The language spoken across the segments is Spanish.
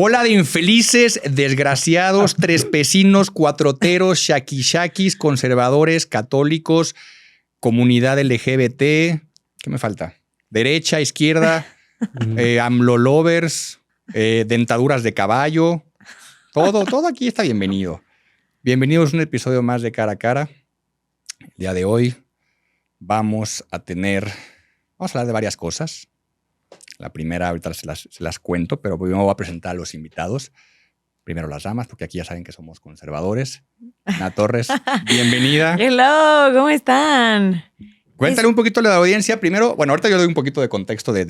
Bola de infelices, desgraciados, trespecinos, cuatroteros, shaquishakis, conservadores, católicos, comunidad LGBT. ¿Qué me falta? Derecha, izquierda, AMLO lovers, dentaduras de caballo. Todo aquí está bienvenido. Bienvenidos a un episodio más de Cara a Cara. El día de hoy vamos a hablar de varias cosas. La primera ahorita se las cuento, pero primero voy a presentar a los invitados. Primero las damas, porque aquí ya saben que somos conservadores. Ana Torres, bienvenida. Hello, ¿cómo están? Cuéntale un poquito a la audiencia. Primero, bueno, ahorita yo doy un poquito de contexto de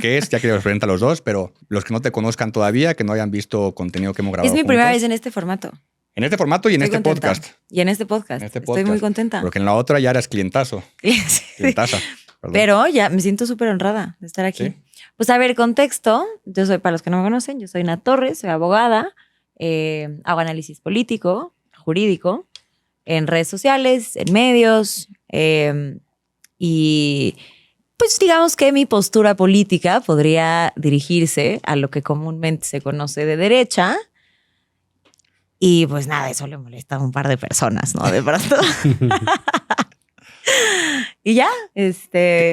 qué es, ya que los presenta a los dos, pero los que no te conozcan todavía, que no hayan visto contenido que hemos grabado Es mi juntos. primera vez en este formato. En este formato y en este contenta. podcast. Y en este podcast. Estoy muy contenta. Porque en la otra ya eras clientazo. Sí. Clientaza. Perdón. Pero ya me siento súper honrada de estar aquí. ¿Sí? Pues a ver, contexto. Yo soy, para los que no me conocen, yo soy Ana Torres, soy abogada, hago análisis político, jurídico, en redes sociales, en medios, y pues digamos que mi postura política podría dirigirse a lo que comúnmente se conoce de derecha. Y pues nada, eso le molesta a un par de personas, ¿no? De pronto. Y ya,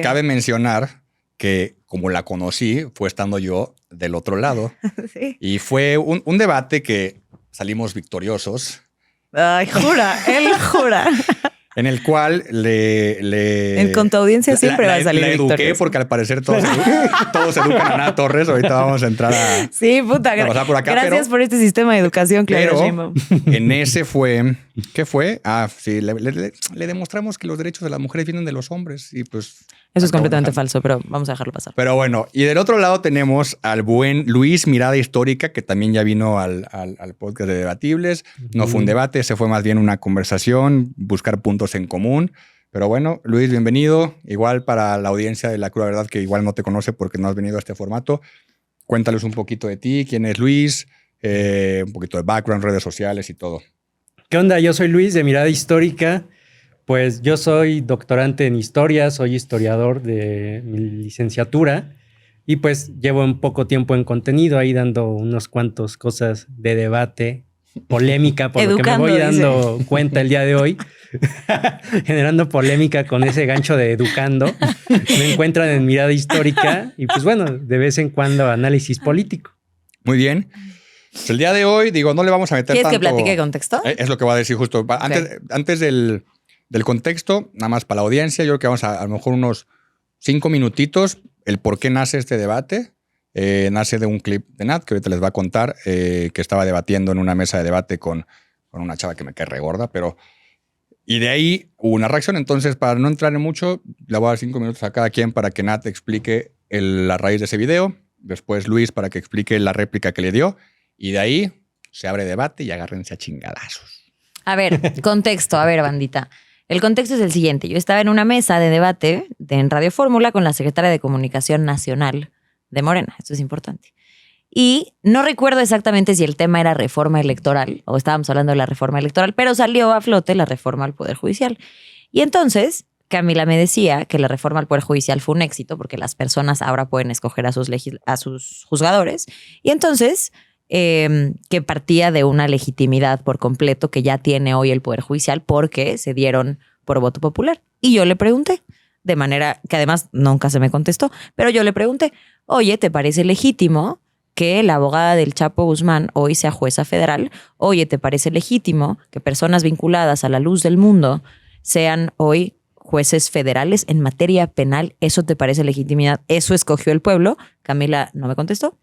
Cabe mencionar que como la conocí, fue estando yo del otro lado. Sí. Y fue un debate que salimos victoriosos. Ay, jura, él jura. En el cual Con tu audiencia siempre va a salir la eduqué victorioso. porque al parecer todos educan a Ana Torres. Ahorita vamos a entrar a... Sí, puta. pasar por acá, gracias por este sistema de educación, Claudia Sheinbaum. En ese fue... ¿Qué fue? Ah, sí, le demostramos que los derechos de las mujeres vienen de los hombres y pues... Eso es completamente falso, pero vamos a dejarlo pasar. Pero bueno, y del otro lado tenemos al buen Luis Mirada Histórica, que también ya vino al podcast de Debatibles. No fue un debate, se fue más bien una conversación, buscar puntos en común. Pero bueno, Luis, bienvenido. Igual para la audiencia de La Cruda Verdad, que igual no te conoce porque no has venido a este formato. Cuéntales un poquito de ti, quién es Luis, un poquito de background, redes sociales y todo. ¿Qué onda? Yo soy Luis de Mirada Histórica. Pues yo soy doctorante en historia, soy historiador de mi licenciatura y pues llevo un poco tiempo en contenido ahí dando unos cuantos cosas de debate, polémica, por lo que me voy dando cuenta el día de hoy, generando polémica con ese gancho de educando. Me encuentran en Mirada Histórica y pues bueno, de vez en cuando análisis político. Muy bien. Pues el día de hoy, digo, no le vamos a meter ¿Quieres tanto... que platique de contexto? Es lo que voy a decir justo. Okay. Antes del contexto, nada más para la audiencia, yo creo que vamos a lo mejor unos 5 minutitos, el por qué nace este debate. Nace de un clip de Nat, que ahorita les va a contar, que estaba debatiendo en una mesa de debate con una chava que me cae regorda, pero... Y de ahí hubo una reacción. Entonces, para no entrar en mucho, le voy a dar 5 minutos a cada quien para que Nat explique la raíz de ese video. Después Luis para que explique la réplica que le dio. Y de ahí se abre debate y agárrense a chingadazos. A ver, contexto. A ver, bandita. El contexto es el siguiente. Yo estaba en una mesa de debate en Radio Fórmula con la secretaria de Comunicación Nacional de Morena. Esto es importante. Y no recuerdo exactamente si el tema era reforma electoral o estábamos hablando de la reforma electoral, pero salió a flote la reforma al Poder Judicial. Y entonces Camila me decía que la reforma al Poder Judicial fue un éxito porque las personas ahora pueden escoger a sus juzgadores. Y entonces... que partía de una legitimidad por completo que ya tiene hoy el Poder Judicial porque se dieron por voto popular. Y yo le pregunté, de manera que además nunca se me contestó, pero yo le pregunté, oye, ¿te parece legítimo que la abogada del Chapo Guzmán hoy sea jueza federal? Oye, ¿te parece legítimo que personas vinculadas a la luz del mundo sean hoy jueces federales en materia penal? ¿Eso te parece legitimidad? ¿Eso escogió el pueblo? Camila no me contestó.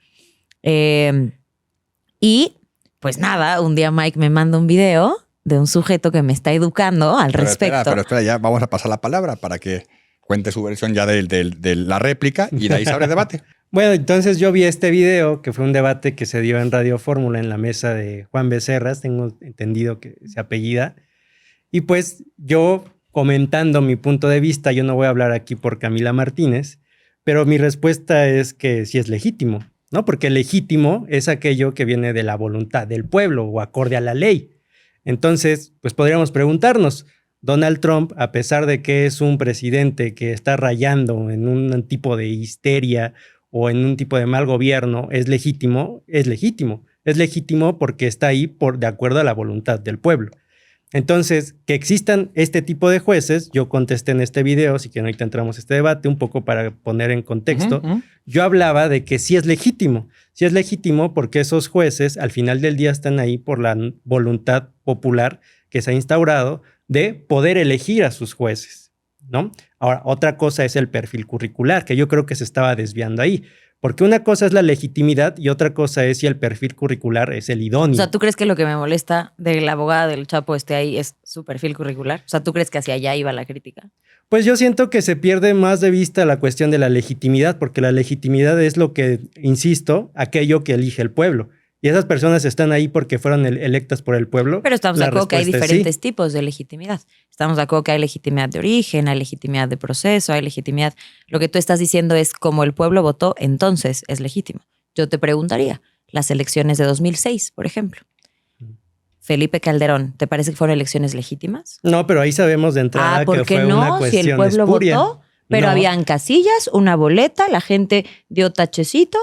Y pues nada, un día Mike me manda un video de un sujeto que me está educando al respecto. Pero espera, ya vamos a pasar la palabra para que cuente su versión ya de la réplica y de ahí se abre debate. Bueno, entonces yo vi este video que fue un debate que se dio en Radio Fórmula en la mesa de Juan Becerras, tengo entendido que se apellida. Y pues yo comentando mi punto de vista, yo no voy a hablar aquí por Camila Martínez, pero mi respuesta es que sí es legítimo. ¿No? Porque legítimo es aquello que viene de la voluntad del pueblo o acorde a la ley. Entonces, pues podríamos preguntarnos, Donald Trump, a pesar de que es un presidente que está rayando en un tipo de histeria o en un tipo de mal gobierno es legítimo, es legítimo. Es legítimo porque está ahí de acuerdo a la voluntad del pueblo. Entonces, que existan este tipo de jueces, yo contesté en este video, si quieren ahorita entramos a este debate, un poco para poner en contexto, yo hablaba de que sí es legítimo porque esos jueces al final del día están ahí por la voluntad popular que se ha instaurado de poder elegir a sus jueces, ¿no? Ahora, otra cosa es el perfil curricular, que yo creo que se estaba desviando ahí. Porque una cosa es la legitimidad y otra cosa es si el perfil curricular es el idóneo. O sea, ¿tú crees que lo que me molesta de la abogada del Chapo esté ahí es su perfil curricular? O sea, ¿tú crees que hacia allá iba la crítica? Pues yo siento que se pierde más de vista la cuestión de la legitimidad, porque la legitimidad es lo que, insisto, aquello que elige el pueblo. Y esas personas están ahí porque fueron electas por el pueblo. Pero estamos de acuerdo que hay diferentes sí. tipos de legitimidad. Estamos de acuerdo que hay legitimidad de origen, hay legitimidad de proceso, hay legitimidad. Lo que tú estás diciendo es como el pueblo votó, entonces es legítimo. Yo te preguntaría, las elecciones de 2006, por ejemplo. Felipe Calderón, ¿te parece que fueron elecciones legítimas? No, pero ahí sabemos de entrada ¿por que qué fue no? una cuestión Si el pueblo espuria. votó, pero No. habían casillas, una boleta, la gente dio tachecito,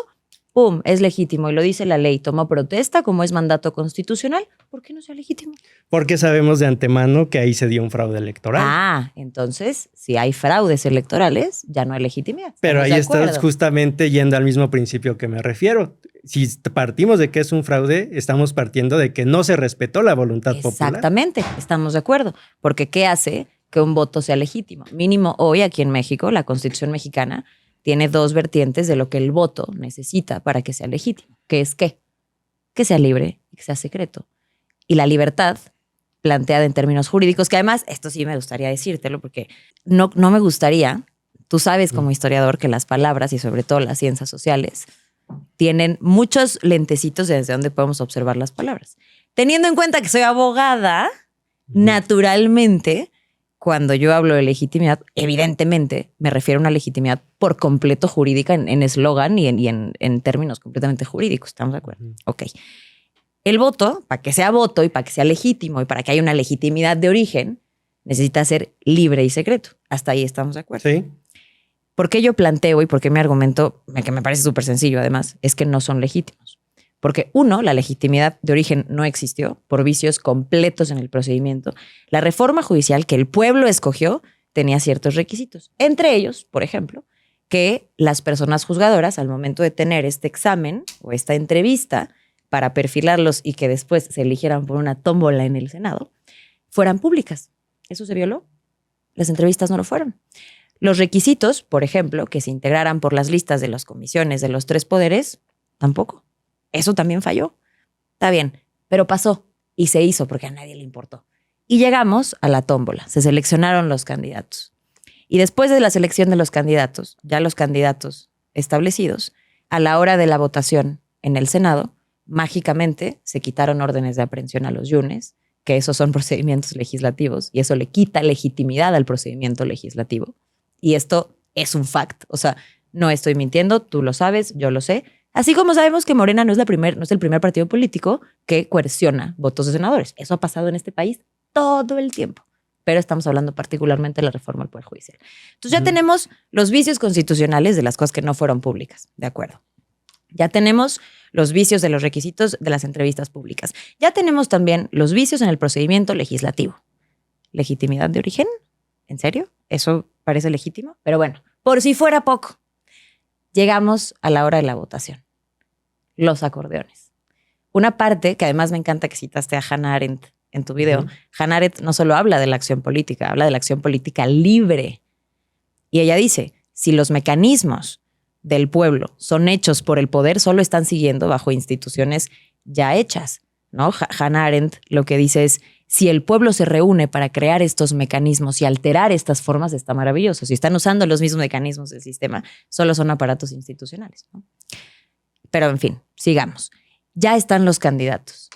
¡pum! Es legítimo y lo dice la ley. Tomó protesta como es mandato constitucional. ¿Por qué no sea legítimo? Porque sabemos de antemano que ahí se dio un fraude electoral. Ah, entonces, si hay fraudes electorales, ya no hay legitimidad. Pero ahí Estamos de estás acuerdo. justamente yendo al mismo principio que me refiero. Si partimos de que es un fraude, estamos partiendo de que no se respetó la voluntad popular. Exactamente, estamos de acuerdo. Porque ¿qué hace que un voto sea legítimo? Mínimo hoy aquí en México, la Constitución mexicana tiene dos vertientes de lo que el voto necesita para que sea legítimo. ¿Qué es qué? Que sea libre y que sea secreto. Y la libertad, planteada en términos jurídicos, que además, esto sí me gustaría decírtelo, porque no me gustaría, tú sabes como historiador que las palabras y sobre todo las ciencias sociales tienen muchos lentecitos desde donde podemos observar las palabras. Teniendo en cuenta que soy abogada, naturalmente, cuando yo hablo de legitimidad, evidentemente me refiero a una legitimidad por completo jurídica en eslogan y en términos completamente jurídicos. ¿Estamos de acuerdo? Ok. El voto, para que sea voto y para que sea legítimo y para que haya una legitimidad de origen, necesita ser libre y secreto. Hasta ahí estamos de acuerdo. Sí. ¿Por qué yo planteo y por qué mi argumento, que me parece súper sencillo además, es que no son legítimos? Porque uno, la legitimidad de origen no existió por vicios completos en el procedimiento. La reforma judicial que el pueblo escogió tenía ciertos requisitos. Entre ellos, por ejemplo, que las personas juzgadoras al momento de tener este examen o esta entrevista para perfilarlos y que después se eligieran por una tómbola en el Senado, fueran públicas. ¿Eso se violó? Las entrevistas no lo fueron. Los requisitos, por ejemplo, que se integraran por las listas de las comisiones de los tres poderes, tampoco. Eso también falló. Está bien, pero pasó y se hizo porque a nadie le importó. Y llegamos a la tómbola. Se seleccionaron los candidatos. Y después de la selección de los candidatos, ya los candidatos establecidos, a la hora de la votación en el Senado, mágicamente se quitaron órdenes de aprehensión a los yunes, que esos son procedimientos legislativos y eso le quita legitimidad al procedimiento legislativo. Y esto es un fact. O sea, no estoy mintiendo, tú lo sabes, yo lo sé. Así como sabemos que Morena no es el primer partido político que coerciona votos de senadores. Eso ha pasado en este país todo el tiempo. Pero estamos hablando particularmente de la reforma al Poder Judicial. Entonces ya tenemos los vicios constitucionales de las cosas que no fueron públicas. De acuerdo. Ya tenemos los vicios de los requisitos de las entrevistas públicas. Ya tenemos también los vicios en el procedimiento legislativo. ¿Legitimidad de origen? ¿En serio? ¿Eso parece legítimo? Pero bueno, por si fuera poco. Llegamos a la hora de la votación. Los acordeones. Una parte que además me encanta que citaste a Hannah Arendt en tu video. Hannah Arendt no solo habla de la acción política, habla de la acción política libre. Y ella dice, si los mecanismos del pueblo son hechos por el poder, solo están siguiendo bajo instituciones ya hechas, ¿no? Hannah Arendt lo que dice es, si el pueblo se reúne para crear estos mecanismos y alterar estas formas, está maravilloso. Si están usando los mismos mecanismos del sistema, solo son aparatos institucionales, ¿no? Pero en fin, sigamos. Ya están los candidatos.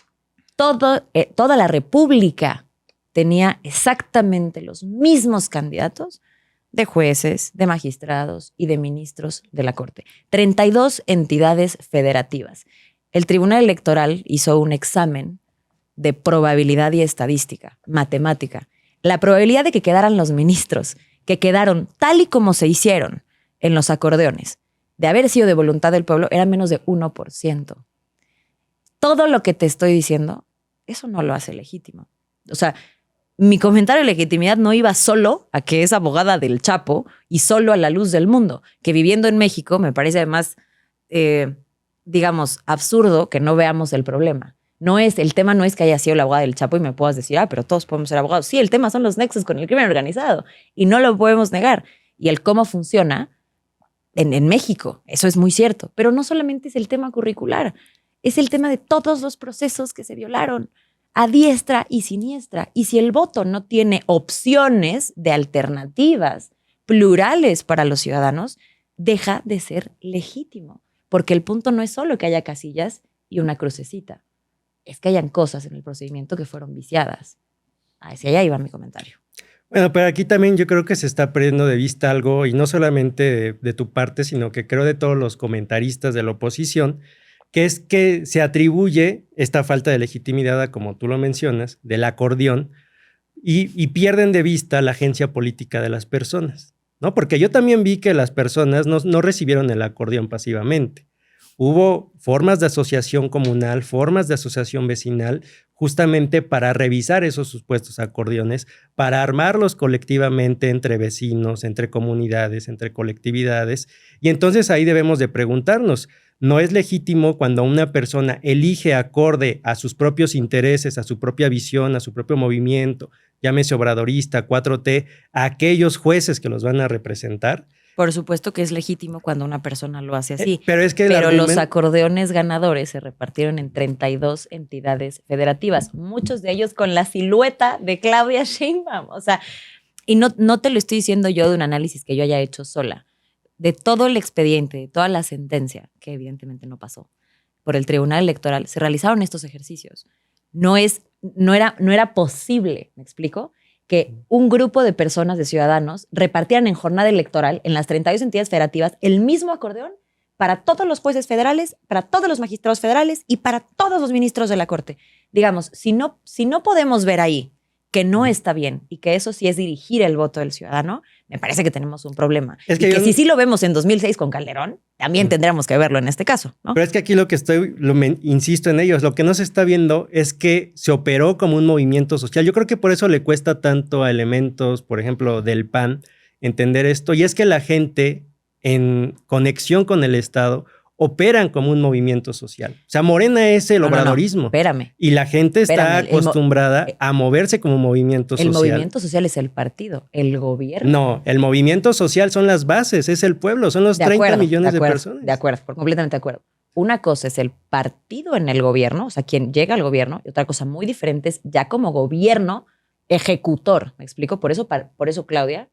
Toda la República tenía exactamente los mismos candidatos de jueces, de magistrados y de ministros de la Corte. 32 entidades federativas. El Tribunal Electoral hizo un examen de probabilidad y estadística, matemática. La probabilidad de que quedaran los ministros, que quedaron tal y como se hicieron en los acordeones, de haber sido de voluntad del pueblo, era menos de 1%. Todo lo que te estoy diciendo, eso no lo hace legítimo. O sea, mi comentario de legitimidad no iba solo a que es abogada del Chapo y solo a la luz del mundo, que viviendo en México me parece además, digamos, absurdo que no veamos el problema. El tema no es que haya sido la abogada del Chapo y me puedas decir, pero todos podemos ser abogados. Sí, el tema son los nexos con el crimen organizado y no lo podemos negar. Y el cómo funciona en México, eso es muy cierto. Pero no solamente es el tema curricular, es el tema de todos los procesos que se violaron a diestra y siniestra. Y si el voto no tiene opciones de alternativas plurales para los ciudadanos, deja de ser legítimo. Porque el punto no es solo que haya casillas y una crucecita, es que hayan cosas en el procedimiento que fueron viciadas. Hacia allá iba mi comentario. Bueno, pero aquí también yo creo que se está perdiendo de vista algo, y no solamente de tu parte, sino que creo de todos los comentaristas de la oposición, que es que se atribuye esta falta de legitimidad, como tú lo mencionas, del acordeón, y pierden de vista la agencia política de las personas, ¿no? Porque yo también vi que las personas no recibieron el acordeón pasivamente. Hubo formas de asociación comunal, formas de asociación vecinal, justamente para revisar esos supuestos acordeones, para armarlos colectivamente entre vecinos, entre comunidades, entre colectividades. Y entonces ahí debemos de preguntarnos, ¿no es legítimo cuando una persona elige acorde a sus propios intereses, a su propia visión, a su propio movimiento, llámese obradorista, 4T, a aquellos jueces que los van a representar? Por supuesto que es legítimo cuando una persona lo hace así. Pero los acordeones ganadores se repartieron en 32 entidades federativas, muchos de ellos con la silueta de Claudia Sheinbaum. O sea, y no te lo estoy diciendo yo de un análisis que yo haya hecho sola. De todo el expediente, de toda la sentencia, que evidentemente no pasó, por el Tribunal Electoral, se realizaron estos ejercicios. No era posible, ¿me explico?, que un grupo de personas, de ciudadanos, repartieran en jornada electoral en las 32 entidades federativas el mismo acordeón para todos los jueces federales, para todos los magistrados federales y para todos los ministros de la Corte. Digamos, si no podemos ver ahí que no está bien y que eso sí es dirigir el voto del ciudadano, me parece que tenemos un problema. Si sí lo vemos en 2006 con Calderón, también tendríamos que verlo en este caso, ¿no? Pero es que aquí insisto en ellos, lo que no se está viendo es que se operó como un movimiento social. Yo creo que por eso le cuesta tanto a elementos, por ejemplo, del PAN, entender esto. Y es que la gente, en conexión con el Estado, operan como un movimiento social. O sea, Morena es el obradorismo. Espérame. Y la gente está acostumbrada a moverse como movimiento social. El movimiento social es el partido, el gobierno. No, el movimiento social son las bases, es el pueblo, son los 30 millones de personas. De acuerdo, completamente de acuerdo. Una cosa es el partido en el gobierno, o sea, quien llega al gobierno, y otra cosa muy diferente es ya como gobierno ejecutor. ¿Me explico? Por eso Claudia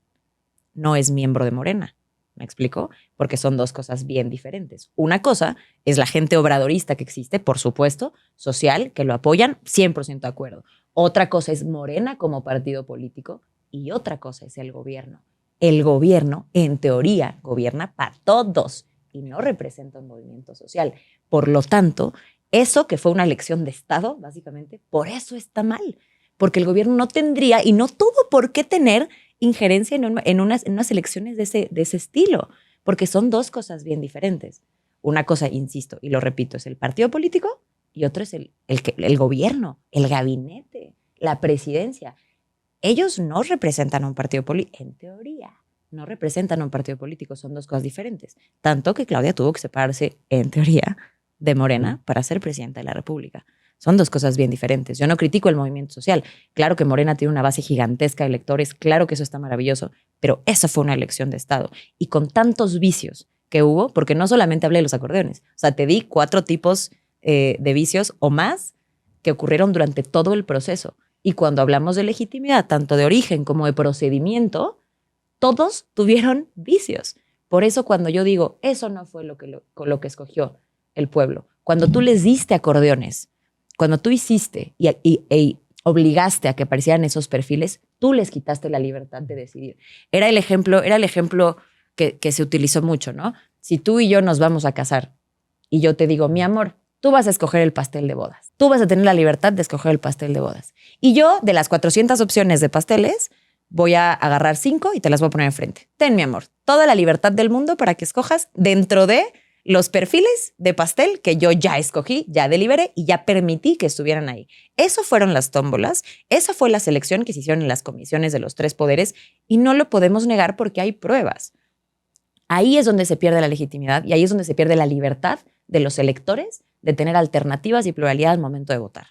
no es miembro de Morena. ¿Me explico? Porque son dos cosas bien diferentes. Una cosa es la gente obradorista que existe, por supuesto, social, que lo apoyan, 100% de acuerdo. Otra cosa es Morena como partido político y otra cosa es el gobierno. El gobierno, en teoría, gobierna para todos y no representa un movimiento social. Por lo tanto, eso que fue una elección de Estado, básicamente, por eso está mal. Porque el gobierno no tendría y no tuvo por qué tener injerencia en unas elecciones de ese estilo, porque son dos cosas bien diferentes. Una cosa, insisto, y lo repito, es el partido político y otro es el gobierno, el gabinete, la presidencia. Ellos no representan a un partido político, en teoría, no representan a un partido político, son dos cosas diferentes. Tanto que Claudia tuvo que separarse, en teoría, de Morena para ser presidenta de la República. Son dos cosas bien diferentes. Yo no critico el movimiento social. Claro que Morena tiene una base gigantesca de electores, claro que eso está maravilloso, pero esa fue una elección de Estado. Y con tantos vicios que hubo, porque no solamente hablé de los acordeones, o sea, te di 4 tipos de vicios o más que ocurrieron durante todo el proceso. Y cuando hablamos de legitimidad, tanto de origen como de procedimiento, todos tuvieron vicios. Por eso cuando yo digo, eso no fue lo que escogió el pueblo. Cuando tú les diste acordeones, cuando tú hiciste y obligaste a que aparecieran esos perfiles, tú les quitaste la libertad de decidir. Era el ejemplo que se utilizó mucho, ¿no? Si tú y yo nos vamos a casar y yo te digo, mi amor, tú vas a escoger el pastel de bodas. Tú vas a tener la libertad de escoger el pastel de bodas. Y yo, de las 400 opciones de pasteles, voy a agarrar 5 y te las voy a poner enfrente. Ten, mi amor, toda la libertad del mundo para que escojas dentro de los perfiles de pastel que yo ya escogí, ya deliberé y ya permití que estuvieran ahí. Eso fueron las tómbolas, esa fue la selección que se hicieron en las comisiones de los 3 poderes y no lo podemos negar porque hay pruebas. Ahí es donde se pierde la legitimidad y ahí es donde se pierde la libertad de los electores de tener alternativas y pluralidad al momento de votar.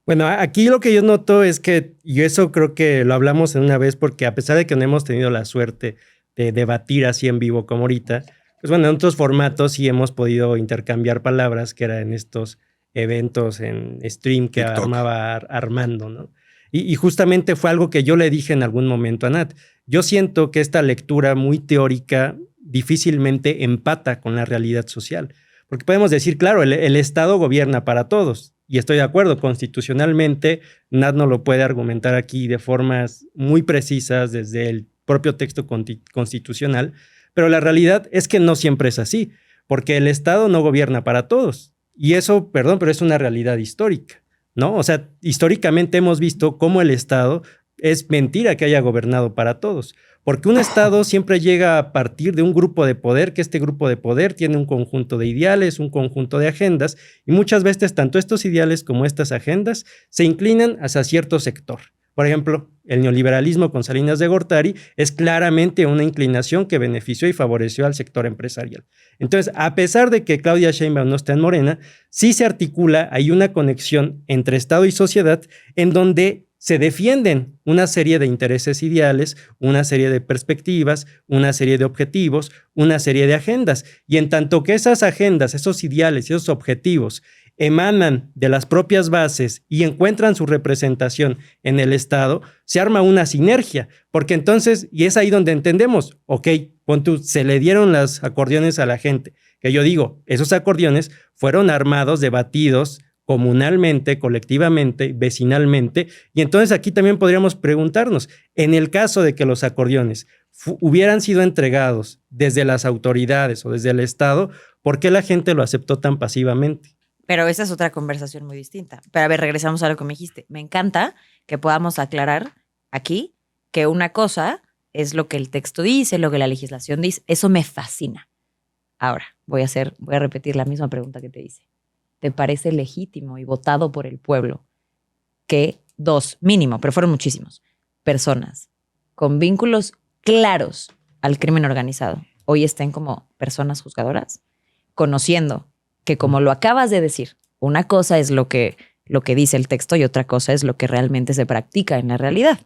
Bueno, aquí lo que yo noto es que, y eso creo que lo hablamos en una vez, porque a pesar de que no hemos tenido la suerte de debatir así en vivo como ahorita, pues bueno, en otros formatos sí hemos podido intercambiar palabras, que era en estos eventos en stream que TikTok. armaba Armando, ¿no? Y justamente fue algo que yo le dije en algún momento a Nat. Yo siento que esta lectura muy teórica difícilmente empata con la realidad social. Porque podemos decir, claro, el Estado gobierna para todos. Y estoy de acuerdo, constitucionalmente, Nat no lo puede argumentar aquí de formas muy precisas desde el propio texto constitucional, pero la realidad es que no siempre es así, porque el Estado no gobierna para todos. Y eso, perdón, pero es una realidad histórica, ¿no? O sea, históricamente hemos visto cómo el Estado es mentira que haya gobernado para todos. Porque un Estado siempre llega a partir de un grupo de poder, que este grupo de poder tiene un conjunto de ideales, un conjunto de agendas, y muchas veces tanto estos ideales como estas agendas se inclinan hacia cierto sector. Por ejemplo, el neoliberalismo con Salinas de Gortari es claramente una inclinación que benefició y favoreció al sector empresarial. Entonces, a pesar de que Claudia Sheinbaum no está en Morena, sí se articula, hay una conexión entre Estado y sociedad en donde se defienden una serie de intereses ideales, una serie de perspectivas, una serie de objetivos, una serie de agendas. Y en tanto que esas agendas, esos ideales y esos objetivos emanan de las propias bases y encuentran su representación en el Estado, se arma una sinergia. Porque entonces, y es ahí donde entendemos, ok, pon tú, se le dieron los acordeones a la gente. Que yo digo, esos acordeones fueron armados, debatidos, comunalmente, colectivamente, vecinalmente. Y entonces aquí también podríamos preguntarnos, en el caso de que los acordeones hubieran sido entregados desde las autoridades o desde el Estado, ¿por qué la gente lo aceptó tan pasivamente? Pero esa es otra conversación muy distinta. Pero a ver, regresamos a lo que me dijiste. Me encanta que podamos aclarar aquí que una cosa es lo que el texto dice, lo que la legislación dice. Eso me fascina. Ahora, voy a repetir la misma pregunta que te hice. ¿Te parece legítimo y votado por el pueblo que 2, mínimo, pero fueron muchísimos, personas con vínculos claros al crimen organizado hoy estén como personas juzgadoras? Conociendo que, como lo acabas de decir, una cosa es lo que dice el texto y otra cosa es lo que realmente se practica en la realidad.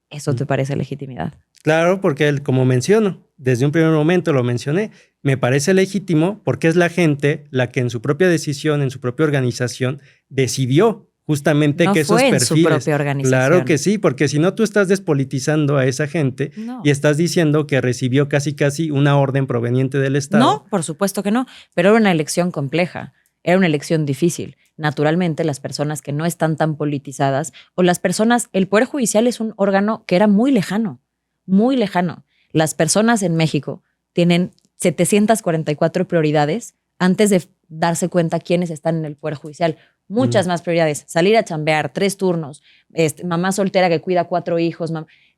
¿Eso te parece legitimidad? Claro, porque como menciono, desde un primer momento lo mencioné, me parece legítimo porque es la gente la que en su propia decisión, en su propia organización, decidió justamente no que esos fue perfiles. En su propia organización. Claro que sí, porque si no tú estás despolitizando a esa gente y estás diciendo que recibió casi una orden proveniente del Estado. No, por supuesto que no, pero era una elección compleja. Era una elección difícil. Naturalmente, las personas que no están tan politizadas o las personas, el Poder Judicial es un órgano que era muy lejano, muy lejano. Las personas en México tienen 744 prioridades antes de darse cuenta quiénes están en el Poder Judicial. Muchas más prioridades. Salir a chambear, 3 turnos, mamá soltera que cuida 4 hijos.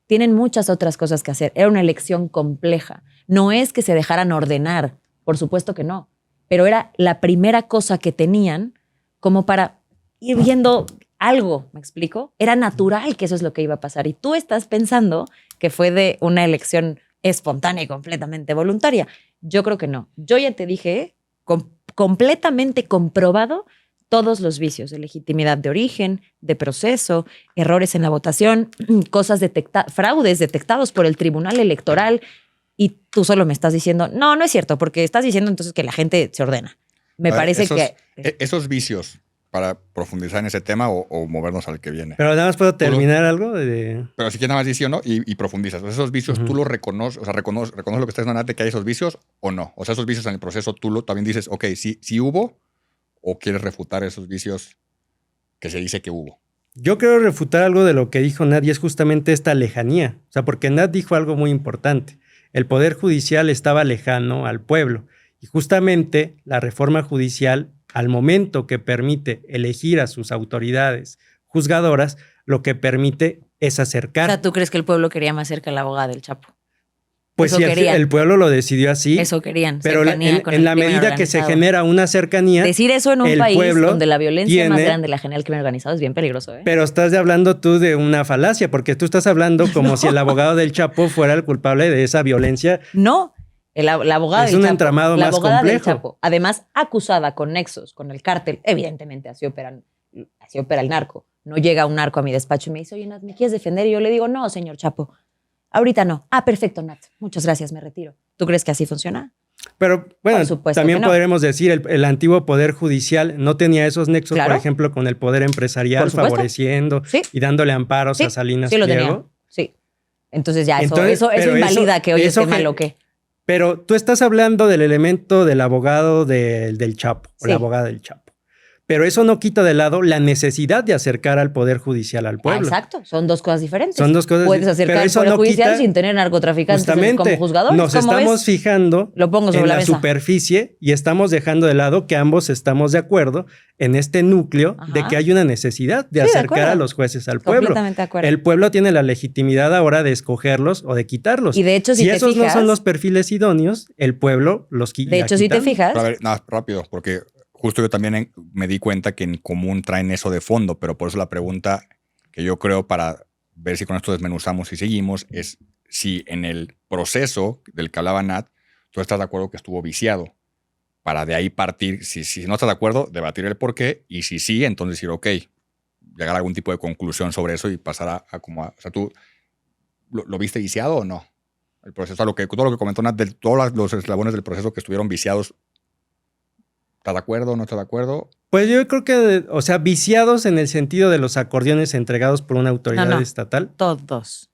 Tienen muchas otras cosas que hacer. Era una elección compleja. No es que se dejaran ordenar, por supuesto que no. Pero era la primera cosa que tenían como para ir viendo algo, ¿me explico? Era natural que eso es lo que iba a pasar. Y tú estás pensando que fue de una elección espontánea y completamente voluntaria. Yo creo que no. Yo ya te dije, completamente comprobado, todos los vicios de legitimidad de origen, de proceso, errores en la votación, cosas fraudes detectados por el Tribunal Electoral. Y tú solo me estás diciendo, no es cierto, porque estás diciendo entonces que la gente se ordena. Me parece que... Esos vicios, para profundizar en ese tema o movernos al que viene. Pero nada más puedo terminar algo. Pero si quieres nada más decir, ¿no? Y profundizas. Esos vicios tú los reconoces, o sea, reconoces lo que está diciendo Nat, que hay esos vicios o no. O sea, esos vicios en el proceso tú también dices, ok, sí hubo, o quieres refutar esos vicios que se dice que hubo. Yo quiero refutar algo de lo que dijo Nat y es justamente esta lejanía. O sea, porque Nat dijo algo muy importante. El Poder Judicial estaba lejano al pueblo y justamente la reforma judicial, al momento que permite elegir a sus autoridades juzgadoras, lo que permite es acercar. O sea, ¿tú crees que el pueblo quería más cerca a la abogada del Chapo? Pues eso sí, querían. el pueblo lo decidió así. Eso querían. Pero cercanía con en el la crimen medida que se organizado. genera una cercanía, Decir eso en un el país pueblo donde la violencia más tiene- grande la genera el crimen organizado es bien peligroso, ¿eh? pero estás hablando tú de una falacia, porque tú estás hablando como si el abogado del Chapo fuera el culpable de esa violencia. No, la abogada Es del un Chapo. entramado la más abogada complejo. del Chapo, además acusada con nexos con el cártel, evidentemente así opera el narco. No llega un narco a mi despacho y me dice, oye, Nat, ¿me quieres defender? Y yo le digo, no, señor Chapo, ahorita no. Ah, perfecto, Nat. Muchas gracias, me retiro. ¿Tú crees que así funciona? Pero bueno, Por supuesto también que no. podremos decir, el antiguo poder judicial no tenía esos nexos, Claro. por ejemplo, con el poder empresarial, Por supuesto. favoreciendo Sí. y dándole amparos Sí, a Salinas sí lo Pliego. tenía. Sí. Entonces ya Entonces, eso pero invalida que hoy eso esté mal o qué. Pero tú estás hablando del elemento del abogado del Chapo, o Sí. la abogada del Chapo. Pero eso no quita de lado la necesidad de acercar al poder judicial al Ah, pueblo. exacto, son dos cosas diferentes. Son dos cosas Puedes acercar pero al eso Poder no Judicial quita- sin tener narcotraficantes como Justamente, juzgadores. nos ¿Cómo estamos ves? fijando Lo pongo sobre en la la mesa. superficie y estamos dejando de lado que ambos estamos de acuerdo en este núcleo de Ajá. que hay una necesidad de Sí, de acercar acuerdo. a los jueces al pueblo. Completamente de acuerdo. El pueblo tiene la legitimidad ahora de escogerlos o de quitarlos. Y de hecho, si te esos no fijas- son los perfiles idóneos, el pueblo los quita. De hecho, si te fijas, Pero a ver, nada, rápido, porque justo yo también me di cuenta que en común traen eso de fondo, pero por eso la pregunta que yo creo para ver si con esto desmenuzamos y seguimos es si en el proceso del que hablaba Nat, tú estás de acuerdo que estuvo viciado. Para de ahí partir, si no estás de acuerdo, debatir el por qué, y si sí, entonces decir, ok, llegar a algún tipo de conclusión sobre eso y pasar a como o sea, ¿tú lo viste viciado o no? El proceso, todo lo que comentó Nat, de todos los eslabones del proceso que estuvieron viciados, ¿estás de acuerdo? ¿No estás de acuerdo? Pues yo creo que, o sea, viciados en el sentido de los acordeones entregados por una autoridad No. estatal. todos.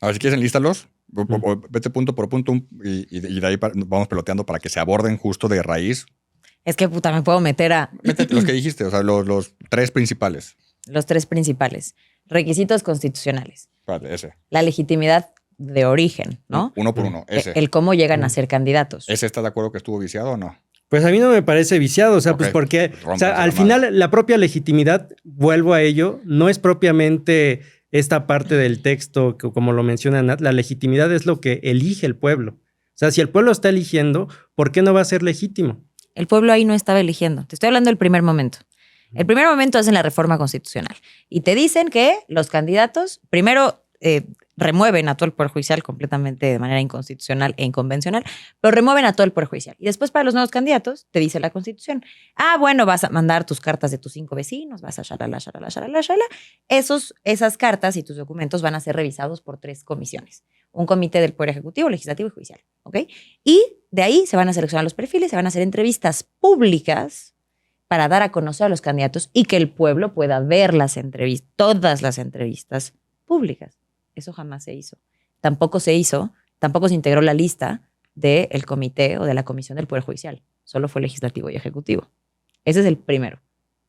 A ver, si quieres, enlístalos. O vete punto por punto y de ahí vamos peloteando para que se aborden justo de raíz. Es que puta, me puedo meter a Métete los que dijiste, o sea, los tres principales. los tres principales. Requisitos constitucionales. Espérate, ese. La legitimidad de origen, ¿no? Uno por uno, ese. El cómo llegan a ser candidatos. ¿Ese está de acuerdo que estuvo viciado o no? Pues a mí no me parece viciado, o sea, Ok, pues porque, pues o sea, rómpese al la final la propia legitimidad, vuelvo a ello, no es propiamente esta parte del texto, que, como lo menciona Nat, la legitimidad es lo que elige el pueblo. O sea, si el pueblo está eligiendo, ¿por qué no va a ser legítimo? El pueblo ahí no estaba eligiendo. Te estoy hablando del primer momento. El primer momento hacen la reforma constitucional y te dicen que los candidatos primero remueven a todo el Poder Judicial completamente de manera inconstitucional e inconvencional, pero remueven a todo el Poder Judicial. Y después para los nuevos candidatos te dice la Constitución, bueno, vas a mandar tus cartas de tus 5 vecinos, vas a shalala. Esas cartas y tus documentos van a ser revisados por 3 comisiones. Un comité del Poder Ejecutivo, Legislativo y Judicial. ¿Ok? Y de ahí se van a seleccionar los perfiles, se van a hacer entrevistas públicas para dar a conocer a los candidatos y que el pueblo pueda ver las entrevistas, todas las entrevistas públicas. Eso jamás se hizo. Tampoco se integró la lista del comité o de la comisión del Poder Judicial. Solo fue legislativo y ejecutivo. Ese es el primero.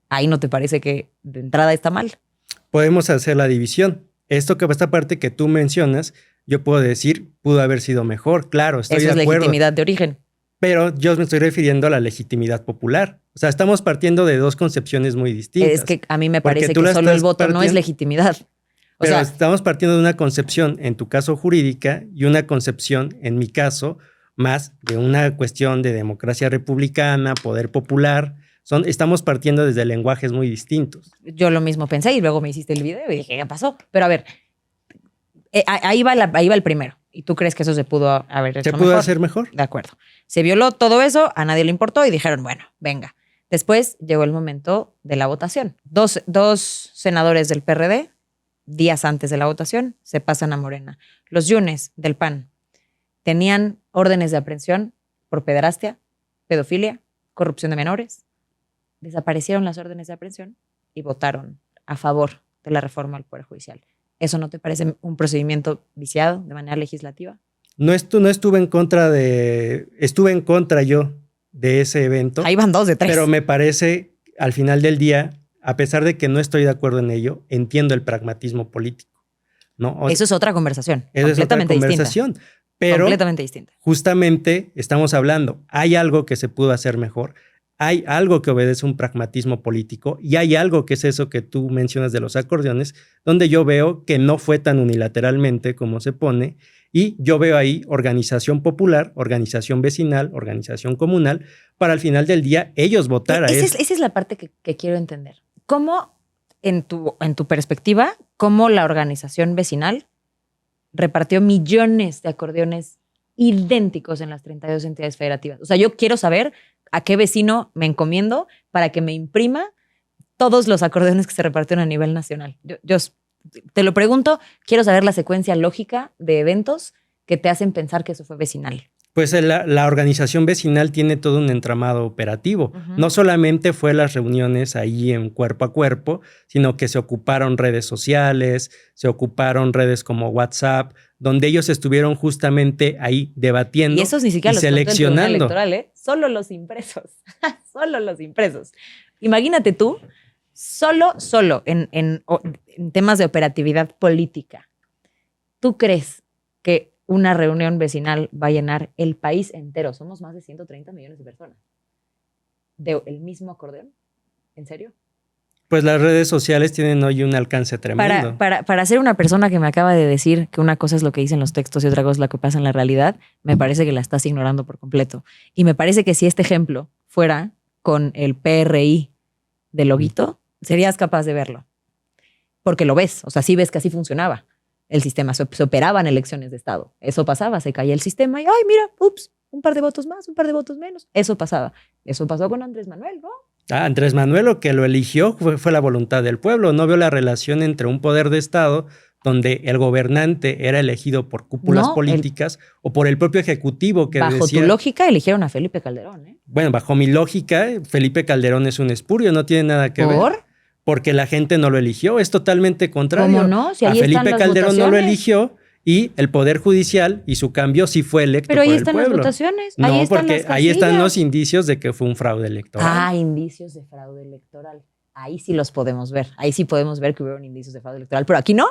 Ahí no te parece que de entrada está mal. Podemos hacer la división. Esta parte que tú mencionas, yo puedo decir, pudo haber sido mejor. Claro, estoy Eso de es acuerdo. legitimidad de origen. Pero yo me estoy refiriendo a la legitimidad popular. O sea, estamos partiendo de dos concepciones muy distintas. Es que a mí me Porque parece tú que la solo el estás voto no es partiendo- legitimidad. O Pero sea, estamos partiendo de una concepción, en tu caso jurídica, y una concepción, en mi caso, más de una cuestión de democracia republicana, poder popular. Estamos partiendo desde lenguajes muy distintos. yo lo mismo pensé y luego me hiciste el video y dije, ¿qué pasó? Pero a ver, ahí va el primero. ¿Y tú crees que eso se pudo haber hecho ¿Se pudo mejor? hacer mejor? De acuerdo. Se violó todo eso, a nadie le importó y dijeron, bueno, venga. Después llegó el momento de la votación. Dos senadores del PRD, días antes de la votación, se pasan a Morena. Los Yunes del PAN tenían órdenes de aprehensión por pederastia, pedofilia, corrupción de menores. Desaparecieron las órdenes de aprehensión y votaron a favor de la reforma al Poder Judicial. ¿Eso no te parece un procedimiento viciado de manera legislativa? No estuve en contra estuve en contra yo de ese evento. Ahí van 2 de 3. Pero me parece, al final del día, a pesar de que no estoy de acuerdo en ello, entiendo el pragmatismo político, ¿no? Eso es otra conversación. Eso es otra Completamente conversación. distinta. Pero Completamente distinta. justamente estamos hablando, hay algo que se pudo hacer mejor, hay algo que obedece un pragmatismo político y hay algo que es eso que tú mencionas de los acordeones, donde yo veo que no fue tan unilateralmente como se pone, y yo veo ahí organización popular, organización vecinal, organización comunal, para al final del día ellos votar a eso. Esa es la parte que quiero entender. ¿Cómo, en tu perspectiva, cómo la organización vecinal repartió millones de acordeones idénticos en las 32 entidades federativas? O sea, yo quiero saber a qué vecino me encomiendo para que me imprima todos los acordeones que se repartieron a nivel nacional. Yo te lo pregunto, quiero saber la secuencia lógica de eventos que te hacen pensar que eso fue vecinal. Pues la organización vecinal tiene todo un entramado operativo. No solamente fue las reuniones ahí en cuerpo a cuerpo, sino que se ocuparon redes sociales, se ocuparon redes como WhatsApp, donde ellos estuvieron justamente ahí debatiendo y esos ni siquiera y los seleccionando. Electoral, ¿eh? Solo los impresos. Solo los impresos. Imagínate tú, solo en temas de operatividad política. ¿Tú crees que una reunión vecinal va a llenar el país entero? Somos más de 130 millones de personas. ¿De el mismo acordeón? ¿En serio? Pues las redes sociales tienen hoy un alcance tremendo. Para ser una persona que me acaba de decir que una cosa es lo que dicen los textos y otra cosa es lo que pasa en la realidad, me parece que la estás ignorando por completo. Y me parece que si este ejemplo fuera con el PRI de loguito, serías capaz de verlo. Porque lo ves, o sea, sí ves que así funcionaba el sistema, se operaban elecciones de Estado. Eso pasaba, se caía el sistema y, ay, mira, ups, un par de votos más, un par de votos menos. Eso pasaba. Eso pasó con Andrés Manuel, ¿no? Andrés Manuel lo que lo eligió fue la voluntad del pueblo. No vio la relación entre un poder de Estado donde el gobernante era elegido por cúpulas políticas o por el propio ejecutivo que bajo decía... tu lógica eligieron a Felipe Calderón, ¿eh? Bueno, bajo mi lógica, Felipe Calderón es un espurio, no tiene nada que ver. Porque la gente no lo eligió, es totalmente contrario. ¿Cómo no? Si ahí a Felipe Calderón no lo eligió y el Poder Judicial y su cambio sí fue electo por el pueblo. Pero ahí están las votaciones. No, ahí están porque las ahí están los indicios de que fue un fraude electoral. Ah, indicios de fraude electoral. Ahí sí los podemos ver. Ahí sí podemos ver que hubieron indicios de fraude electoral. Pero aquí no.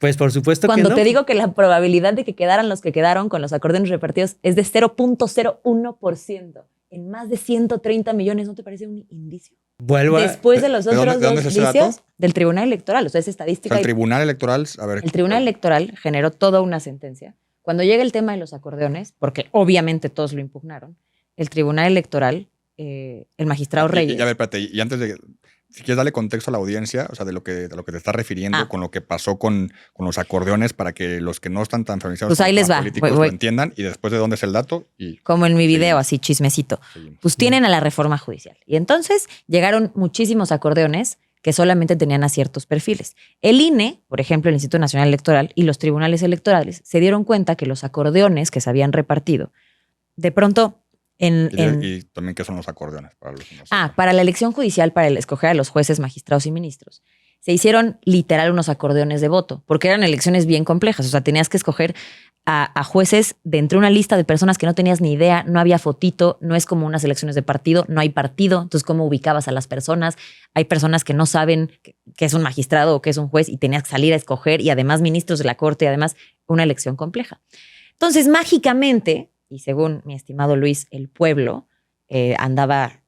Pues por supuesto que no. Cuando te digo que la probabilidad de que quedaran los que quedaron con los acordeones repartidos es de 0.01%. En más de 130 millones, ¿no te parece un indicio? Después de los otros dos indicios del Tribunal Electoral. O sea, es estadística. El Tribunal Electoral, a ver. El Tribunal Electoral generó toda una sentencia. Cuando llega el tema de los acordeones, porque obviamente todos lo impugnaron, el Tribunal Electoral, el magistrado Reyes. A ver, espérate, y antes de... Si quieres darle contexto a la audiencia, o sea, de lo que te estás refiriendo con lo que pasó con los acordeones para que los que no están tan familiarizados pues ahí les va. Políticos lo entiendan y después de dónde es el dato. Y como en mi video, así chismecito. Pues tienen a la reforma judicial. Y entonces llegaron muchísimos acordeones que solamente tenían a ciertos perfiles. El INE, por ejemplo, el Instituto Nacional Electoral y los tribunales electorales se dieron cuenta que los acordeones que se habían repartido, de pronto... Y también qué son los acordeones. Para la elección judicial, para escoger a los jueces, magistrados y ministros, se hicieron literal unos acordeones de voto, porque eran elecciones bien complejas. O sea, tenías que escoger a jueces de entre una lista de personas que no tenías ni idea, no había fotito, no es como unas elecciones de partido, no hay partido. Entonces, ¿cómo ubicabas a las personas? Hay personas que no saben qué es un magistrado o qué es un juez y tenías que salir a escoger, y además ministros de la corte, y además una elección compleja. Entonces, mágicamente... Y según mi estimado Luis, el pueblo andaba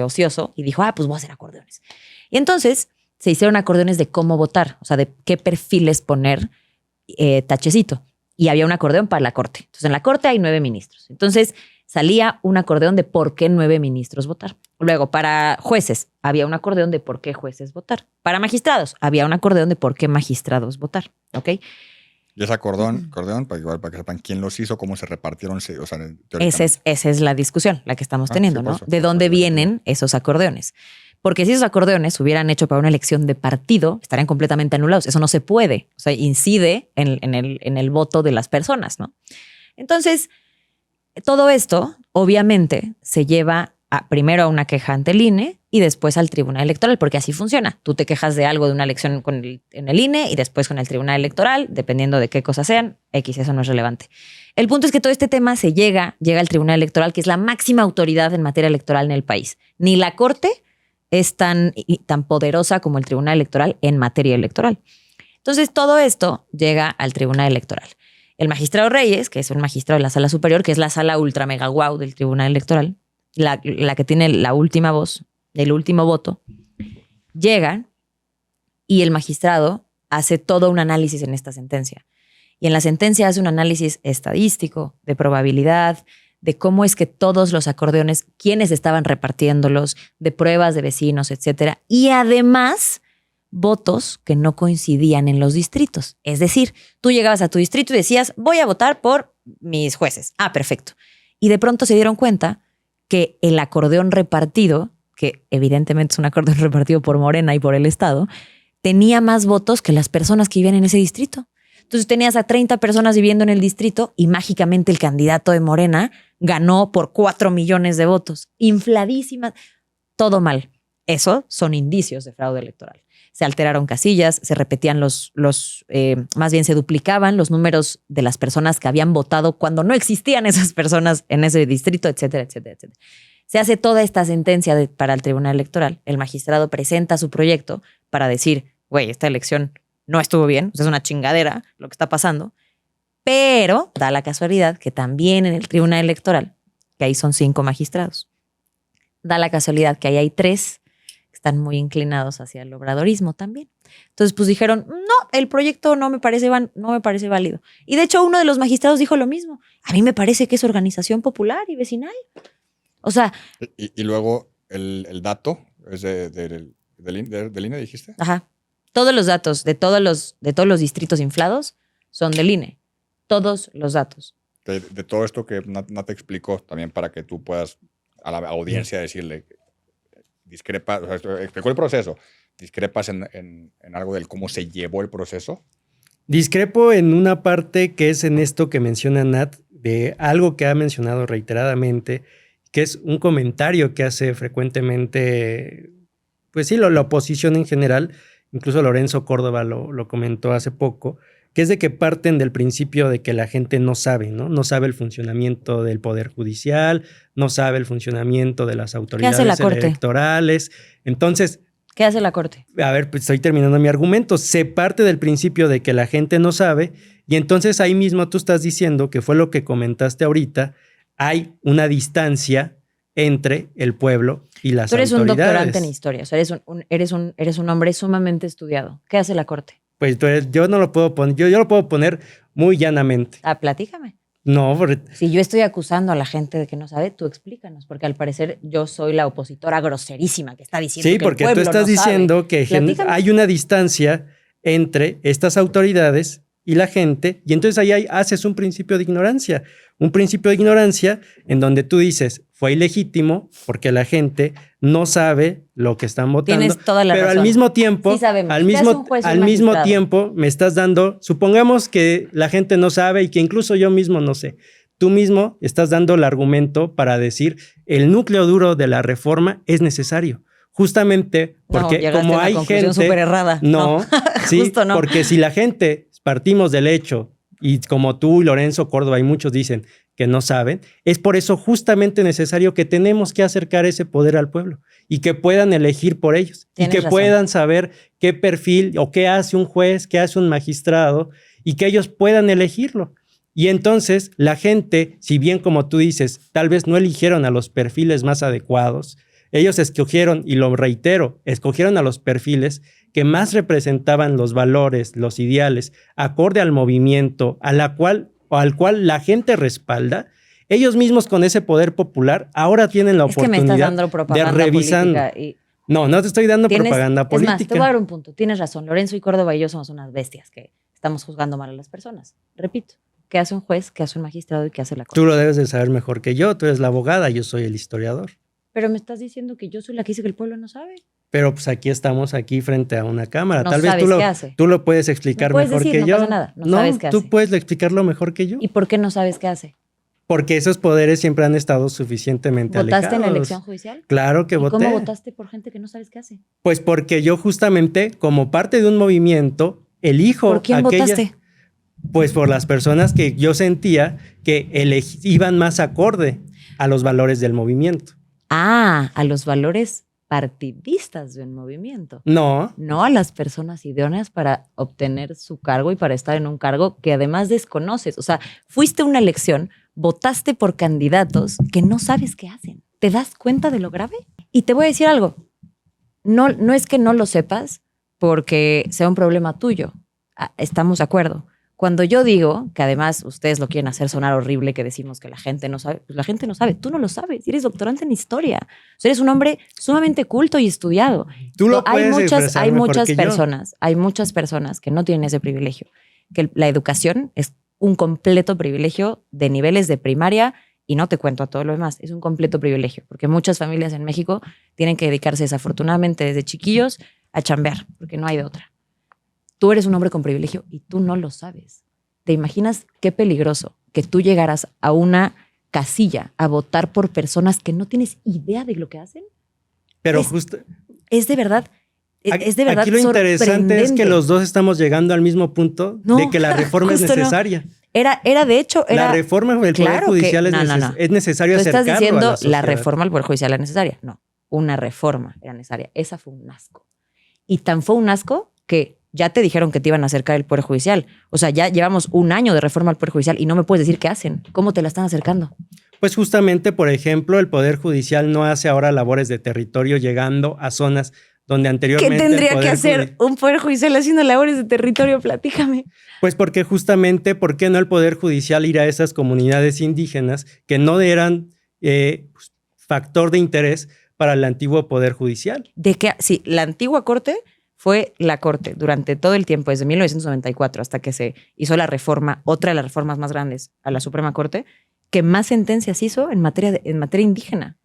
ocioso y dijo, pues voy a hacer acordeones. Y entonces se hicieron acordeones de cómo votar, o sea, de qué perfiles poner tachecito. Y había un acordeón para la corte. Entonces en la corte hay 9 ministros. Entonces salía un acordeón de por qué 9 ministros votar. Luego para jueces había un acordeón de por qué jueces votar. Para magistrados había un acordeón de por qué magistrados votar. ¿Ok? Y ese acordeón para que sepan quién los hizo, cómo se repartieron. O sea, esa es la discusión, la que estamos teniendo, ¿no? ¿De dónde vienen esos acordeones? Porque si esos acordeones se hubieran hecho para una elección de partido, estarían completamente anulados. Eso no se puede. O sea, incide en el voto de las personas, ¿no? Entonces, todo esto, obviamente, se lleva primero a una queja ante el INE y después al Tribunal Electoral, porque así funciona. Tú te quejas de algo de una elección en el INE y después con el Tribunal Electoral, dependiendo de qué cosas sean, eso no es relevante. El punto es que todo este tema llega al Tribunal Electoral, que es la máxima autoridad en materia electoral en el país. Ni la Corte es tan poderosa como el Tribunal Electoral en materia electoral. Entonces, todo esto llega al Tribunal Electoral. El magistrado Reyes, que es un magistrado de la Sala Superior, que es la sala ultra mega guau del Tribunal Electoral, la que tiene la última voz, el último voto, llega y el magistrado hace todo un análisis en esta sentencia. Y en la sentencia hace un análisis estadístico, de probabilidad, de cómo es que todos los acordeones, quiénes estaban repartiéndolos, de pruebas de vecinos, etcétera. Y además, votos que no coincidían en los distritos. Es decir, tú llegabas a tu distrito y decías, voy a votar por mis jueces. Ah, perfecto. Y de pronto se dieron cuenta que el acordeón repartido, que evidentemente es un acordeón repartido por Morena y por el Estado, tenía más votos que las personas que vivían en ese distrito. Entonces tenías a 30 personas viviendo en el distrito y mágicamente el candidato de Morena ganó por 4 millones de votos. Infladísimas. Todo mal. Eso son indicios de fraude electoral. Se alteraron casillas, se repetían más bien se duplicaban los números de las personas que habían votado cuando no existían esas personas en ese distrito, etcétera, etcétera, etcétera. Se hace toda esta sentencia para el Tribunal Electoral. El magistrado presenta su proyecto para decir, güey, esta elección no estuvo bien, es una chingadera lo que está pasando, pero da la casualidad que también en el Tribunal Electoral, que ahí son 5 magistrados, da la casualidad que ahí hay 3 que están muy inclinados hacia el obradorismo también. Entonces, pues dijeron, no, el proyecto no me parece válido. Y de hecho, uno de los magistrados dijo lo mismo. A mí me parece que es organización popular y vecinal. O sea... Y luego el dato es del INE, dijiste. Ajá. Todos los datos de todos los distritos inflados son del INE. Todos los datos. De todo esto que Nat te explicó, también para que tú puedas a la audiencia decirle, discrepa, o sea, explicó el proceso, discrepas en algo del cómo se llevó el proceso. Discrepo en una parte que es en esto que menciona Nat, de algo que ha mencionado reiteradamente, que es un comentario que hace frecuentemente, pues sí, la oposición en general. Incluso Lorenzo Córdoba lo comentó hace poco, que es de que parten del principio de que la gente no sabe, ¿no? No sabe el funcionamiento del Poder Judicial, no sabe el funcionamiento de las autoridades electorales. Entonces... ¿Qué hace la Corte? A ver, pues estoy terminando mi argumento. Se parte del principio de que la gente no sabe y entonces ahí mismo tú estás diciendo, que fue lo que comentaste ahorita, hay una distancia entre el pueblo y las autoridades. Tú eres un doctorante en historia, o sea, eres un hombre sumamente estudiado. ¿Qué hace la Corte? Pues yo no lo puedo poner, yo lo puedo poner muy llanamente. Ah, platícame. No, porque... Si yo estoy acusando a la gente de que no sabe, tú explícanos, porque al parecer yo soy la opositora groserísima que está diciendo que el pueblo no sabe. Sí, porque tú estás diciendo que hay una distancia entre estas autoridades y la gente, y entonces ahí haces un principio de ignorancia. Un principio de ignorancia en donde tú dices, fue ilegítimo porque la gente no sabe lo que están votando. Tienes toda la razón. Pero al mismo tiempo, sí sabemos. al mismo tiempo me estás dando, supongamos que la gente no sabe y que incluso yo mismo no sé. Tú mismo estás dando el argumento para decir el núcleo duro de la reforma es necesario. Justamente porque como hay gente súper errada. No, sí, justo no. Porque si la gente partimos del hecho, y como tú y Lorenzo Córdoba y muchos dicen que no saben, es por eso justamente necesario que tenemos que acercar ese poder al pueblo y que puedan elegir por ellos. Y que puedan saber qué perfil o qué hace un juez, qué hace un magistrado y que ellos puedan elegirlo. Y entonces la gente, si bien como tú dices, tal vez no eligieron a los perfiles más adecuados, ellos escogieron, y lo reitero, escogieron a los perfiles que más representaban los valores, los ideales, acorde al movimiento al cual la gente respalda. Ellos mismos con ese poder popular ahora tienen la oportunidad me estás dando propaganda de revisar. No te estoy dando propaganda política. Es más, te voy a dar un punto. Tienes razón. Lorenzo y Córdoba y yo somos unas bestias que estamos juzgando mal a las personas. Repito, ¿qué hace un juez, qué hace un magistrado y qué hace la Corte? Tú lo debes de saber mejor que yo. Tú eres la abogada, yo soy el historiador. Pero me estás diciendo que yo soy la que dice que el pueblo no sabe. Pero pues estamos aquí frente a una cámara. No Tal vez tú lo puedes explicar mejor que yo. No pasa nada. No sabes qué hace. Tú puedes explicarlo mejor que yo. ¿Y por qué no sabes qué hace? Porque esos poderes siempre han estado suficientemente alejados. ¿Votaste en la elección judicial? Claro que voté. ¿Cómo votaste por gente que no sabes qué hace? Pues porque yo justamente, como parte de un movimiento, elijo ¿Por quién votaste? Pues por las personas que yo sentía que iban más acorde a los valores del movimiento. Ah, a los valores partidistas del movimiento. No. No a las personas idóneas para obtener su cargo y para estar en un cargo que además desconoces. O sea, fuiste a una elección, votaste por candidatos que no sabes qué hacen. ¿Te das cuenta de lo grave? Y te voy a decir algo. No es que no lo sepas porque sea un problema tuyo. Estamos de acuerdo. Cuando yo digo, que además ustedes lo quieren hacer sonar horrible, que decimos que la gente no sabe, pues la gente no sabe. Tú no lo sabes. Eres doctorante en historia. O sea, eres un hombre sumamente culto y estudiado. Tú lo puedes expresar hay mejor muchas que yo. personas, hay muchas personas que no tienen ese privilegio. Que la educación es un completo privilegio de niveles de primaria y no te cuento a todo lo demás. Es un completo privilegio porque muchas familias en México tienen que dedicarse desafortunadamente desde chiquillos a chambear porque no hay de otra. Tú eres un hombre con privilegio y tú no lo sabes. ¿Te imaginas qué peligroso que tú llegaras a una casilla a votar por personas que no tienes idea de lo que hacen? Pero Es de verdad. Es de verdad aquí lo interesante es que los dos estamos llegando al mismo punto de que la reforma es necesaria. No. Era de hecho... la reforma del Poder Judicial es necesario acercarlo a la sociedad. ¿Tú estás diciendo la reforma del Poder Judicial era necesaria? No, una reforma era necesaria. Esa fue un asco. Y tan fue un asco que ya te dijeron que te iban a acercar el Poder Judicial. O sea, ya llevamos un año de reforma al Poder Judicial y no me puedes decir qué hacen. ¿Cómo te la están acercando? Pues justamente, por ejemplo, el Poder Judicial no hace ahora labores de territorio llegando a zonas donde anteriormente... ¿Qué tendría que hacer un Poder Judicial haciendo labores de territorio? Platícame. Pues porque justamente, ¿por qué no el Poder Judicial ir a esas comunidades indígenas que no eran factor de interés para el antiguo Poder Judicial? Sí, la antigua Corte fue la Corte durante todo el tiempo, desde 1994 hasta que se hizo la reforma, otra de las reformas más grandes a la Suprema Corte, que más sentencias hizo en materia indígena.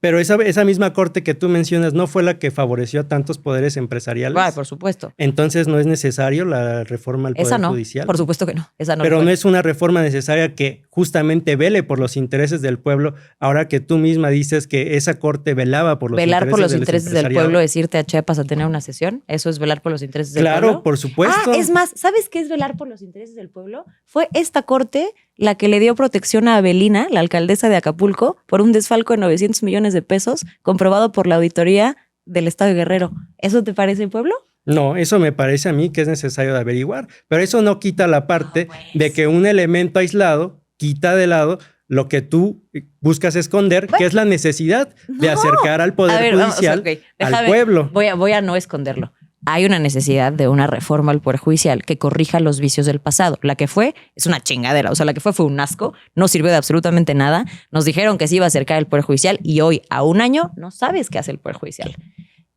Pero esa misma corte que tú mencionas no fue la que favoreció a tantos poderes empresariales. Por supuesto. Entonces, ¿no es necesario la reforma al Poder Judicial? Por supuesto que no. Esa no. Pero no es una reforma necesaria que justamente vele por los intereses del pueblo, ahora que tú misma dices que esa corte velaba por los intereses del pueblo es irte a Chiapas a tener una sesión. ¿Eso es velar por los intereses del pueblo? Claro, por supuesto. Es más, ¿sabes qué es velar por los intereses del pueblo? Fue esta corte la que le dio protección a Avelina, la alcaldesa de Acapulco, por un desfalco de 900 millones de pesos, comprobado por la auditoría del Estado de Guerrero. ¿Eso te parece, pueblo? No, eso me parece a mí que es necesario de averiguar, pero eso no quita la parte de que un elemento aislado quita de lado lo que tú buscas esconder, que es la necesidad de acercar al Poder Judicial al pueblo. Voy a no esconderlo. Hay una necesidad de una reforma al Poder Judicial que corrija los vicios del pasado. La que fue es una chingadera. O sea, la que fue un asco, no sirvió de absolutamente nada. Nos dijeron que se iba a acercar el Poder Judicial y hoy, a un año, no sabes qué hace el Poder Judicial.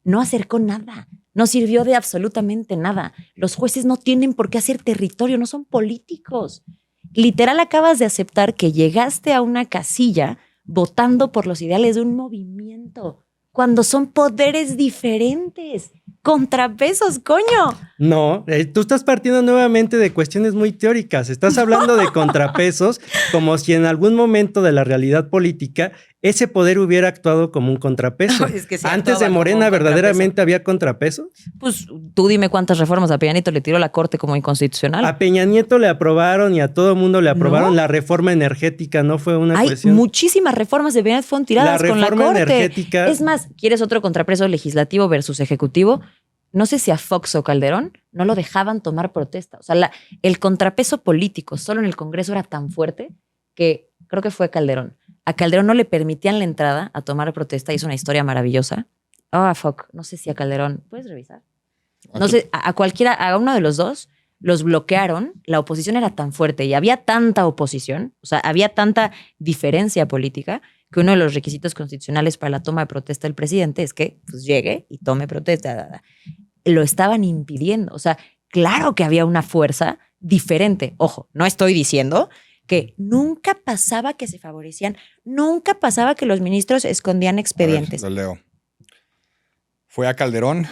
No acercó nada. No sirvió de absolutamente nada. Los jueces no tienen por qué hacer territorio, no son políticos. Literal, acabas de aceptar que llegaste a una casilla votando por los ideales de un movimiento, cuando son poderes diferentes. Contrapesos, coño. No, tú estás partiendo nuevamente de cuestiones muy teóricas. Estás hablando de contrapesos como si en algún momento de la realidad política ese poder hubiera actuado como un contrapeso. Es que Antes de Morena, ¿verdaderamente había contrapesos? Pues tú dime cuántas reformas a Peña Nieto le tiró la Corte como inconstitucional. A Peña Nieto le aprobaron y a todo mundo le aprobaron la reforma energética, no fue una cuestión. Hay muchísimas reformas de Peña Nieto fueron tiradas con la Corte. La reforma energética. Es más, ¿quieres otro contrapeso legislativo versus ejecutivo? No sé si a Fox o Calderón no lo dejaban tomar protesta. O sea, el contrapeso político solo en el Congreso era tan fuerte que creo que fue Calderón. A Calderón no le permitían la entrada a tomar protesta. Hizo una historia maravillosa. A Fox, no sé si a Calderón. ¿Puedes revisar? No sé, a cualquiera, a uno de los dos los bloquearon. La oposición era tan fuerte y había tanta oposición, o sea, había tanta diferencia política que uno de los requisitos constitucionales para la toma de protesta del presidente es que pues, llegue y tome protesta. Lo estaban impidiendo. O sea, claro que había una fuerza diferente. Ojo, no estoy diciendo que nunca pasaba que se favorecían, nunca pasaba que los ministros escondían expedientes. A ver, lo leo. Fue a Calderón.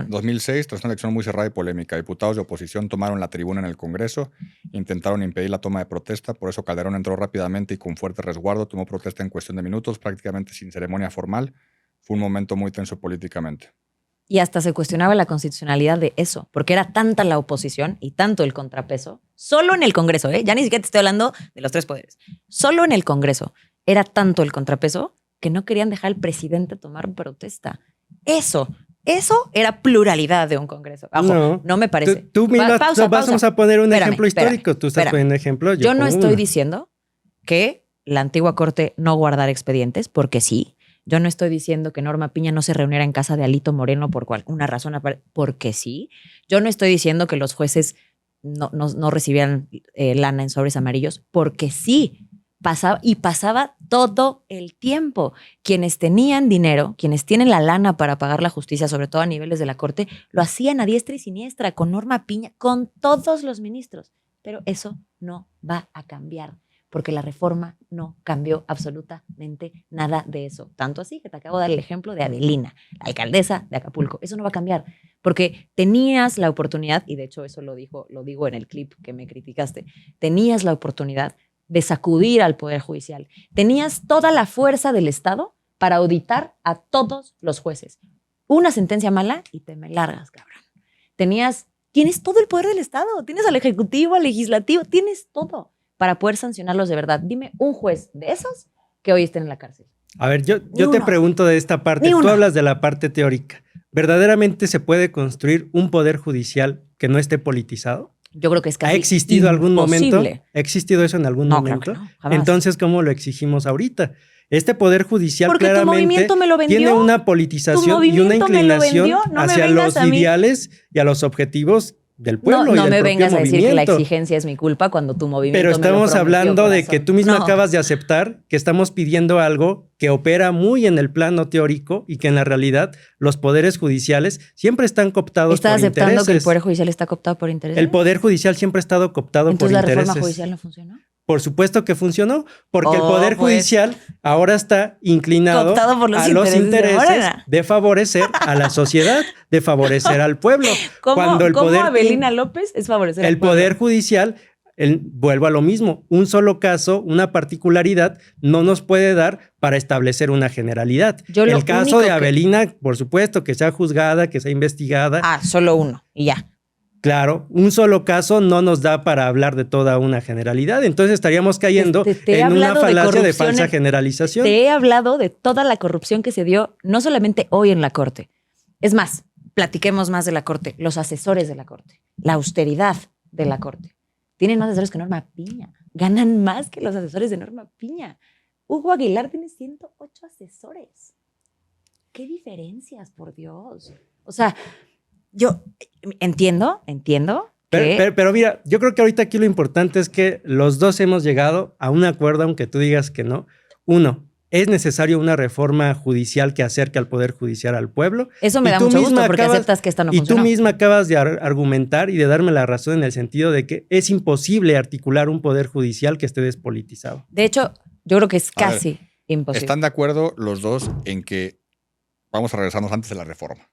2006, tras una elección muy cerrada y polémica. Diputados de oposición tomaron la tribuna en el Congreso, intentaron impedir la toma de protesta, por eso Calderón entró rápidamente y con fuerte resguardo, tomó protesta en cuestión de minutos, prácticamente sin ceremonia formal. Fue un momento muy tenso políticamente. Y hasta se cuestionaba la constitucionalidad de eso, porque era tanta la oposición y tanto el contrapeso, solo en el Congreso, ya ni siquiera te estoy hablando de los tres poderes, solo en el Congreso era tanto el contrapeso que no querían dejar al presidente tomar protesta. Eso era pluralidad de un Congreso. Ojo, no me parece. Tú misma, vamos a poner un ejemplo histórico. Tú estás poniendo ejemplo. Yo no estoy diciendo que la antigua corte no guardar expedientes, porque sí. Yo no estoy diciendo que Norma Piña no se reuniera en casa de Alito Moreno por una razón, porque sí. Yo no estoy diciendo que los jueces no recibieran lana en sobres amarillos, porque sí. Pasaba todo el tiempo. Quienes tenían dinero, quienes tienen la lana para pagar la justicia, sobre todo a niveles de la corte, lo hacían a diestra y siniestra, con Norma Piña, con todos los ministros. Pero eso no va a cambiar, porque la reforma no cambió absolutamente nada de eso. Tanto así que te acabo de dar el ejemplo de Adelina, la alcaldesa de Acapulco. Eso no va a cambiar, porque tenías la oportunidad, y de hecho eso lo digo en el clip que me criticaste, tenías la oportunidad de sacudir al Poder Judicial. Tenías toda la fuerza del Estado para auditar a todos los jueces. Una sentencia mala y te me largas, cabrón. Tienes todo el poder del Estado. Tienes al Ejecutivo, al Legislativo, tienes todo para poder sancionarlos de verdad. Dime un juez de esos que hoy estén en la cárcel. A ver, yo te pregunto de esta parte. Tú hablas de la parte teórica. ¿Verdaderamente se puede construir un poder judicial que no esté politizado? Yo creo que es casi ¿Ha existido algún momento? imposible. ¿Ha existido eso en algún momento? Claro que no, jamás. Entonces, ¿cómo lo exigimos ahorita? Este poder judicial Porque claramente tu movimiento me lo vendió. tiene una politización y una inclinación hacia los ideales y a los objetivos del pueblo. No y del me propio vengas a decir que la movimiento. exigencia es mi culpa cuando tu movimiento Pero me lo estamos prometió, hablando de corazón. que tú misma No. acabas de aceptar que estamos pidiendo algo que opera muy en el plano teórico y que en la realidad los poderes judiciales siempre están cooptados ¿Estás por aceptando intereses. que el Poder Judicial está cooptado por intereses? El Poder Judicial siempre ha estado cooptado por Entonces la intereses. reforma judicial no funcionó. Por supuesto que funcionó, porque el Poder pues. Judicial ahora está inclinado Cooptado por los a los intereses de intereses Morena. de favorecer a la sociedad, de favorecer al pueblo. ¿Cómo Avelina López es favorecer al El pueblo? Poder Judicial, vuelvo a lo mismo, un solo caso, una particularidad, no nos puede dar para establecer una generalidad. El caso de Avelina, por supuesto, que sea juzgada, que sea investigada. Solo uno y ya. Claro, un solo caso no nos da para hablar de toda una generalidad. Entonces estaríamos cayendo en una falacia de falsa generalización. Te he hablado de toda la corrupción que se dio, no solamente hoy en la Corte. Es más, platiquemos más de la Corte. Los asesores de la Corte, la austeridad de la Corte. Tienen más asesores que Norma Piña. Ganan más que los asesores de Norma Piña. Hugo Aguilar tiene 108 asesores. ¿Qué diferencias, por Dios? O sea, yo entiendo que... Pero mira, yo creo que ahorita aquí lo importante es que los dos hemos llegado a un acuerdo, aunque tú digas que no. Uno, es necesario una reforma judicial que acerque al Poder Judicial al pueblo. Eso me da mucho gusto porque aceptas que esta no funcionó. Y tú misma acabas de argumentar y de darme la razón en el sentido de que es imposible articular un Poder Judicial que esté despolitizado. De hecho, yo creo que es casi imposible. ¿Están de acuerdo los dos en que vamos a regresarnos antes de la reforma?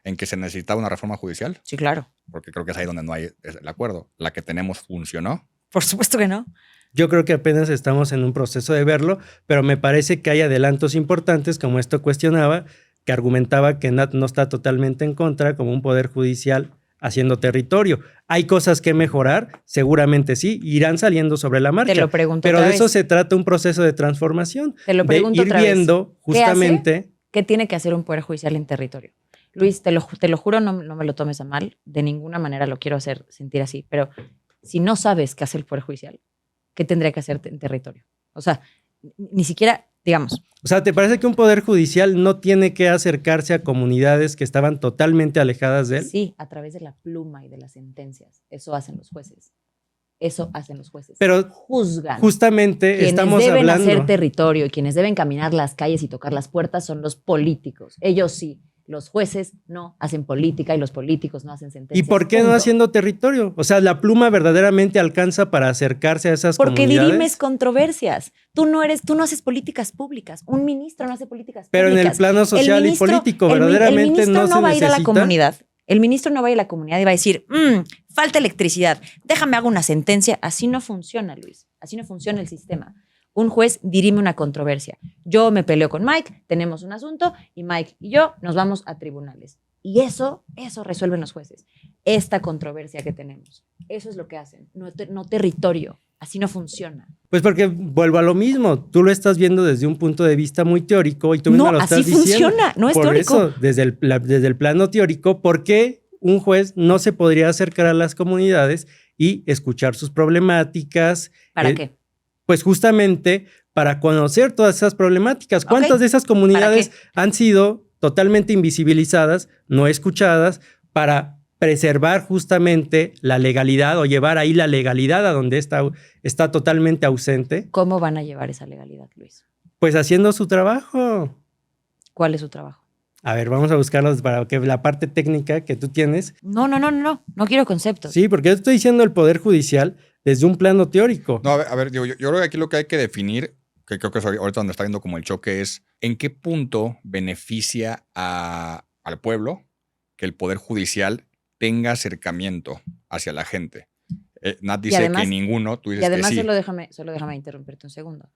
¿En que se necesitaba una reforma judicial? Sí, claro. Porque creo que es ahí donde no hay el acuerdo. ¿La que tenemos funcionó? Por supuesto que no. Yo creo que apenas estamos en un proceso de verlo, pero me parece que hay adelantos importantes, como esto cuestionaba, que argumentaba que no está totalmente en contra, como un poder judicial haciendo territorio. ¿Hay cosas que mejorar? Seguramente sí, irán saliendo sobre la marcha. Te lo pregunto pero otra de eso vez. se trata un proceso de transformación. Te lo pregunto de ir otra vez. viendo justamente... ¿Qué tiene que hacer un poder judicial en territorio? Luis, te lo juro, no me lo tomes a mal. De ninguna manera lo quiero hacer sentir así. Pero si no sabes qué hace el poder judicial, ¿qué tendría que hacer en territorio? O sea, ni siquiera, digamos... O sea, ¿te parece que un poder judicial no tiene que acercarse a comunidades que estaban totalmente alejadas de él? Sí, a través de la pluma y de las sentencias. Eso hacen los jueces. Eso hacen los jueces. Pero juzgan. Justamente Quienes estamos deben hablando... hacer territorio y quienes deben caminar las calles y tocar las puertas son los políticos. Ellos sí. Los jueces no hacen política y los políticos no hacen sentencias. ¿Y por qué no haciendo territorio? O sea, la pluma verdaderamente alcanza para acercarse a esas comunidades. Porque dirimes controversias. Tú no haces políticas públicas. Un ministro no hace políticas Pero públicas. en el plano social y político, verdaderamente el no ministro se va a ir a la necesita. comunidad. El ministro no va a ir a la comunidad y va a decir, falta electricidad, déjame hago una sentencia. Así no funciona, Luis. Así no funciona el sistema. Un juez dirime una controversia. Yo me peleo con Mike, tenemos un asunto y Mike y yo nos vamos a tribunales. Y eso resuelven los jueces. Esta controversia que tenemos, eso es lo que hacen, no territorio. Así no funciona. Pues porque vuelvo a lo mismo. Tú lo estás viendo desde un punto de vista muy teórico y tú misma lo estás diciendo. No, así funciona, no es Por teórico. eso, desde el plano teórico, ¿por qué un juez no se podría acercar a las comunidades y escuchar sus problemáticas? ¿Para qué? Pues justamente para conocer todas esas problemáticas. ¿Cuántas Ok. de esas comunidades han sido totalmente invisibilizadas, no escuchadas, para preservar justamente la legalidad o llevar ahí la legalidad a donde está totalmente ausente? ¿Cómo van a llevar esa legalidad, Luis? Pues haciendo su trabajo. ¿Cuál es su trabajo? A ver, vamos a buscarlos para que la parte técnica que tú tienes. No quiero conceptos. Sí, porque yo estoy diciendo el Poder Judicial desde un plano teórico. No, a ver, digo, yo creo que aquí lo que hay que definir, que creo que es ahorita donde está viendo como el choque, es en qué punto beneficia al pueblo que el Poder Judicial tenga acercamiento hacia la gente. Nat dice además- que ninguno, tú dices Y además, que sí. solo déjame interrumpirte un segundo.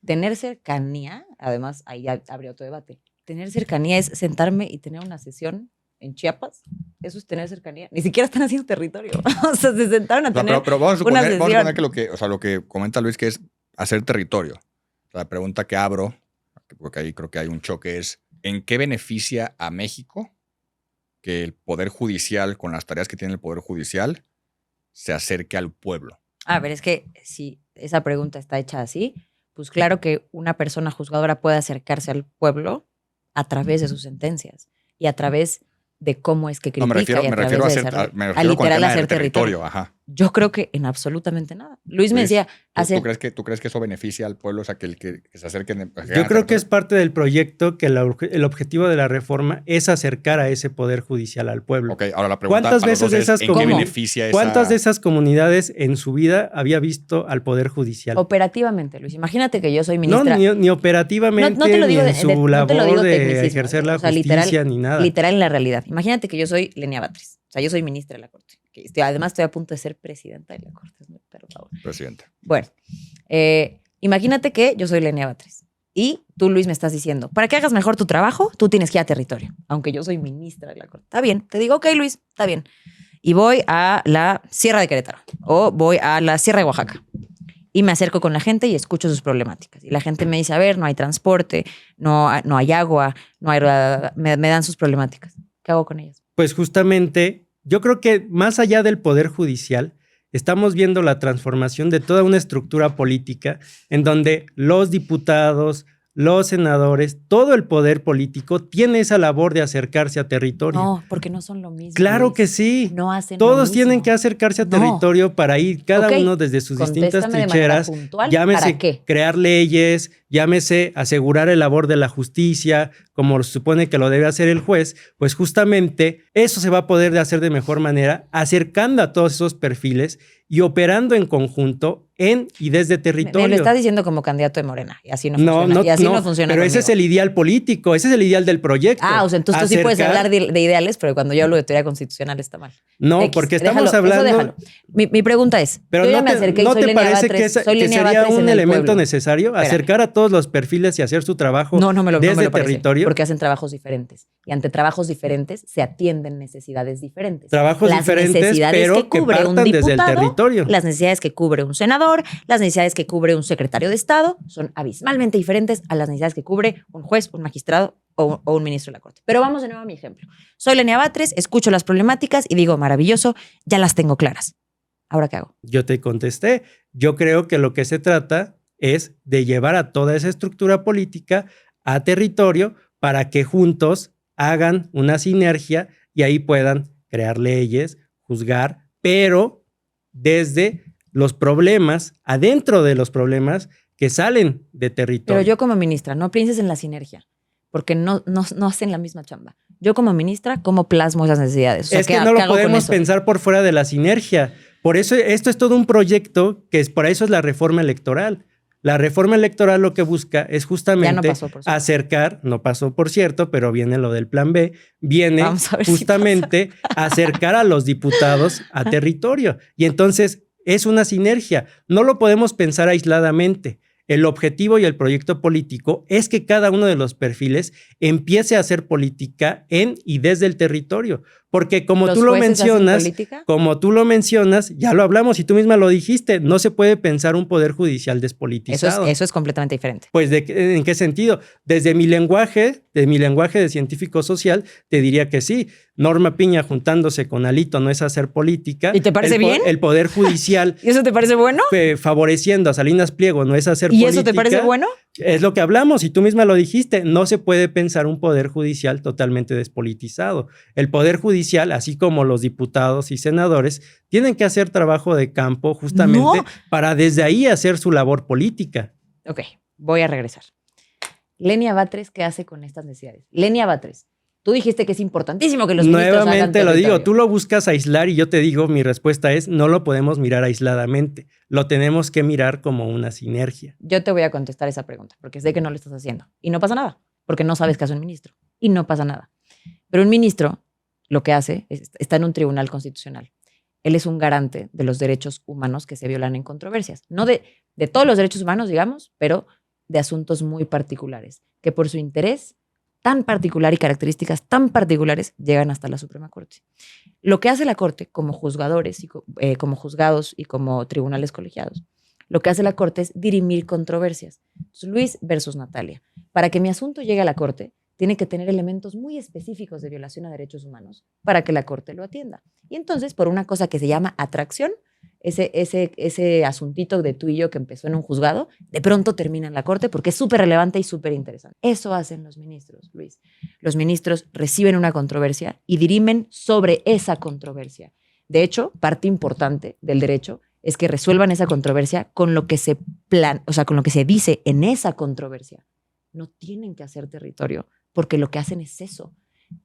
Tener cercanía, además, ahí ya habría otro debate. Tener cercanía es sentarme y tener una sesión en Chiapas. Eso es tener cercanía. Ni siquiera están haciendo territorio. O sea, se sentaron a O sea, tener pero vamos a una suponer sesión. que lo que comenta Luis, que es hacer territorio. O sea, la pregunta que abro, porque ahí creo que hay un choque, es ¿en qué beneficia a México que el Poder Judicial, con las tareas que tiene el Poder Judicial, se acerque al pueblo? A ver, es que si esa pregunta está hecha así, pues claro que una persona juzgadora puede acercarse al pueblo a través de sus sentencias y a través de cómo es que critica No, me refiero, y a me través refiero a de hacer, desarrollo. me refiero con el literal tema hacer del territorio. Ajá. Yo creo que en absolutamente nada. Luis me Luis, decía, ¿Tú crees que eso beneficia al pueblo? O sea, que se acerquen. Yo creo que es parte del proyecto que el objetivo de la reforma es acercar a ese Poder Judicial al pueblo. Ok, ahora la pregunta ¿Cuántas para los veces dos es, esas ¿en qué ¿Cómo? beneficia esa? ¿Cuántas de esas comunidades en su vida había visto al Poder Judicial? operativamente, Luis. Imagínate que yo soy No, ministra. ni operativamente, No te lo digo ni en su no te lo labor digo de tecnicismo, ejercer la o sea, justicia, ni nada. Literal en la realidad. Imagínate que yo soy Lenia Batres. O sea, yo soy ministra de la Corte. Además, estoy a punto de ser presidenta de la Corte. Pero, por favor. Presidente. Bueno, imagínate que yo soy Lenia Batres. Y tú, Luis, me estás diciendo, para que hagas mejor tu trabajo, tú tienes que ir a territorio. Aunque yo soy ministra de la Corte. Está bien. Te digo, ok, Luis, está bien. Y voy a la Sierra de Querétaro. O voy a la Sierra de Oaxaca. Y me acerco con la gente y escucho sus problemáticas. Y la gente me dice, a ver, no hay transporte, no hay agua, me dan sus problemáticas. ¿Qué hago con ellas? Pues justamente, yo creo que más allá del Poder Judicial, estamos viendo la transformación de toda una estructura política en donde los diputados, los senadores, todo el poder político tiene esa labor de acercarse a territorio. No, porque no son lo mismo. Claro Luis. que sí. No hacen Todos lo mismo. tienen que acercarse a No. territorio para ir cada Ok, uno desde sus distintas contéstame de manera trincheras. puntual, Llámese ¿para qué? crear leyes, llámese asegurar el labor de la justicia, como se supone que lo debe hacer el juez, pues justamente eso se va a poder hacer de mejor manera, acercando a todos esos perfiles y operando en conjunto en y desde territorio. Me lo estás diciendo como candidato de Morena. Y así no No, funciona. Y así no funciona pero ese conmigo. es el ideal político, ese es el ideal del proyecto. O sea, entonces tú sí puedes Acercar- hablar de ideales, pero cuando yo hablo de teoría constitucional está mal. No, X, porque estamos déjalo, hablando... Eso déjalo. Mi pregunta es, Pero yo ya ¿no me te, acerqué y ¿no soy te Lenia parece Batres, que soy Lenia sería Batres en un el elemento pueblo. necesario? Espérame. Acercar a todos los perfiles y hacer su trabajo No me lo desde parece, territorio. porque hacen trabajos diferentes. Y ante trabajos diferentes se atienden necesidades diferentes. Trabajos Las diferentes, necesidades pero que cubre un partan desde el diputado, territorio. Las necesidades que cubre un senador, las necesidades que cubre un secretario de Estado son abismalmente diferentes a las necesidades que cubre un juez, un magistrado o un ministro de la Corte. Pero vamos de nuevo a mi ejemplo. Soy Lenia Batres, escucho las problemáticas y digo, maravilloso, ya las tengo claras. ¿Ahora qué hago? Yo te contesté. Yo creo que lo que se trata es de llevar a toda esa estructura política a territorio para que juntos hagan una sinergia y ahí puedan crear leyes, juzgar, pero desde los problemas, adentro de los problemas que salen de territorio. Pero yo como ministra, no pienses en la sinergia, porque no hacen la misma chamba. Yo como ministra, ¿cómo plasmo esas necesidades? O sea, Es que ¿qué no lo hago con podemos eso? pensar por fuera de la sinergia. Por eso esto es todo un proyecto que por eso es la reforma electoral. La reforma electoral lo que busca es Ya justamente no pasó, por cierto. acercar, no pasó por cierto, pero viene lo del plan B, viene Vamos a ver si justamente acercar a los diputados a territorio. Y entonces es una sinergia. No lo podemos pensar aisladamente. El objetivo y el proyecto político es que cada uno de los perfiles empiece a hacer política en y desde el territorio. Porque como ¿Los tú lo jueces hacen mencionas, política? ya lo hablamos y tú misma lo dijiste, no se puede pensar un poder judicial despolitizado. Eso es completamente diferente. Pues ¿en qué sentido? Desde mi lenguaje, de científico social, te diría que sí. Norma Piña juntándose con Alito no es hacer política. ¿Y te parece bien? El Poder Judicial ¿Y eso te parece bueno? favoreciendo a Salinas Pliego no es hacer ¿Y política. eso te parece bueno? Es lo que hablamos y tú misma lo dijiste. No se puede pensar un Poder Judicial totalmente despolitizado. El Poder Judicial, así como los diputados y senadores, tienen que hacer trabajo de campo justamente para desde ahí hacer su labor política. Ok, voy a regresar. Lenia Batres, ¿qué hace con estas necesidades? Lenia Batres, tú dijiste que es importantísimo que los ministros hagan Nuevamente lo territorio. digo, tú lo buscas aislar y yo te digo, mi respuesta es, no lo podemos mirar aisladamente, lo tenemos que mirar como una sinergia. Yo te voy a contestar esa pregunta, porque sé que no lo estás haciendo. Y no pasa nada, porque no sabes qué hace un ministro. Y no pasa nada. Pero un ministro lo que hace es, está en un tribunal constitucional. Él es un garante de los derechos humanos que se violan en controversias. No de todos los derechos humanos, digamos, pero de asuntos muy particulares, que por su interés tan particular y características tan particulares llegan hasta la Suprema Corte. Lo que hace la Corte como juzgadores, y como juzgados y como tribunales colegiados, lo que hace la Corte es dirimir controversias. Entonces, Luis versus Natalia. Para que mi asunto llegue a la Corte, tiene que tener elementos muy específicos de violación a derechos humanos para que la Corte lo atienda. Y entonces, por una cosa que se llama atracción, ese asuntito de tú y yo que empezó en un juzgado, de pronto termina en la Corte porque es súper relevante y súper interesante. Eso hacen los ministros, Luis. Los ministros reciben una controversia y dirimen sobre esa controversia. De hecho, parte importante del derecho es que resuelvan esa controversia con lo que con lo que se dice en esa controversia. No tienen que hacer territorio, porque lo que hacen es eso.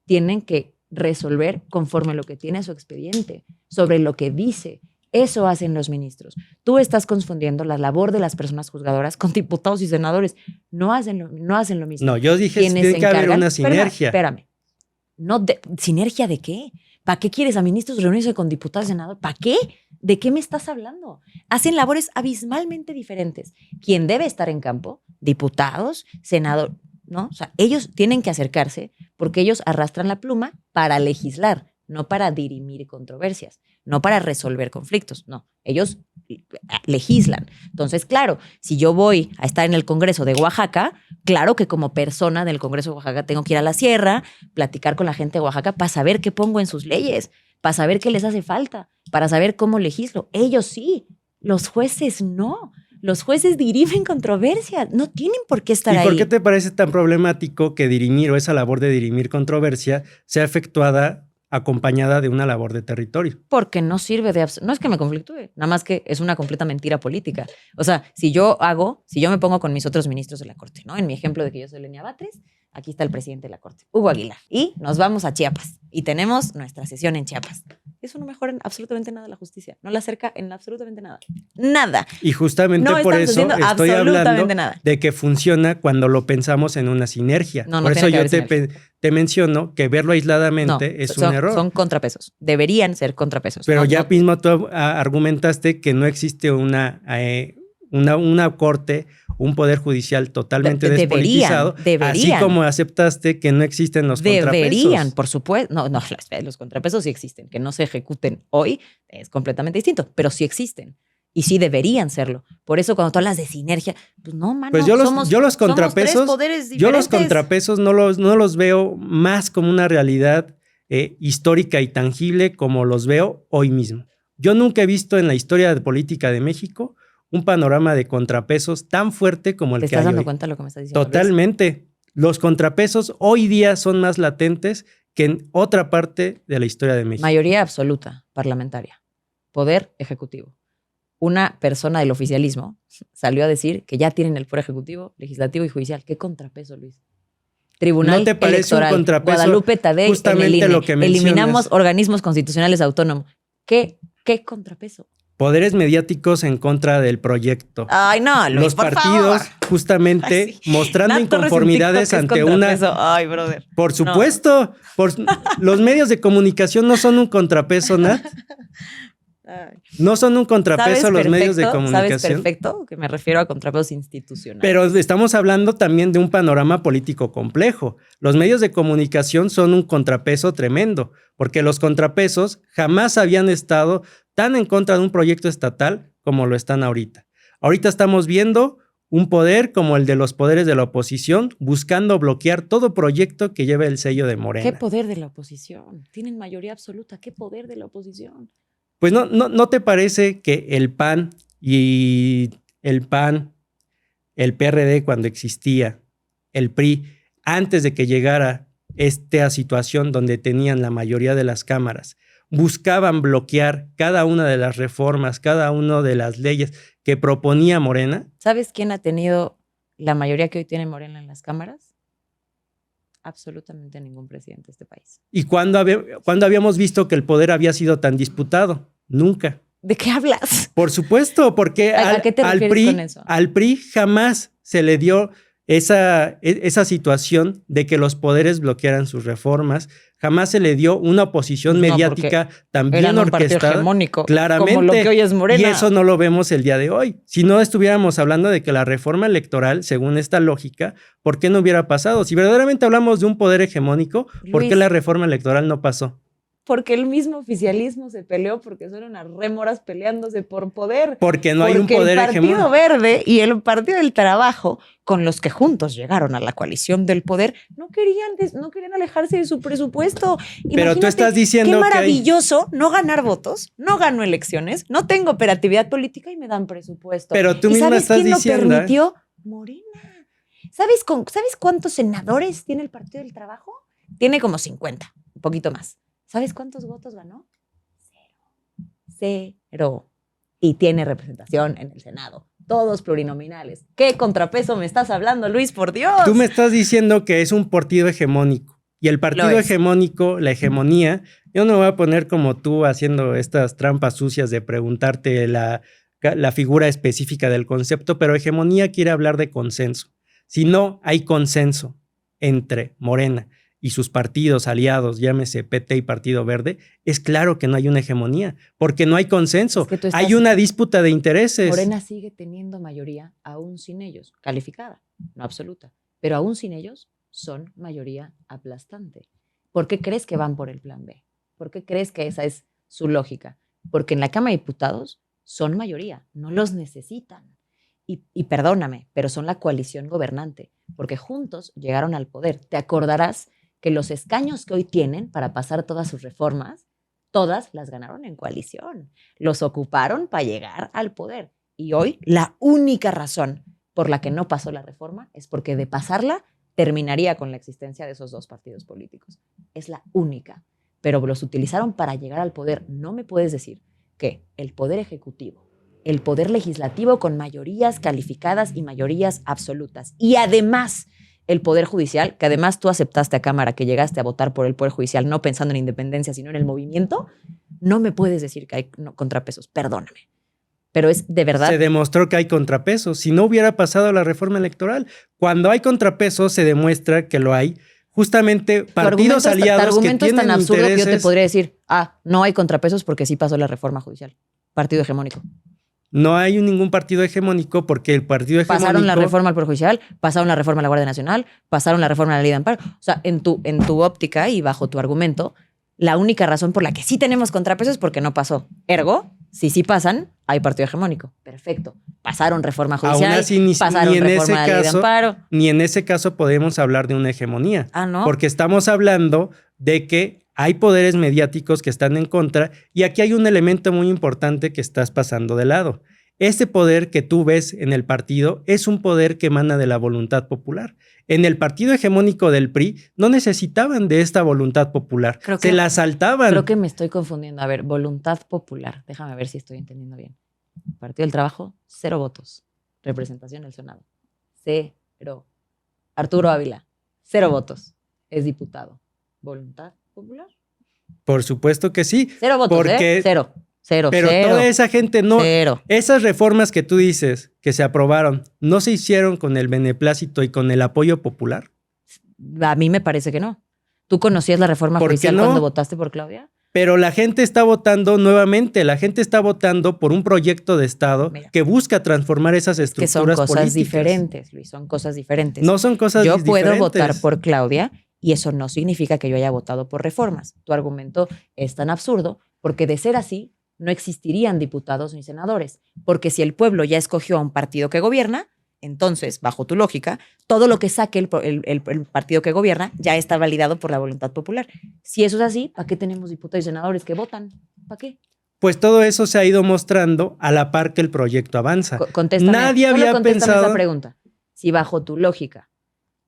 Tienen que resolver conforme lo que tiene su expediente, sobre lo que dice. Eso hacen los ministros. Tú estás confundiendo la labor de las personas juzgadoras con diputados y senadores. No hacen lo mismo. No, yo dije que tiene que haber una sinergia. Espérame. ¿Sinergia de qué? ¿Para qué quieres a ministros reunirse con diputados y senadores? ¿Para qué? ¿De qué me estás hablando? Hacen labores abismalmente diferentes. ¿Quién debe estar en campo? Diputados, senadores, ¿no? O sea, ellos tienen que acercarse porque ellos arrastran la pluma para legislar, no para dirimir controversias, no para resolver conflictos, no. Ellos legislan. Entonces, claro, si yo voy a estar en el Congreso de Oaxaca, claro que como persona del Congreso de Oaxaca tengo que ir a la sierra, platicar con la gente de Oaxaca para saber qué pongo en sus leyes, para saber qué les hace falta, para saber cómo legislo. Ellos sí, los jueces no. Los jueces dirimen controversias, no tienen por qué estar ahí. ¿Y por qué te parece tan problemático que dirimir o esa labor de dirimir controversia sea efectuada acompañada de una labor de territorio? Porque no sirve no es que me conflictúe, nada más que es una completa mentira política. O sea, si yo me pongo con mis otros ministros de la Corte, ¿no? En mi ejemplo de que yo soy Lenia Batres, aquí está el presidente de la Corte, Hugo Aguilar, y nos vamos a Chiapas y tenemos nuestra sesión en Chiapas. Eso no mejora en absolutamente nada la justicia, no la acerca en absolutamente nada. Nada. Y justamente por eso estoy hablando de que funciona cuando lo pensamos en una sinergia. Por eso yo te menciono que verlo aisladamente es un error. Son contrapesos, deberían ser contrapesos. Pero ya mismo tú argumentaste que no existe una corte, un poder judicial totalmente despolitizado, así como aceptaste que no existen los contrapesos. Deberían, por supuesto. No, los contrapesos sí existen. Que no se ejecuten hoy es completamente distinto, pero sí existen. Y sí deberían serlo. Por eso cuando tú hablas de sinergia, pues no, mano. Pues yo los contrapesos no los veo más como una realidad histórica y tangible como los veo hoy mismo. Yo nunca he visto en la historia de política de México un panorama de contrapesos tan fuerte como el que hay hoy. ¿Te estás dando cuenta de lo que me estás diciendo? Totalmente. Los contrapesos hoy día son más latentes que en otra parte de la historia de México. Mayoría absoluta parlamentaria. Poder ejecutivo. Una persona del oficialismo salió a decir que ya tienen el poder ejecutivo, legislativo y judicial. ¿Qué contrapeso, Luis? Tribunal ¿No te parece Electoral, un contrapeso? Guadalupe Tadei, Justamente en el INE. lo que mencionas. Eliminamos organismos constitucionales autónomos. ¿Qué contrapeso? Poderes mediáticos en contra del proyecto. Ay, no, Luis, los por partidos, favor. justamente, sí. mostrando Nat Torres inconformidades en TikTok ante es una... contrapeso. Ay, brother. Por supuesto. Los medios de comunicación no son un contrapeso, Nat. No son un contrapeso los medios de comunicación. Sabes perfecto que me refiero a contrapesos institucionales. Pero estamos hablando también de un panorama político complejo. Los medios de comunicación son un contrapeso tremendo, porque los contrapesos jamás habían estado tan en contra de un proyecto estatal como lo están ahorita. Ahorita estamos viendo un poder como el de los poderes de la oposición, buscando bloquear todo proyecto que lleve el sello de Morena. ¿Qué poder de la oposición? Tienen mayoría absoluta. ¿Qué poder de la oposición? Pues ¿no te parece que el PAN, el PRD cuando existía, el PRI, antes de que llegara esta situación donde tenían la mayoría de las cámaras, buscaban bloquear cada una de las reformas, cada una de las leyes que proponía Morena? ¿Sabes quién ha tenido la mayoría que hoy tiene Morena en las cámaras? Absolutamente ningún presidente de este país. ¿Y cuándo habíamos visto que el poder había sido tan disputado? Nunca. ¿De qué hablas? Por supuesto, porque ¿A qué te refieres con eso? al PRI jamás se le dio esa situación de que los poderes bloquearan sus reformas. Jamás se le dio una oposición mediática tan bien orquestada. Hegemónico, claramente. como lo que hoy es Morena. Y eso no lo vemos el día de hoy. Si no estuviéramos hablando de que la reforma electoral, según esta lógica, ¿por qué no hubiera pasado? Si verdaderamente hablamos de un poder hegemónico, ¿por qué la reforma electoral no pasó? Porque el mismo oficialismo se peleó porque son unas rémoras peleándose por poder. Porque no hay un poder hegemónico. El Partido Verde y el Partido del Trabajo, con los que juntos llegaron a la coalición del poder, no querían alejarse de su presupuesto. Pero Imagínate, tú estás diciendo qué maravilloso no ganar votos, no gano elecciones, no tengo operatividad política y me dan presupuesto. Pero tú misma estás diciendo. ¿Quién lo permitió? Morena. ¿Sabes cuántos senadores tiene el Partido del Trabajo? Tiene como 50, un poquito más. ¿Sabes cuántos votos ganó? Cero. Y tiene representación en el Senado. Todos plurinominales. ¿Qué contrapeso me estás hablando, Luis? Por Dios. Tú me estás diciendo que es un partido hegemónico. Y el partido hegemónico, la hegemonía, yo no me voy a poner como tú haciendo estas trampas sucias de preguntarte la figura específica del concepto, pero hegemonía quiere hablar de consenso. Si no hay consenso entre Morena y sus partidos aliados, llámese PT y Partido Verde, es claro que no hay una hegemonía, porque no hay consenso. Es que hay una disputa de intereses. Morena sigue teniendo mayoría aún sin ellos, calificada, no absoluta, pero aún sin ellos son mayoría aplastante. ¿Por qué crees que van por el plan B? ¿Por qué crees que esa es su lógica? Porque en la Cámara de Diputados son mayoría, no los necesitan. Y perdóname, pero son la coalición gobernante, porque juntos llegaron al poder. Te acordarás que los escaños que hoy tienen para pasar todas sus reformas, todas las ganaron en coalición. Los ocuparon para llegar al poder. Y hoy la única razón por la que no pasó la reforma es porque de pasarla terminaría con la existencia de esos dos partidos políticos. Es la única. Pero los utilizaron para llegar al poder. No me puedes decir que el poder ejecutivo, el poder legislativo con mayorías calificadas y mayorías absolutas, y además el Poder Judicial, que además tú aceptaste a Cámara que llegaste a votar por el Poder Judicial no pensando en independencia, sino en el movimiento, no me puedes decir que hay contrapesos, perdóname. Pero es de verdad. Se demostró que hay contrapesos. Si no hubiera pasado la reforma electoral, cuando hay contrapesos se demuestra que lo hay. Justamente partidos aliados que tienen intereses. Tu argumento es tan absurdo que yo te podría decir, no hay contrapesos porque sí pasó la reforma judicial. Partido hegemónico. No hay ningún partido hegemónico porque el partido hegemónico... Pasaron la reforma al Poder Judicial, pasaron la reforma a la Guardia Nacional, pasaron la reforma a la Ley de Amparo. O sea, en tu óptica y bajo tu argumento, la única razón por la que sí tenemos contrapesos es porque no pasó. Ergo, si sí pasan, hay partido hegemónico. Perfecto. Pasaron reforma judicial, aún así, pasaron reforma a la Ley de Amparo. Ni en ese caso podemos hablar de una hegemonía. ¿No? Porque estamos hablando de que hay poderes mediáticos que están en contra y aquí hay un elemento muy importante que estás pasando de lado. Ese poder que tú ves en el partido es un poder que emana de la voluntad popular. En el partido hegemónico del PRI no necesitaban de esta voluntad popular. Se la saltaban. Creo que me estoy confundiendo. A ver, voluntad popular. Déjame ver si estoy entendiendo bien. Partido del Trabajo, 0 votos. Representación en el Senado, 0. Arturo Ávila, 0 votos. Es diputado. ¿Voluntad popular? Por supuesto que sí. 0 votos, porque... 0. Pero toda esa gente no... 0. Esas reformas que tú dices que se aprobaron, ¿no se hicieron con el beneplácito y con el apoyo popular? A mí me parece que no. ¿Tú conocías la reforma judicial cuando votaste por Claudia? Pero la gente está votando nuevamente, la gente está votando por un proyecto de Estado que busca transformar esas estructuras políticas. Que son cosas diferentes, Luis, son cosas diferentes. No son cosas diferentes. Yo puedo votar por Claudia y eso no significa que yo haya votado por reformas. Tu argumento es tan absurdo porque de ser así, no existirían diputados ni senadores, porque si el pueblo ya escogió a un partido que gobierna, entonces, bajo tu lógica, todo lo que saque el partido que gobierna ya está validado por la voluntad popular. Si eso es así, ¿para qué tenemos diputados y senadores que votan? ¿Para qué? Pues todo eso se ha ido mostrando a la par que el proyecto avanza. Contéstame, Nadie solo había contéstame pensado... esa pregunta. Si bajo tu lógica,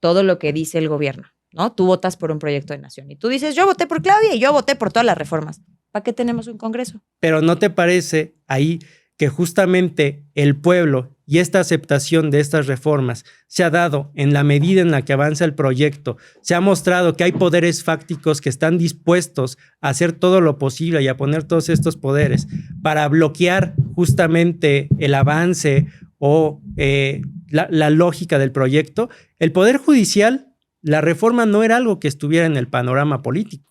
todo lo que dice el gobierno, ¿no? Tú votas por un proyecto de nación y tú dices, yo voté por Claudia y yo voté por todas las reformas. ¿Para qué tenemos un Congreso? Pero ¿no te parece ahí que justamente el pueblo y esta aceptación de estas reformas se ha dado en la medida en la que avanza el proyecto? Se ha mostrado que hay poderes fácticos que están dispuestos a hacer todo lo posible y a poner todos estos poderes para bloquear justamente el avance o la lógica del proyecto. El Poder Judicial, la reforma no era algo que estuviera en el panorama político.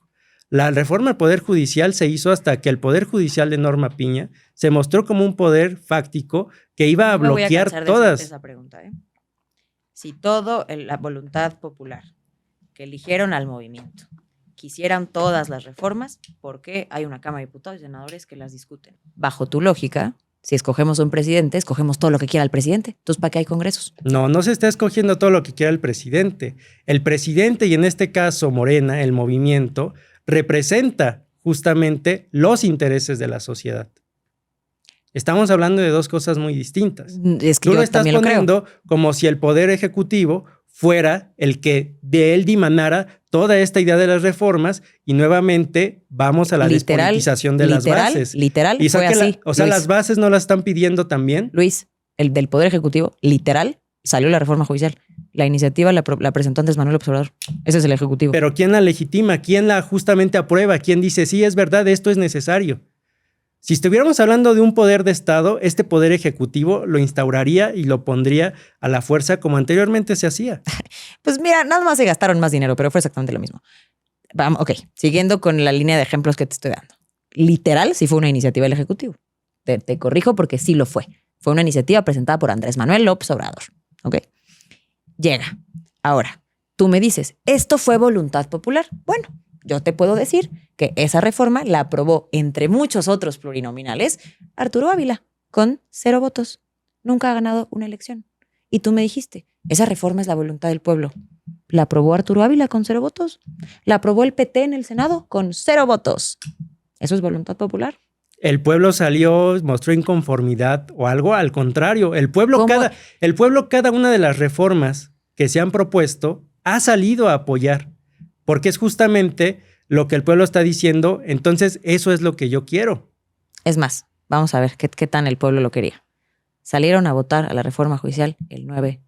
La reforma al Poder Judicial se hizo hasta que el Poder Judicial de Norma Piña se mostró como un poder fáctico que iba a bloquear todas. Esa pregunta, ¿eh? Si todo la voluntad popular que eligieron al movimiento quisieran todas las reformas, ¿por qué hay una Cámara de Diputados y Senadores que las discuten? Bajo tu lógica, si escogemos un presidente, escogemos todo lo que quiera el presidente. Entonces, ¿para qué hay congresos? No se está escogiendo todo lo que quiera el presidente. El presidente, y en este caso Morena, el movimiento, representa justamente los intereses de la sociedad. Estamos hablando de dos cosas muy distintas. Es que tú yo lo estás poniendo como si el Poder Ejecutivo fuera el que de él dimanara toda esta idea de las reformas y nuevamente vamos a la despolitización de las bases. Literal, y fue así. O sea, Luis, las bases no las están pidiendo también. Luis, el del Poder Ejecutivo, literal, salió la reforma judicial. La iniciativa la presentó antes Manuel López Obrador. Ese es el Ejecutivo. Pero ¿quién la legitima? ¿Quién la justamente aprueba? ¿Quién dice, sí, es verdad, esto es necesario? Si estuviéramos hablando de un poder de Estado, este poder ejecutivo lo instauraría y lo pondría a la fuerza como anteriormente se hacía. Pues mira, nada más se gastaron más dinero, pero fue exactamente lo mismo. Vamos, ok, siguiendo con la línea de ejemplos que te estoy dando. Literal, sí fue una iniciativa del Ejecutivo. Te corrijo porque sí lo fue. Fue una iniciativa presentada por Andrés Manuel López Obrador. Ok. Llega. Ahora, tú me dices, esto fue voluntad popular. Bueno, yo te puedo decir que esa reforma la aprobó, entre muchos otros plurinominales, Arturo Ávila, con 0 votos. Nunca ha ganado una elección. Y tú me dijiste, esa reforma es la voluntad del pueblo. La aprobó Arturo Ávila con 0 votos. La aprobó el PT en el Senado con 0 votos. ¿Eso es voluntad popular? El pueblo salió, mostró inconformidad o algo al contrario. El pueblo, cada una de las reformas que se han propuesto ha salido a apoyar. Porque es justamente lo que el pueblo está diciendo, entonces eso es lo que yo quiero. Es más, vamos a ver qué tan el pueblo lo quería. Salieron a votar a la reforma judicial el 9%.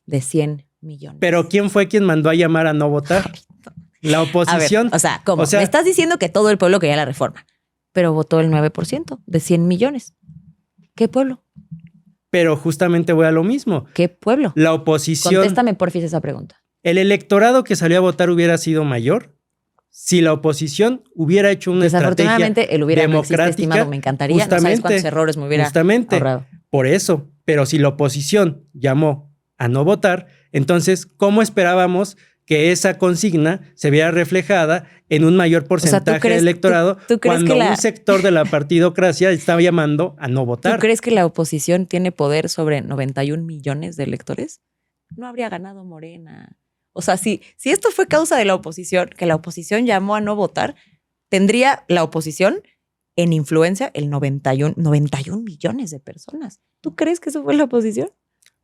De 100 millones. Pero ¿quién fue quien mandó a llamar a no votar? La oposición. A ver, ¿cómo? Me estás diciendo que todo el pueblo quería la reforma, pero votó el 9% de 100 millones. ¿Qué pueblo? Pero justamente voy a lo mismo. ¿Qué pueblo? La oposición. Contéstame porfis esa pregunta. ¿El electorado que salió a votar hubiera sido mayor si la oposición hubiera hecho una estrategia desafortunadamente, el hubiera democrática? No existe, estimado, me encantaría. No sabes cuántos errores me hubiera ahorrado. Por eso. Pero si la oposición llamó a no votar, entonces, ¿cómo esperábamos que esa consigna se viera reflejada en un mayor porcentaje de electorado cuando un sector de la partidocracia estaba llamando a no votar? ¿Tú crees que la oposición tiene poder sobre 91 millones de electores? No habría ganado Morena. O sea, si esto fue causa de la oposición, que la oposición llamó a no votar, tendría la oposición en influencia el 91 millones de personas. ¿Tú crees que eso fue la oposición?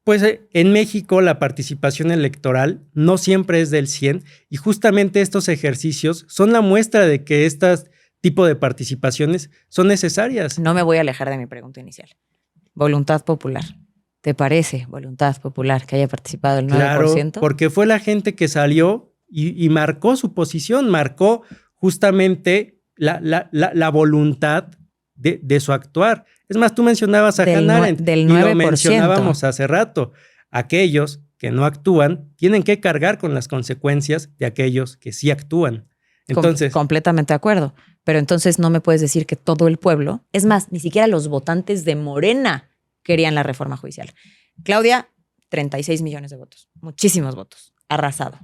Pues en México la participación electoral no siempre es del 100 y justamente estos ejercicios son la muestra de que este tipo de participaciones son necesarias. No me voy a alejar de mi pregunta inicial. Voluntad popular. ¿Te parece voluntad popular que haya participado el 9%? Claro, porque fue la gente que salió y marcó su posición, marcó justamente la voluntad de su actuar. Es más, tú mencionabas a Hannah Arendt y lo mencionábamos hace rato. Aquellos que no actúan tienen que cargar con las consecuencias de aquellos que sí actúan. Entonces, completamente de acuerdo. Pero entonces no me puedes decir que todo el pueblo, es más, ni siquiera los votantes de Morena querían la reforma judicial. Claudia, 36 millones de votos. Muchísimos votos. Arrasado.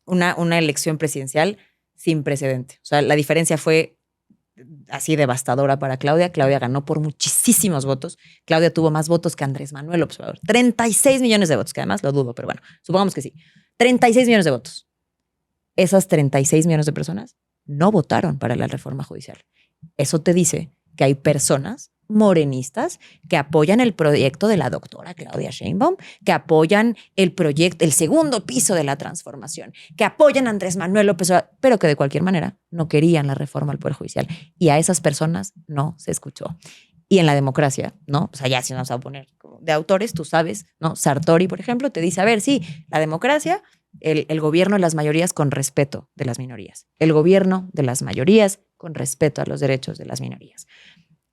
Una elección presidencial sin precedente. O sea, la diferencia fue así devastadora para Claudia. Claudia ganó por muchísimos votos. Claudia tuvo más votos que Andrés Manuel López Obrador. 36 millones de votos, que además lo dudo, pero bueno, supongamos que sí. 36 millones de votos. Esas 36 millones de personas no votaron para la reforma judicial. Eso te dice que hay personas morenistas que apoyan el proyecto de la doctora Claudia Sheinbaum, que apoyan el proyecto, el segundo piso de la transformación, que apoyan a Andrés Manuel López Obrador, pero que de cualquier manera no querían la reforma al Poder Judicial. Y a esas personas no se escuchó. Y en la democracia, ¿no? O sea, ya si nos vamos a poner de autores, tú sabes, ¿no? Sartori, por ejemplo, te dice, a ver, sí, la democracia, el gobierno de las mayorías con respeto de las minorías. El gobierno de las mayorías con respeto a los derechos de las minorías.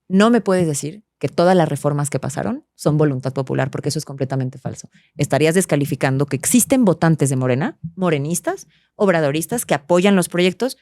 No me puedes decir que todas las reformas que pasaron son voluntad popular, porque eso es completamente falso. Estarías descalificando que existen votantes de Morena, morenistas, obradoristas, que apoyan los proyectos,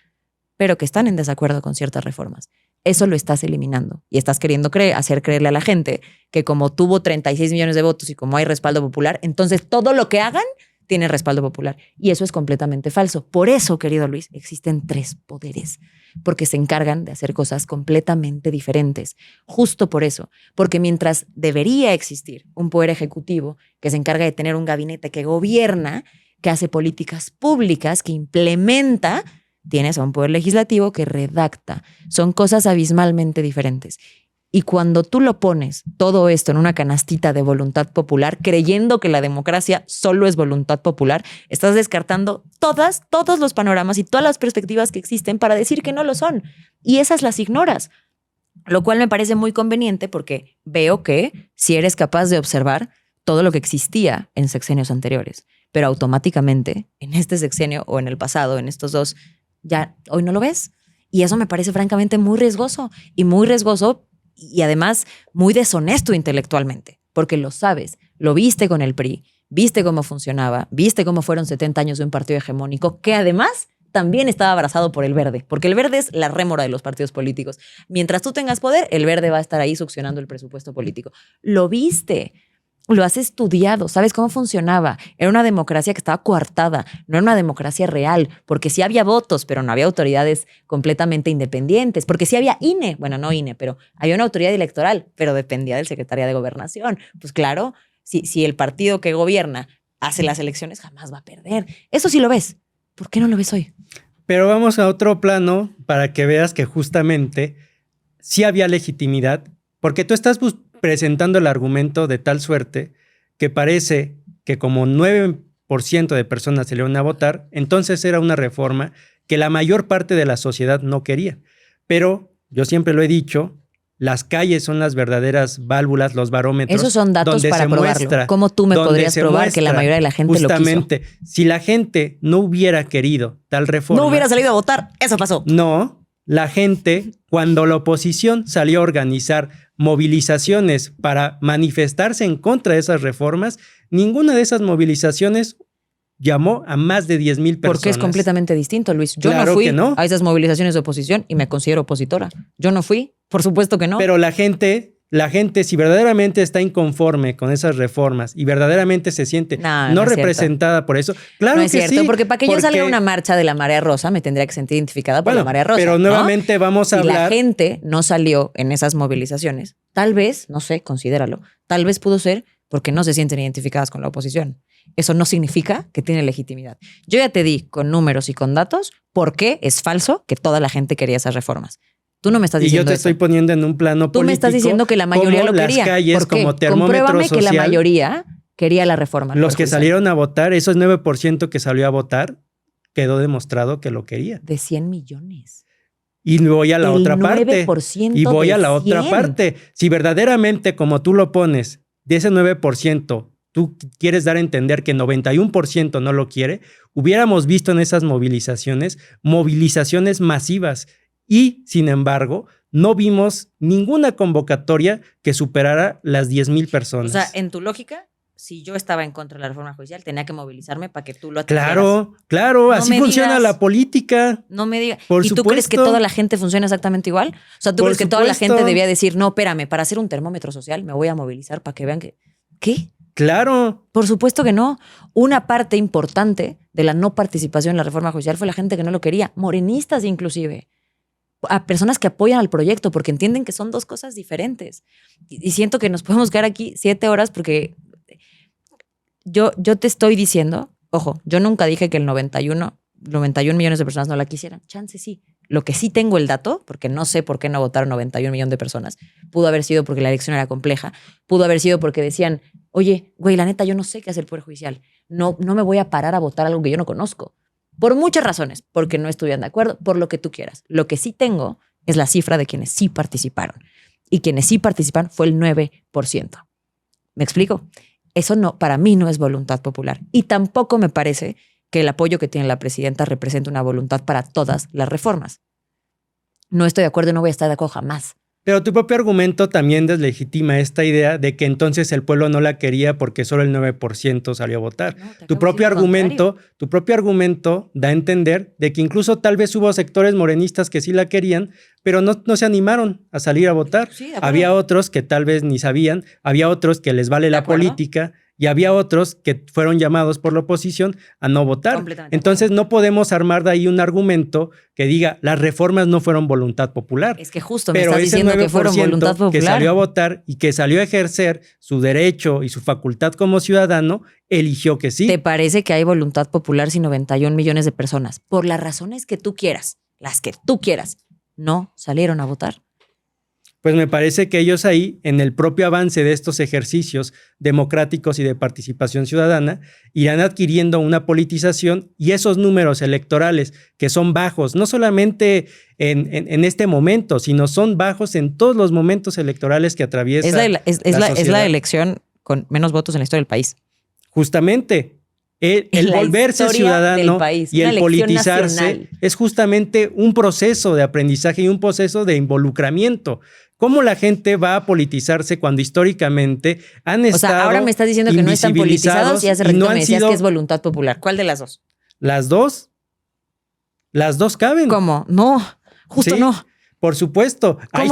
pero que están en desacuerdo con ciertas reformas. Eso lo estás eliminando y estás queriendo hacer creerle a la gente que como tuvo 36 millones de votos y como hay respaldo popular, entonces todo lo que hagan tiene respaldo popular. Y eso es completamente falso. Por eso, querido Luis, existen 3 poderes, porque se encargan de hacer cosas completamente diferentes. Justo por eso, porque mientras debería existir un poder ejecutivo que se encarga de tener un gabinete que gobierna, que hace políticas públicas, que implementa, tienes a un poder legislativo que redacta. Son cosas abismalmente diferentes. Y cuando tú lo pones todo esto en una canastita de voluntad popular, creyendo que la democracia solo es voluntad popular, estás descartando todos los panoramas y todas las perspectivas que existen para decir que no lo son. Y esas las ignoras. Lo cual me parece muy conveniente porque veo que si eres capaz de observar todo lo que existía en sexenios anteriores, pero automáticamente en este sexenio o en el pasado, en estos dos, ya hoy no lo ves. Y eso me parece francamente muy riesgoso y además muy deshonesto intelectualmente, porque lo sabes, lo viste con el PRI, viste cómo funcionaba, viste cómo fueron 70 años de un partido hegemónico que además también estaba abrazado por el Verde, porque el Verde es la rémora de los partidos políticos. Mientras tú tengas poder, el Verde va a estar ahí succionando el presupuesto político. Lo viste. Lo has estudiado, sabes cómo funcionaba. Era una democracia que estaba coartada, no era una democracia real, porque sí había votos, pero no había autoridades completamente independientes, porque sí había INE, bueno, no INE, pero había una autoridad electoral, pero dependía del Secretaría de Gobernación. Pues claro, si el partido que gobierna hace las elecciones, jamás va a perder. Eso sí lo ves. ¿Por qué no lo ves hoy? Pero vamos a otro plano para que veas que justamente sí había legitimidad, porque tú estás presentando el argumento de tal suerte que parece que como 9% de personas salieron a votar, entonces era una reforma que la mayor parte de la sociedad no quería. Pero yo siempre lo he dicho, las calles son las verdaderas válvulas, los barómetros. Esos son datos para probarlo. ¿Cómo tú me podrías probar que la mayoría de la gente lo quiso? Justamente, si la gente no hubiera querido tal reforma... No hubiera salido a votar, eso pasó. No, la gente, cuando la oposición salió a organizar movilizaciones para manifestarse en contra de esas reformas, ninguna de esas movilizaciones llamó a más de 10,000 personas. Porque es completamente distinto, Luis. Yo Claro no fui que no. a esas movilizaciones de oposición y me considero opositora. Yo no fui, por supuesto que no. Pero la gente, si verdaderamente está inconforme con esas reformas y verdaderamente se siente no es representada por eso, claro no que es cierto, sí. porque para que yo salga a una marcha de la marea rosa me tendría que sentir identificada por la marea rosa. Pero ¿no? nuevamente vamos a y hablar... la gente no salió en esas movilizaciones. Tal vez, no sé, considéralo, tal vez pudo ser porque no se sienten identificadas con la oposición. Eso no significa que tiene legitimidad. Yo ya te di con números y con datos por qué es falso que toda la gente quería esas reformas. Tú no me estás diciendo Y yo te eso. estoy poniendo en un plano político. Tú me estás diciendo que la mayoría lo quería. Las calles, ¿por qué? como termómetro Compruébame social. que la mayoría quería la reforma. Los que salieron a votar, esos 9% que salió a votar, quedó demostrado que lo quería. De 100 millones. Y voy a la otra parte. Y voy a la otra parte. Si verdaderamente, como tú lo pones, de ese 9%, tú quieres dar a entender que 91% no lo quiere, hubiéramos visto en esas movilizaciones masivas. Y, sin embargo, no vimos ninguna convocatoria que superara las 10,000 personas. O sea, en tu lógica, si yo estaba en contra de la reforma judicial, tenía que movilizarme para que tú lo atendieras. Claro, así funciona la política. No me digas. Por ¿Y tú crees que toda la gente funciona exactamente igual? O sea, ¿tú crees que toda la gente debía decir, no, espérame, para hacer un termómetro social me voy a movilizar para que vean que... ¿Qué? Claro. Por supuesto que no. Una parte importante de la no participación en la reforma judicial fue la gente que no lo quería, morenistas inclusive. a personas que apoyan al proyecto porque entienden que son dos cosas diferentes. Y siento que nos podemos quedar aquí 7 horas porque yo te estoy diciendo, ojo, yo nunca dije que el 91 millones de personas no la quisieran. Chance sí. Lo que sí tengo el dato, porque no sé por qué no votaron 91 millones de personas, pudo haber sido porque la elección era compleja, pudo haber sido porque decían, oye, güey, la neta, yo no sé qué hace el Poder Judicial. No me voy a parar a votar algo que yo no conozco. Por muchas razones, porque no estuvieran de acuerdo, por lo que tú quieras. Lo que sí tengo es la cifra de quienes sí participaron. Y quienes sí participaron fue el 9%. ¿Me explico? Eso no, para mí no es voluntad popular. Y tampoco me parece que el apoyo que tiene la presidenta representa una voluntad para todas las reformas. No estoy de acuerdo y no voy a estar de acuerdo jamás. Pero tu propio argumento también deslegitima esta idea de que entonces el pueblo no la quería porque solo el 9% salió a votar. No, Tu propio argumento da a entender de que incluso tal vez hubo sectores morenistas que sí la querían, pero no se animaron a salir a votar. Sí, de acuerdo. Había otros que tal vez ni sabían, había otros que les vale la política y había otros que fueron llamados por la oposición a no votar. Entonces no podemos armar de ahí un argumento que diga las reformas no fueron voluntad popular. Es que justo me estás diciendo que fueron voluntad popular. Que salió a votar y que salió a ejercer su derecho y su facultad como ciudadano, eligió que sí. ¿Te parece que hay voluntad popular si 91 millones de personas, por las razones que tú quieras, las que tú quieras, no salieron a votar? Pues me parece que ellos ahí, en el propio avance de estos ejercicios democráticos y de participación ciudadana, irán adquiriendo una politización y esos números electorales que son bajos, no solamente en este momento, sino son bajos en todos los momentos electorales que atraviesa es la elección con menos votos en la historia del país. Justamente. El volverse ciudadano y el politizarse nacional. Es justamente un proceso de aprendizaje y un proceso de involucramiento. ¿Cómo la gente va a politizarse cuando históricamente han estado O sea, ahora me estás diciendo que no están politizados y hace ratito me decías que es voluntad popular. ¿Cuál de las dos? Las dos. Las dos caben. ¿Cómo? No, justo ¿Sí? No. Por supuesto, hay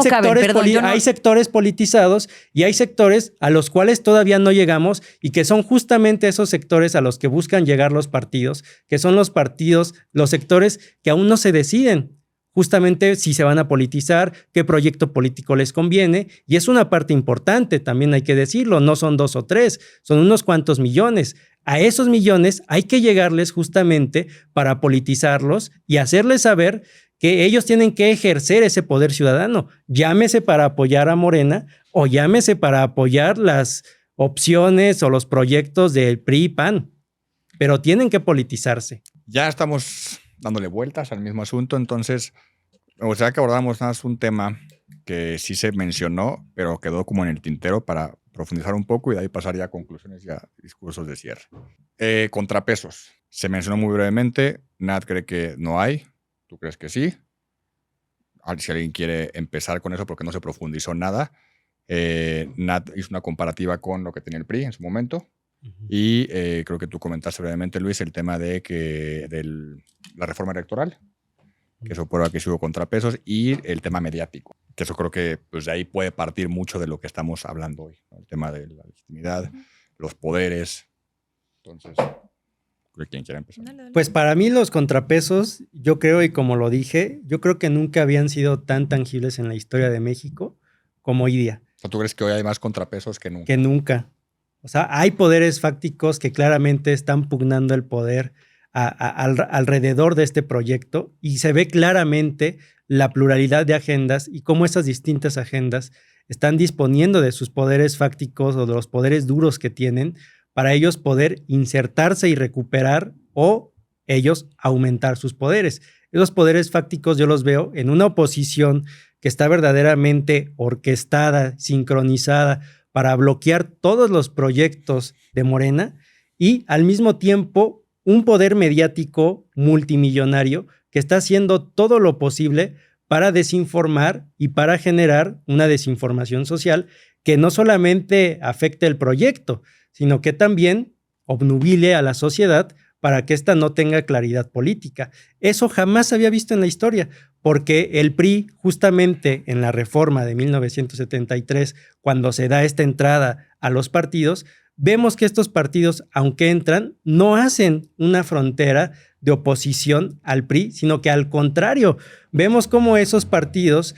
sectores politizados y hay sectores a los cuales todavía no llegamos y que son justamente esos sectores a los que buscan llegar los partidos, que son los partidos, los sectores que aún no se deciden justamente si se van a politizar, qué proyecto político les conviene, y es una parte importante, también hay que decirlo, no son 2 o 3, son unos cuantos millones. A esos millones hay que llegarles justamente para politizarlos y hacerles saber que ellos tienen que ejercer ese poder ciudadano, llámese para apoyar a Morena o llámese para apoyar las opciones o los proyectos del PRI y PAN, pero tienen que politizarse. Ya estamos dándole vueltas al mismo asunto, entonces me gustaría que abordáramos más un tema que sí se mencionó, pero quedó como en el tintero para profundizar un poco y de ahí pasar ya a conclusiones y a discursos de cierre. Contrapesos. Se mencionó muy brevemente. Nat cree que no hay. ¿Tú crees que sí? Si alguien quiere empezar con eso porque no se profundizó nada. Nat hizo una comparativa con lo que tenía el PRI en su momento. Y creo que tú comentaste brevemente, Luis, el tema de la reforma electoral, que eso prueba que sí hubo contrapesos, y el tema mediático, que eso creo que pues, de ahí puede partir mucho de lo que estamos hablando hoy, ¿no? El tema de la legitimidad, los poderes. Entonces, ¿quién quiere empezar? Pues para mí los contrapesos, yo creo, y como lo dije, yo creo que nunca habían sido tan tangibles en la historia de México como hoy día. O sea, ¿tú crees que hoy hay más contrapesos que nunca? Que nunca. O sea, hay poderes fácticos que claramente están pugnando el poder alrededor de este proyecto y se ve claramente la pluralidad de agendas y cómo esas distintas agendas están disponiendo de sus poderes fácticos o de los poderes duros que tienen para ellos poder insertarse y recuperar o ellos aumentar sus poderes. Esos poderes fácticos yo los veo en una oposición que está verdaderamente orquestada, sincronizada para bloquear todos los proyectos de Morena y al mismo tiempo un poder mediático multimillonario que está haciendo todo lo posible para desinformar y para generar una desinformación social que no solamente afecte el proyecto, sino que también obnubile a la sociedad para que ésta no tenga claridad política. Eso jamás se había visto en la historia, porque el PRI, justamente en la reforma de 1973, cuando se da esta entrada a los partidos, vemos que estos partidos, aunque entran, no hacen una frontera de oposición al PRI, sino que al contrario, vemos cómo esos partidos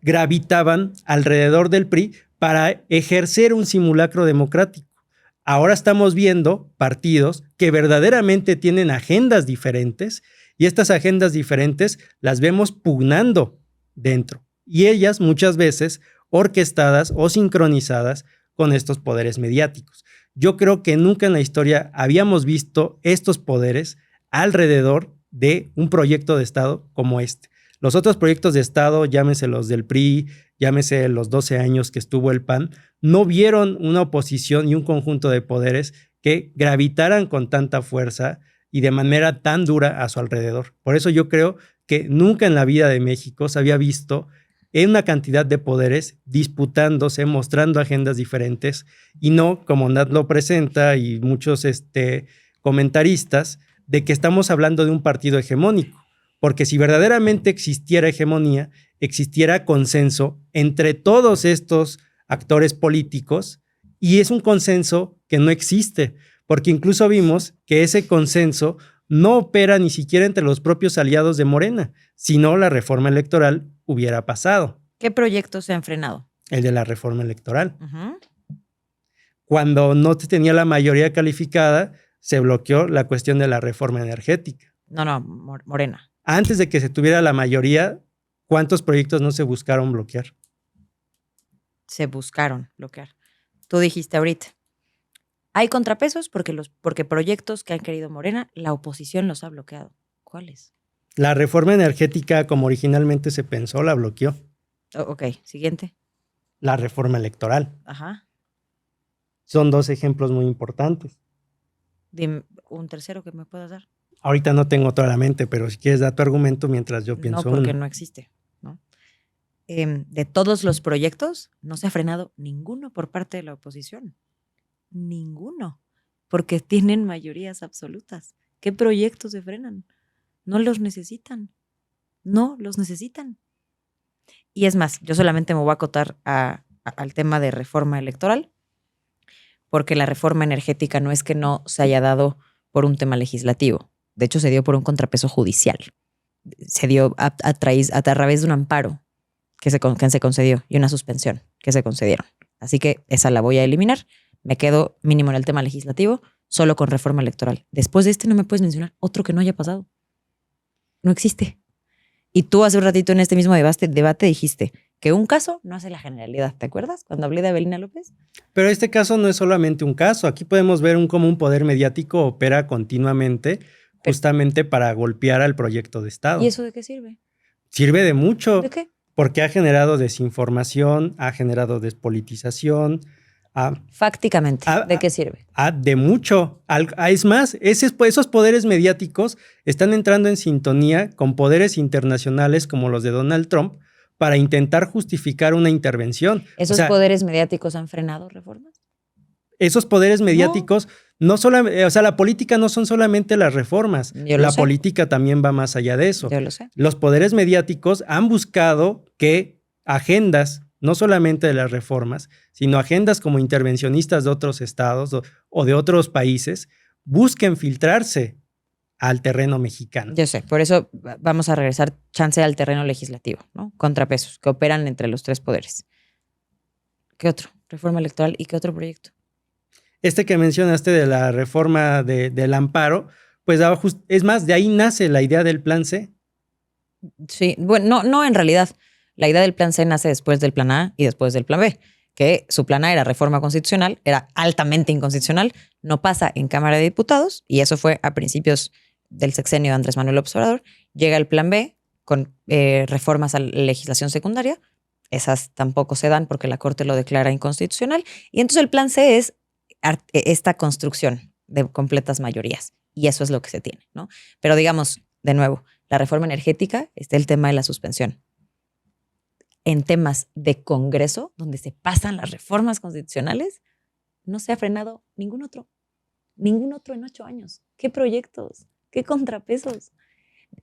gravitaban alrededor del PRI para ejercer un simulacro democrático. Ahora estamos viendo partidos que verdaderamente tienen agendas diferentes y estas agendas diferentes las vemos pugnando dentro y ellas muchas veces orquestadas o sincronizadas con estos poderes mediáticos. Yo creo que nunca en la historia habíamos visto estos poderes alrededor de un proyecto de Estado como este. Los otros proyectos de Estado, llámese los del PRI, llámese los 12 años que estuvo el PAN, no vieron una oposición y un conjunto de poderes que gravitaran con tanta fuerza y de manera tan dura a su alrededor. Por eso yo creo que nunca en la vida de México se había visto una cantidad de poderes disputándose, mostrando agendas diferentes y no, como Nat lo presenta y muchos comentaristas, de que estamos hablando de un partido hegemónico. Porque si verdaderamente existiera hegemonía, existiera consenso entre todos estos actores políticos y es un consenso que no existe, porque incluso vimos que ese consenso no opera ni siquiera entre los propios aliados de Morena, si no la reforma electoral hubiera pasado. ¿Qué proyectos se han frenado? El de la reforma electoral. Uh-huh. Cuando no se tenía la mayoría calificada, se bloqueó la cuestión de la reforma energética. No, Morena. Antes de que se tuviera la mayoría, ¿cuántos proyectos no se buscaron bloquear? Se buscaron bloquear. Tú dijiste ahorita, hay contrapesos porque proyectos que han querido Morena, la oposición los ha bloqueado. ¿Cuáles? La reforma energética, como originalmente se pensó, la bloqueó. Ok, siguiente. La reforma electoral. Ajá. Son dos ejemplos muy importantes. Dime un tercero que me puedas dar. Ahorita no tengo toda la mente, pero si quieres dar tu argumento mientras yo pienso No, porque uno. no existe, ¿no? De todos los proyectos, no se ha frenado ninguno por parte de la oposición. Ninguno. Porque tienen mayorías absolutas. ¿Qué proyectos se frenan? No los necesitan. No los necesitan. Y es más, yo solamente me voy a acotar al tema de reforma electoral, porque la reforma energética no es que no se haya dado por un tema legislativo. De hecho, se dio por un contrapeso judicial. Se dio a través de un amparo que se concedió y una suspensión que se concedieron. Así que esa la voy a eliminar. Me quedo mínimo en el tema legislativo, solo con reforma electoral. Después de este no me puedes mencionar otro que no haya pasado. No existe. Y tú hace un ratito en este mismo debate dijiste que un caso no hace la generalidad. ¿Te acuerdas cuando hablé de Avelina López? Pero este caso no es solamente un caso. Aquí podemos ver cómo un poder mediático opera continuamente justamente para golpear al proyecto de Estado. ¿Y eso de qué sirve? Sirve de mucho. ¿De qué? Porque ha generado desinformación, ha generado despolitización. Fácticamente, ¿de qué sirve? De mucho. Es más, esos poderes mediáticos están entrando en sintonía con poderes internacionales como los de Donald Trump para intentar justificar una intervención. ¿Esos poderes mediáticos han frenado reformas? Esos poderes mediáticos, no solamente, la política no son solamente las reformas. La política también va más allá de eso. Yo lo sé. Los poderes mediáticos han buscado que agendas, no solamente de las reformas, sino agendas como intervencionistas de otros estados o de otros países, busquen filtrarse al terreno mexicano. Yo sé, por eso vamos a regresar chance al terreno legislativo, ¿no? Contrapesos que operan entre los tres poderes. ¿Qué otro? Reforma electoral y ¿qué otro proyecto? Este que mencionaste de la reforma del amparo, pues es más, de ahí nace la idea del plan C. Sí, bueno, no en realidad. La idea del plan C nace después del plan A y después del plan B, que su plan A era reforma constitucional, era altamente inconstitucional, no pasa en Cámara de Diputados y eso fue a principios del sexenio de Andrés Manuel López Obrador. Llega el plan B con reformas a la legislación secundaria, esas tampoco se dan porque la Corte lo declara inconstitucional y entonces el plan C es esta construcción de completas mayorías y eso es lo que se tiene, ¿no? Pero digamos, de nuevo, la reforma energética está el tema de la suspensión. En temas de Congreso, donde se pasan las reformas constitucionales, no se ha frenado ningún otro en 8 años. ¿Qué proyectos? ¿Qué contrapesos?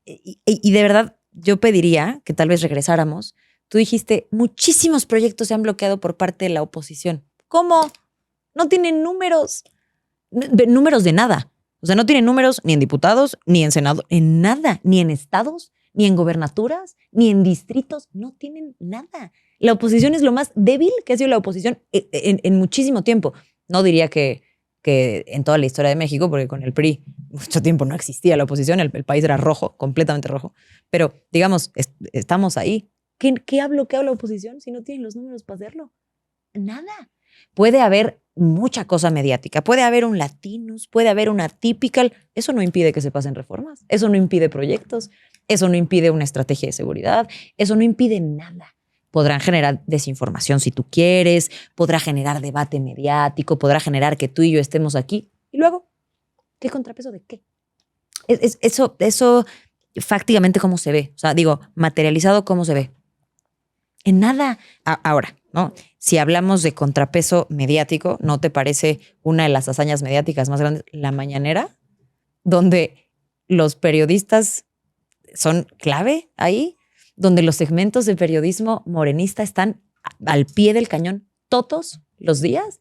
Y de verdad, yo pediría que tal vez regresáramos. Tú dijiste, muchísimos proyectos se han bloqueado por parte de la oposición. ¿Cómo? No tienen números. Números de nada. O sea, no tienen números ni en diputados, ni en senado, en nada, ni en estados, ni en gobernaturas, ni en distritos. No tienen nada. La oposición es lo más débil que ha sido la oposición en muchísimo tiempo. No diría que en toda la historia de México, porque con el PRI mucho tiempo no existía la oposición, el país era rojo, completamente rojo. Pero, digamos, estamos ahí. ¿Qué ha bloqueado la oposición si no tienen los números para hacerlo? Nada. Puede haber mucha cosa mediática, puede haber un Latinus, puede haber una Typical. Eso no impide que se pasen reformas, eso no impide proyectos, eso no impide una estrategia de seguridad, eso no impide nada. Podrán generar desinformación si tú quieres, podrá generar debate mediático, podrá generar que tú y yo estemos aquí. Y luego, ¿qué contrapeso de qué? Eso fácticamente cómo se ve. O sea, digo, materializado cómo se ve. En nada. Ahora, ¿no? Si hablamos de contrapeso mediático, ¿no te parece una de las hazañas mediáticas más grandes? La mañanera, donde los periodistas son clave ahí, donde los segmentos de periodismo morenista están al pie del cañón todos los días,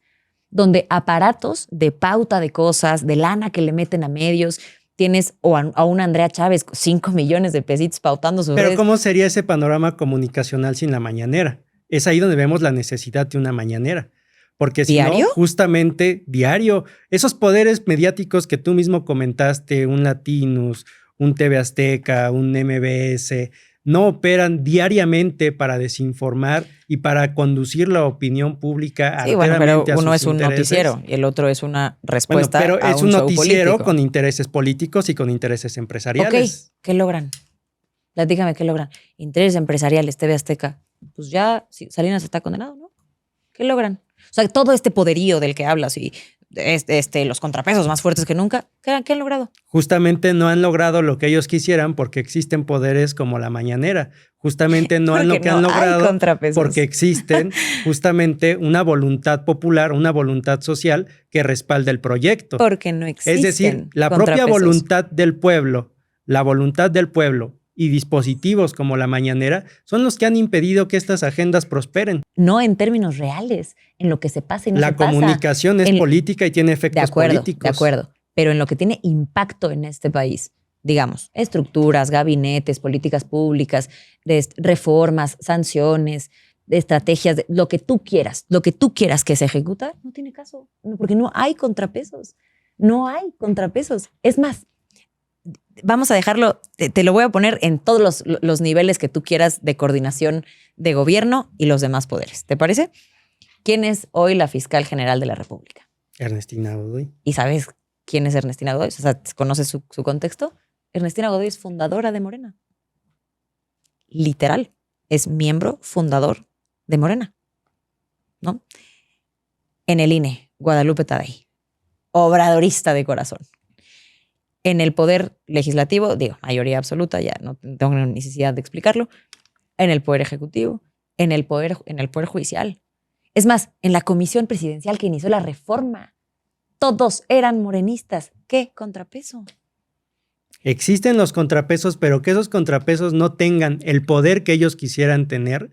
donde aparatos de pauta de cosas, de lana que le meten a medios, tienes a una Andrea Chávez 5 millones de pesitos pautando sus redes. Pero ¿cómo sería ese panorama comunicacional sin la mañanera? Es ahí donde vemos la necesidad de una mañanera. Porque si no, justamente diario, esos poderes mediáticos que tú mismo comentaste, un Latinus, un TV Azteca, un MBS, no operan diariamente para desinformar y para conducir la opinión pública sí, bueno, pero uno es un noticiero y el otro es una respuesta pero a es un un show noticiero político. con intereses políticos y con intereses empresariales. Ok, ¿qué logran? Platícame, ¿qué logran? Intereses empresariales, TV Azteca. Pues ya Salinas está condenado, ¿no? ¿Qué logran? O sea, todo este poderío del que hablas y los contrapesos más fuertes que nunca, ¿qué han logrado? Justamente no han logrado lo que ellos quisieran porque existen poderes como la mañanera. Justamente no han lo que han logrado porque existen justamente una voluntad popular, una voluntad social que respalda el proyecto. Porque no existen. Es decir, la propia voluntad del pueblo, y dispositivos como la mañanera son los que han impedido que estas agendas prosperen. No en términos reales, en lo que se pasa y no se pasa. La comunicación es política y tiene efectos políticos. De acuerdo, pero en lo que tiene impacto en este país, digamos, estructuras, gabinetes, políticas públicas, reformas, sanciones, estrategias, lo que tú quieras que se ejecuta, no tiene caso, porque no hay contrapesos. No hay contrapesos. Es más, vamos a dejarlo, te lo voy a poner en todos los niveles que tú quieras de coordinación de gobierno y los demás poderes. ¿Te parece? ¿Quién es hoy la fiscal general de la República? Ernestina Godoy. ¿Y sabes quién es Ernestina Godoy? O sea, ¿conoces su contexto? Ernestina Godoy es fundadora de Morena. Literal. Es miembro fundador de Morena. ¿No? En el INE, Guadalupe Tadei. Obradorista de corazón. En el poder legislativo, digo, mayoría absoluta, ya no tengo necesidad de explicarlo. En el poder ejecutivo, en el poder judicial. Es más, en la comisión presidencial que inició la reforma, todos eran morenistas. ¿Qué contrapeso? Existen los contrapesos, pero que esos contrapesos no tengan el poder que ellos quisieran tener,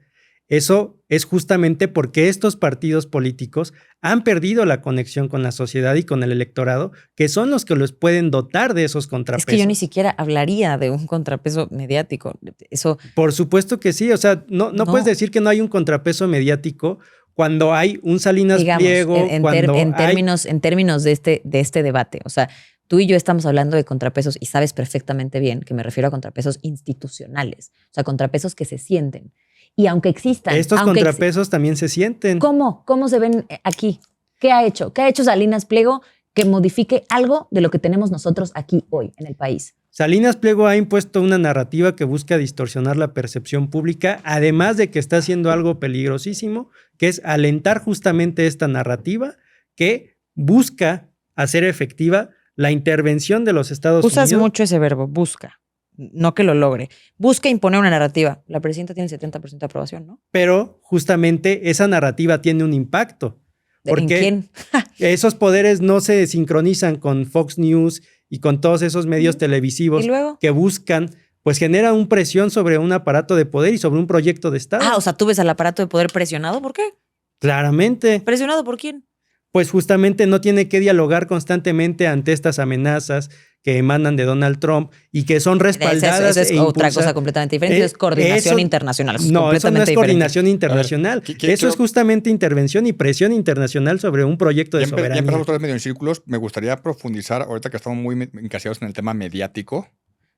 eso es justamente porque estos partidos políticos han perdido la conexión con la sociedad y con el electorado, que son los que los pueden dotar de esos contrapesos. Es que yo ni siquiera hablaría de un contrapeso mediático. Eso. Por supuesto que sí. O sea, no puedes decir que no hay un contrapeso mediático cuando hay un Salinas Pliego. En términos de este debate. O sea, tú y yo estamos hablando de contrapesos y sabes perfectamente bien que me refiero a contrapesos institucionales. O sea, contrapesos que se sienten. Y aunque existan. Estos contrapesos también se sienten. ¿Cómo? ¿Cómo se ven aquí? ¿Qué ha hecho? ¿Qué ha hecho Salinas Pliego que modifique algo de lo que tenemos nosotros aquí hoy en el país? Salinas Pliego ha impuesto una narrativa que busca distorsionar la percepción pública, además de que está haciendo algo peligrosísimo, que es alentar justamente esta narrativa que busca hacer efectiva la intervención de los Estados Unidos. Usas mucho ese verbo, busca. No que lo logre. Busca imponer una narrativa. La presidenta tiene el 70% de aprobación, ¿no? Pero justamente esa narrativa tiene un impacto. Porque ¿En quién? Esos poderes no se sincronizan con Fox News y con todos esos medios televisivos que buscan, pues generan una presión sobre un aparato de poder y sobre un proyecto de Estado. O sea, ¿tú ves al aparato de poder presionado? ¿Por qué? Claramente. ¿Presionado por quién? pues justamente no tiene que dialogar constantemente ante estas amenazas que emanan de Donald Trump y que son respaldadas. Eso es otra cosa completamente diferente. Eso es coordinación internacional. No, eso no es coordinación diferente. internacional. Eso es justamente intervención y presión internacional sobre un proyecto de soberanía. Ya empezamos otra vez medio en círculos. Me gustaría profundizar, ahorita que estamos muy encasillados en el tema mediático,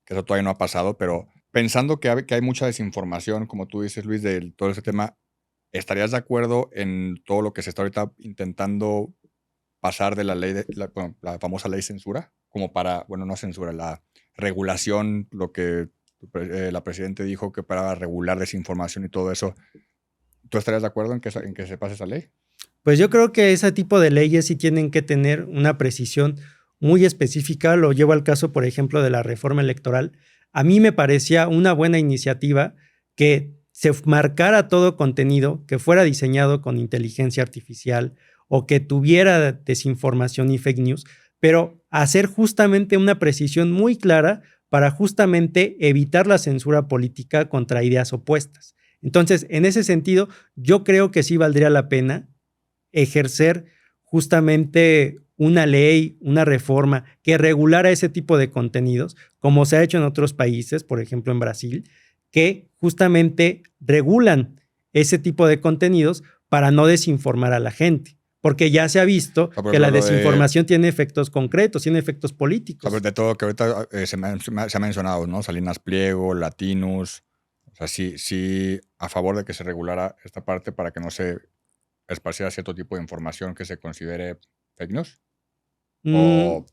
que eso todavía no ha pasado, pero pensando que hay mucha desinformación, como tú dices, Luis, de todo ese tema, ¿estarías de acuerdo en todo lo que se está ahorita intentando pasar de la ley, la famosa ley censura? Como para, bueno, no censura, la regulación, lo que la presidenta dijo que para regular desinformación y todo eso. ¿Tú estarías de acuerdo en que se pase esa ley? Pues yo creo que ese tipo de leyes sí tienen que tener una precisión muy específica. Lo llevo al caso, por ejemplo, de la reforma electoral. A mí me parecía una buena iniciativa que se marcara todo contenido que fuera diseñado con inteligencia artificial o que tuviera desinformación y fake news, pero hacer justamente una precisión muy clara para justamente evitar la censura política contra ideas opuestas. Entonces, en ese sentido, yo creo que sí valdría la pena ejercer justamente una ley, una reforma que regulara ese tipo de contenidos, como se ha hecho en otros países, por ejemplo en Brasil, que justamente regulan ese tipo de contenidos para no desinformar a la gente. Porque ya se ha visto que la desinformación tiene efectos concretos, tiene efectos políticos. De todo que ahorita se ha mencionado, ¿no? Salinas Pliego, Latinus. O sea, sí a favor de que se regulara esta parte para que no se esparciera cierto tipo de información que se considere fake news. O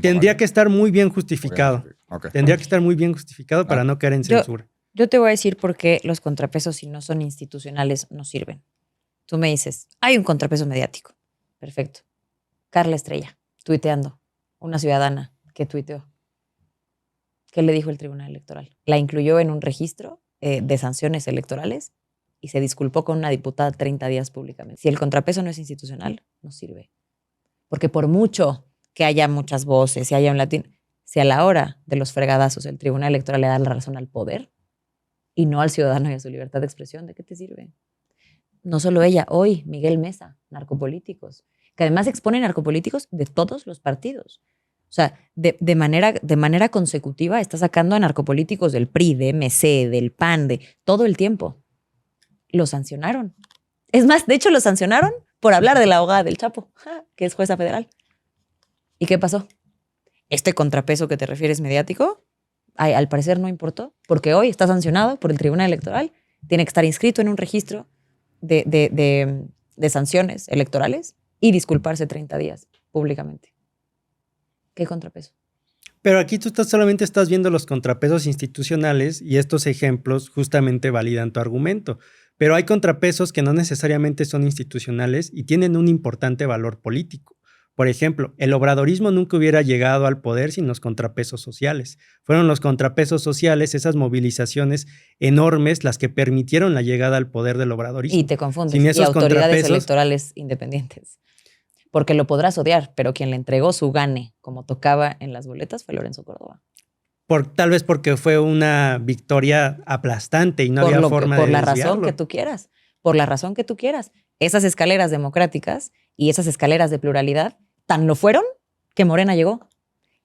tendría que estar muy bien justificado. Okay. Tendría que estar muy bien justificado para no caer en censura. Yo te voy a decir por qué los contrapesos, si no son institucionales, no sirven. Tú me dices, hay un contrapeso mediático. Perfecto. Carla Estrella, tuiteando. Una ciudadana que tuiteó. ¿Qué le dijo el Tribunal Electoral? La incluyó en un registro de sanciones electorales y se disculpó con una diputada 30 días públicamente. Si el contrapeso no es institucional, no sirve. Porque por mucho que haya muchas voces, si haya un latín, si a la hora de los fregadazos el Tribunal Electoral le da la razón al poder y no al ciudadano y a su libertad de expresión, ¿de qué te sirve? No solo ella, hoy Miguel Mesa, narcopolíticos, que además expone narcopolíticos de todos los partidos. O sea, de manera consecutiva está sacando a narcopolíticos del PRI, de MC, del PAN, de todo el tiempo. Lo sancionaron. Es más, de hecho lo sancionaron por hablar de la abogada del Chapo, que es jueza federal. ¿Y qué pasó? Este contrapeso que te refieres mediático, al parecer no importó, porque hoy está sancionado por el Tribunal Electoral, tiene que estar inscrito en un registro de sanciones electorales y disculparse 30 días públicamente. ¿Qué contrapeso? Pero aquí tú solamente estás viendo los contrapesos institucionales y estos ejemplos justamente validan tu argumento. Pero hay contrapesos que no necesariamente son institucionales y tienen un importante valor político. Por ejemplo, el obradorismo nunca hubiera llegado al poder sin los contrapesos sociales. Fueron los contrapesos sociales, esas movilizaciones enormes, las que permitieron la llegada al poder del obradorismo. Y te confundes. Sin esos y autoridades electorales independientes. Porque lo podrás odiar, pero quien le entregó su gane, como tocaba en las boletas, fue Lorenzo Córdoba. Tal vez porque fue una victoria aplastante y no había forma de desviarlo. Por la razón que tú quieras. Por la razón que tú quieras. Esas escaleras democráticas y esas escaleras de pluralidad tan lo fueron que Morena llegó.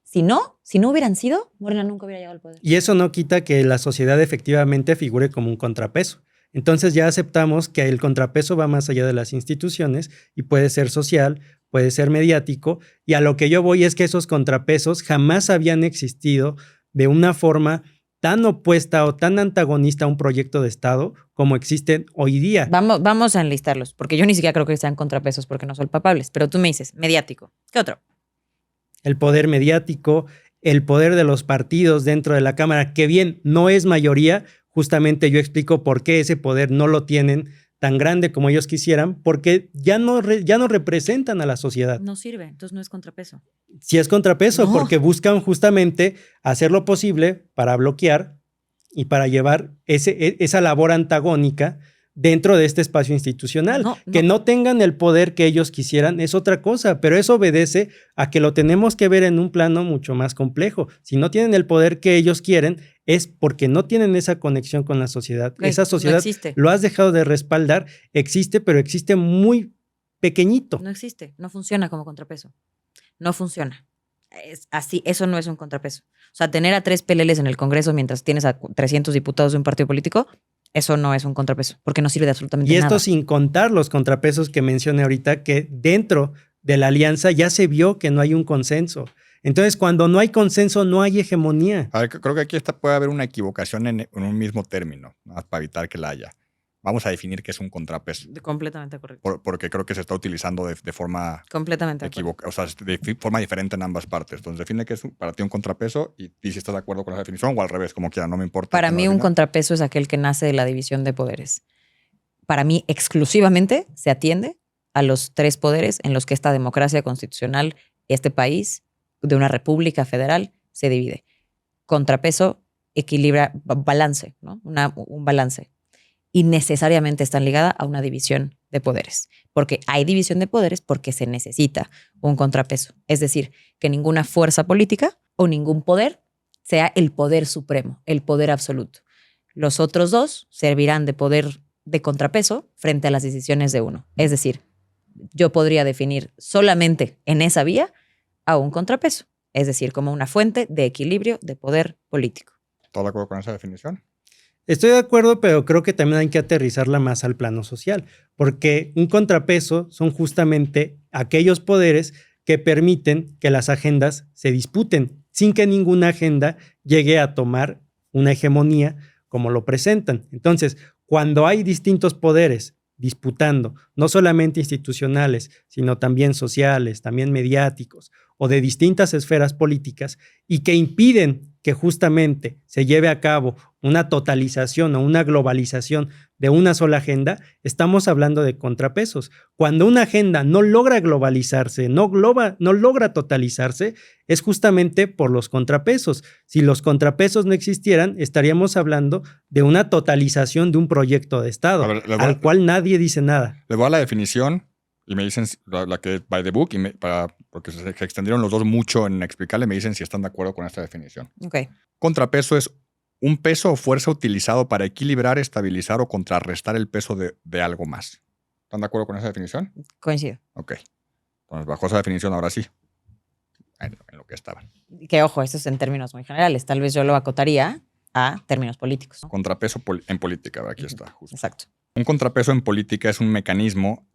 Si no hubieran sido, Morena nunca hubiera llegado al poder. Y eso no quita que la sociedad efectivamente figure como un contrapeso. Entonces ya aceptamos que el contrapeso va más allá de las instituciones y puede ser social, puede ser mediático, y a lo que yo voy es que esos contrapesos jamás habían existido de una forma tan opuesta o tan antagonista a un proyecto de Estado como existen hoy día. Vamos a enlistarlos, porque yo ni siquiera creo que sean contrapesos porque no son palpables, pero tú me dices, mediático. ¿Qué otro? El poder mediático, el poder de los partidos dentro de la Cámara, que bien no es mayoría, justamente yo explico por qué ese poder no lo tienen tan grande como ellos quisieran, porque ya no representan a la sociedad. No sirve, entonces no es contrapeso. Sí es contrapeso, porque buscan justamente hacer lo posible para bloquear y para llevar esa labor antagónica dentro de este espacio institucional. Que no tengan el poder que ellos quisieran es otra cosa, pero eso obedece a que lo tenemos que ver en un plano mucho más complejo. Si no tienen el poder que ellos quieren, es porque no tienen esa conexión con la sociedad. Esa sociedad lo has dejado de respaldar, existe, pero existe muy pequeñito. No existe, no funciona como contrapeso. No funciona. Es así, eso no es un contrapeso. O sea, tener a 3 peleles en el Congreso mientras tienes a 300 diputados de un partido político, eso no es un contrapeso, porque no sirve de absolutamente Y esto nada. sin contar los contrapesos que mencioné ahorita, que dentro de la alianza ya se vio que no hay un consenso. Entonces, cuando no hay consenso, no hay hegemonía. A ver, creo que aquí puede haber una equivocación en un mismo término, nada más para evitar que la haya. Vamos a definir qué es un contrapeso, Completamente correcto. porque creo que se está utilizando de forma Completamente de acuerdo. equivocada, o sea, de forma diferente en ambas partes. Entonces, define qué es para ti un contrapeso y si estás de acuerdo con esa definición o al revés, como quiera, no me importa. Para que no mí un defina. contrapeso es aquel que nace de la división de poderes. Para mí exclusivamente se atiende a los 3 poderes en los que esta democracia constitucional, este país de una república federal, se divide. Contrapeso equilibra, balance, ¿no? Un balance. Y necesariamente están ligadas a una división de poderes. Porque hay división de poderes porque se necesita un contrapeso. Es decir, que ninguna fuerza política o ningún poder sea el poder supremo, el poder absoluto. Los otros 2 servirán de poder de contrapeso frente a las decisiones de uno. Es decir, yo podría definir solamente en esa vía a un contrapeso. Es decir, como una fuente de equilibrio de poder político. ¿Todo de acuerdo con esa definición? Estoy de acuerdo, pero creo que también hay que aterrizarla más al plano social, porque un contrapeso son justamente aquellos poderes que permiten que las agendas se disputen sin que ninguna agenda llegue a tomar una hegemonía como lo presentan. Entonces, cuando hay distintos poderes disputando, no solamente institucionales, sino también sociales, también mediáticos o de distintas esferas políticas, y que impiden que justamente se lleve a cabo una totalización o una globalización de una sola agenda, estamos hablando de contrapesos. Cuando una agenda no logra globalizarse, no logra totalizarse, es justamente por los contrapesos. Si los contrapesos no existieran, estaríamos hablando de una totalización de un proyecto de Estado, al cual nadie dice nada. Les voy a la definición y me dicen la que by the book, porque se extendieron los dos mucho en explicarle, me dicen si están de acuerdo con esta definición. Okay. Contrapeso es un peso o fuerza utilizado para equilibrar, estabilizar o contrarrestar el peso de algo más. ¿Están de acuerdo con esa definición? Coincido. Ok. Entonces, bajo esa definición, ahora sí, en lo que estaban. Que ojo, esto es en términos muy generales. Tal vez yo lo acotaría a términos políticos, ¿no? Contrapeso en política, aquí está. Justo. Exacto. Un contrapeso en política es un mecanismo,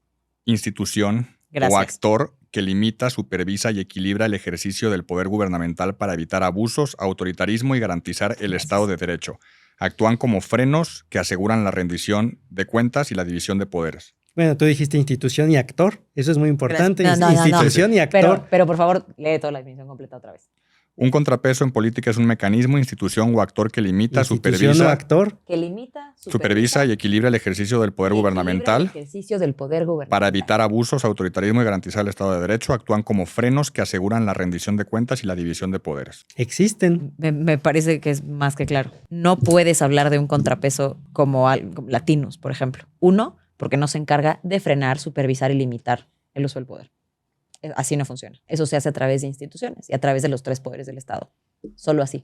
institución Gracias. o actor que limita, supervisa y equilibra el ejercicio del poder gubernamental para evitar abusos, autoritarismo y garantizar el Estado de Derecho. Actúan como frenos que aseguran la rendición de cuentas y la división de poderes. Bueno, tú dijiste institución y actor. Eso es muy importante. No, institución y actor. Pero por favor, lee toda la definición completa otra vez. Un contrapeso en política es un mecanismo, institución o actor que limita, Institución supervisa, o actor. Que limita, supervisa y equilibra el ejercicio del poder gubernamental el ejercicio del poder gubernamental para evitar abusos, autoritarismo y garantizar el Estado de Derecho. Actúan como frenos que aseguran la rendición de cuentas y la división de poderes. Existen. Me parece que es más que claro. No puedes hablar de un contrapeso como latinos, por ejemplo. Uno, porque no se encarga de frenar, supervisar y limitar el uso del poder. Así no funciona. Eso se hace a través de instituciones y a través de los 3 poderes del Estado. Solo así.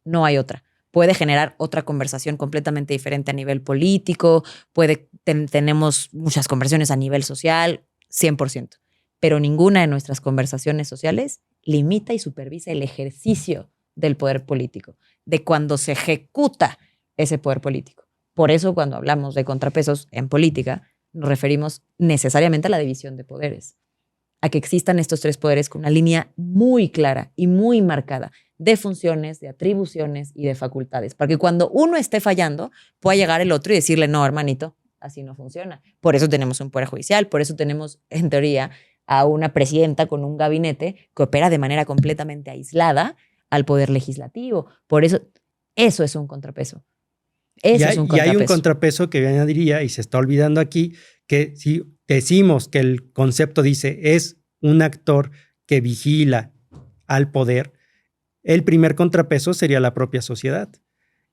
No hay otra. Puede generar otra conversación completamente diferente a nivel político, tenemos muchas conversaciones a nivel social, 100%. Pero ninguna de nuestras conversaciones sociales limita y supervisa el ejercicio del poder político, de cuando se ejecuta ese poder político. Por eso, cuando hablamos de contrapesos en política, nos referimos necesariamente a la división de poderes, a que existan estos 3 poderes con una línea muy clara y muy marcada de funciones, de atribuciones y de facultades, para que cuando uno esté fallando, pueda llegar el otro y decirle, no, hermanito, así no funciona. Por eso tenemos un poder judicial, por eso tenemos, en teoría, a una presidenta con un gabinete que opera de manera completamente aislada al poder legislativo. Por eso, eso es un contrapeso. Eso es un contrapeso. Y hay un contrapeso que yo añadiría, y se está olvidando aquí, que si decimos que el concepto dice es un actor que vigila al poder, el primer contrapeso sería la propia sociedad.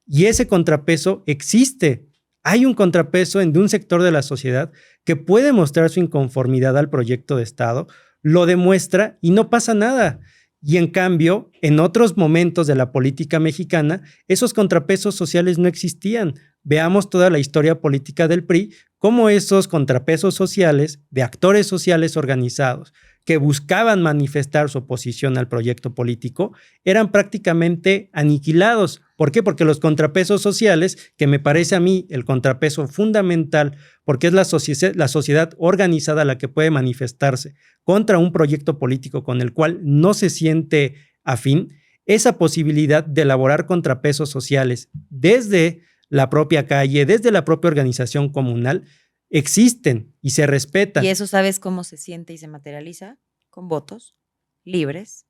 Y ese contrapeso existe. Hay un contrapeso de un sector de la sociedad que puede mostrar su inconformidad al proyecto de Estado, lo demuestra y no pasa nada. Y en cambio, en otros momentos de la política mexicana, esos contrapesos sociales no existían. Veamos toda la historia política del PRI, cómo esos contrapesos sociales de actores sociales organizados que buscaban manifestar su oposición al proyecto político eran prácticamente aniquilados. ¿Por qué? Porque los contrapesos sociales, que me parece a mí el contrapeso fundamental, porque es la sociedad organizada la que puede manifestarse contra un proyecto político con el cual no se siente afín, esa posibilidad de elaborar contrapesos sociales desde la propia calle, desde la propia organización comunal, existen y se respetan. ¿Y eso sabes cómo se siente y se materializa? Con votos libres,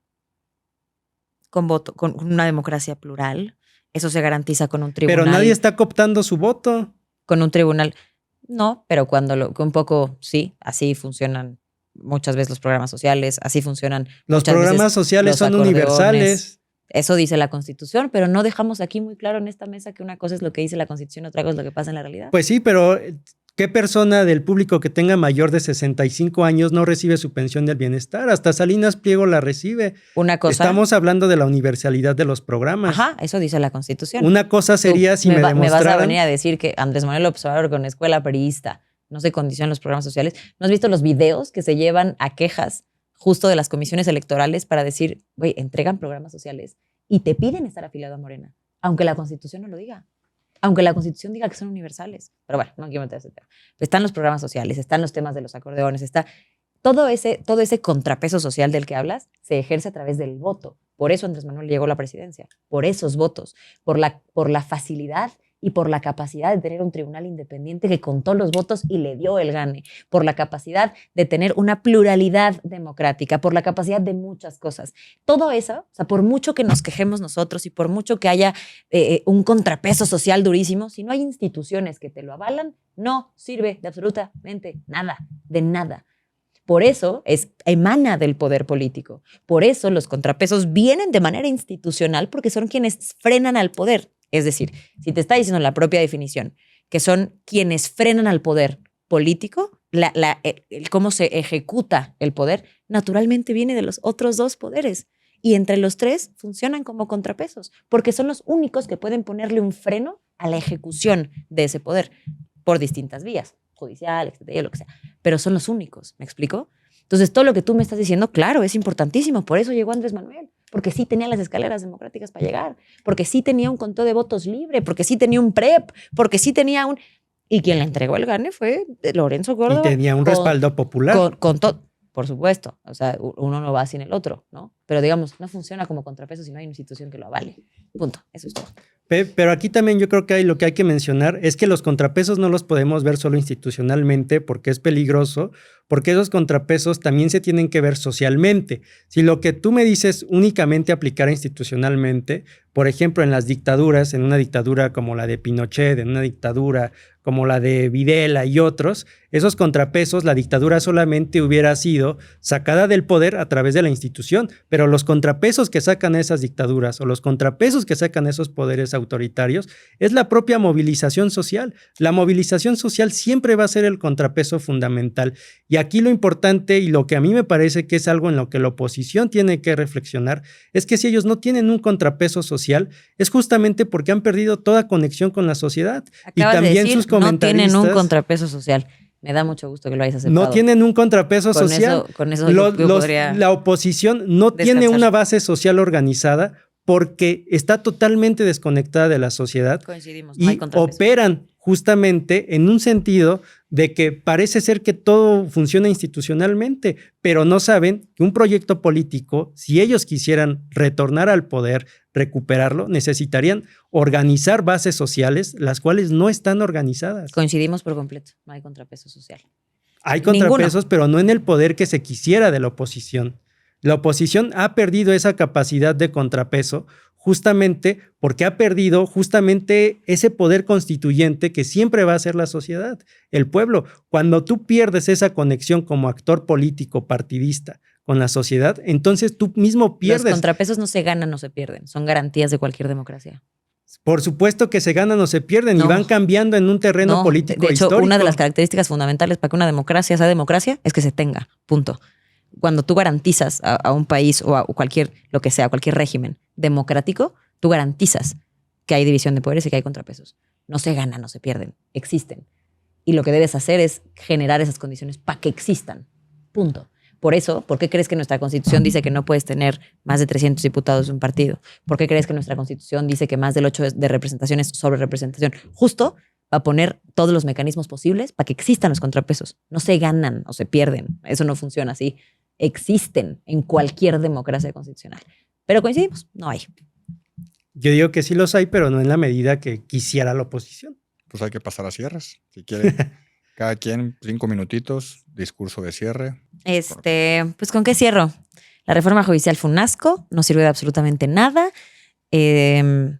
con una democracia plural. Eso se garantiza con un tribunal. Pero nadie está cooptando su voto. Con un tribunal. No, pero un poco sí, así funcionan muchas veces los programas sociales, así funcionan. Los programas sociales son universales. Eso dice la Constitución, pero no dejamos aquí muy claro en esta mesa que una cosa es lo que dice la Constitución, otra cosa es lo que pasa en la realidad. Pues sí, pero ¿qué persona del público que tenga mayor de 65 años no recibe su pensión del bienestar? Hasta Salinas Pliego la recibe. Una cosa. Estamos hablando de la universalidad de los programas. Ajá, eso dice la Constitución. Una cosa sería si me demostraran... Me vas a venir a decir que Andrés Manuel López Obrador con escuela priista no se condicionan los programas sociales. ¿No has visto los videos que se llevan a quejas justo de las comisiones electorales para decir, güey, entregan programas sociales y te piden estar afiliado a Morena, aunque la Constitución no lo diga? Aunque la Constitución diga que son universales. Pero bueno, no quiero meter ese tema. Están los programas sociales, están los temas de los acordeones, está todo ese contrapeso social del que hablas se ejerce a través del voto. Por eso Andrés Manuel llegó a la presidencia, por esos votos, por la facilidad y por la capacidad de tener un tribunal independiente que contó los votos y le dio el gane, por la capacidad de tener una pluralidad democrática, por la capacidad de muchas cosas. Todo eso, o sea, por mucho que nos quejemos nosotros y por mucho que haya un contrapeso social durísimo, si no hay instituciones que te lo avalan, no sirve de absolutamente nada, de nada. Por eso emana del poder político. Por eso los contrapesos vienen de manera institucional porque son quienes frenan al poder. Es decir, si te está diciendo la propia definición que son quienes frenan al poder político, cómo se ejecuta el poder, naturalmente viene de los otros dos poderes. Y entre los tres funcionan como contrapesos, porque son los únicos que pueden ponerle un freno a la ejecución de ese poder por distintas vías, judicial, etcétera, lo que sea. Pero son los únicos, ¿me explico? Entonces, todo lo que tú me estás diciendo, claro, es importantísimo. Por eso llegó Andrés Manuel. Porque sí tenía las escaleras democráticas para llegar, porque sí tenía un conteo de votos libre, porque sí tenía un PREP, porque sí tenía un... Y quien le entregó el gane fue Lorenzo Córdoba. Y tenía un respaldo popular. Con todo, por supuesto. O sea, uno no va sin el otro, ¿no? Pero digamos, no funciona como contrapeso si no hay una institución que lo avale. Punto. Eso es todo. Pero aquí también yo creo que lo que hay que mencionar es que los contrapesos no los podemos ver solo institucionalmente porque es peligroso, porque esos contrapesos también se tienen que ver socialmente. Si lo que tú me dices únicamente aplicar institucionalmente, por ejemplo, en las dictaduras, en una dictadura como la de Pinochet, en una dictadura como la de Videla y otros, esos contrapesos, la dictadura solamente hubiera sido sacada del poder a través de la institución, pero los contrapesos que sacan esas dictaduras o los contrapesos que sacan esos poderes autoritarios es la propia movilización social. La movilización social siempre va a ser el contrapeso fundamental. Y aquí lo importante y lo que a mí me parece que es algo en lo que la oposición tiene que reflexionar es que si ellos no tienen un contrapeso social es justamente porque han perdido toda conexión con la sociedad. Acabas y también de decir, sus comentaristas no tienen un contrapeso social. Me da mucho gusto que lo hayas aceptado. No tienen un contrapeso social. Con eso yo podría la oposición no tiene una base social organizada porque está totalmente desconectada de la sociedad. Coincidimos, y no hay contrapeso. operan justamente en un sentido de que parece ser que todo funciona institucionalmente, pero no saben que un proyecto político, si ellos quisieran retornar al poder, recuperarlo, necesitarían organizar bases sociales, las cuales no están organizadas. Coincidimos por completo, no hay contrapeso social. Hay contrapesos, pero no en el poder que se quisiera de la oposición. La oposición ha perdido esa capacidad de contrapeso justamente porque ha perdido justamente ese poder constituyente que siempre va a ser la sociedad, el pueblo. Cuando tú pierdes esa conexión como actor político partidista con la sociedad, entonces tú mismo pierdes. Los contrapesos no se ganan, no se pierden. Son garantías de cualquier democracia. Por supuesto que se ganan o se pierden y van cambiando en un terreno político de hecho, histórico. Una de las características fundamentales para que una democracia sea democracia es que se tenga, punto. Cuando tú garantizas a un país o a cualquier, lo que sea, cualquier régimen democrático, tú garantizas que hay división de poderes y que hay contrapesos. No se ganan, no se pierden, existen. Y lo que debes hacer es generar esas condiciones para que existan. Punto. Por eso, ¿por qué crees que nuestra Constitución dice que no puedes tener más de 300 diputados de un partido? ¿Por qué crees que nuestra Constitución dice que más del 8 de representación es sobre representación? Justo va a poner todos los mecanismos posibles para que existan los contrapesos. No se ganan o se pierden. Eso no funciona así. Existen en cualquier democracia constitucional. Pero coincidimos, no hay. Yo digo que sí los hay, pero no en la medida que quisiera la oposición. Pues hay que pasar a cierres. Si quieren, cada quien 5 minutitos, discurso de cierre. Pues ¿con qué cierro? La reforma judicial fue un asco, no sirvió de absolutamente nada. Creo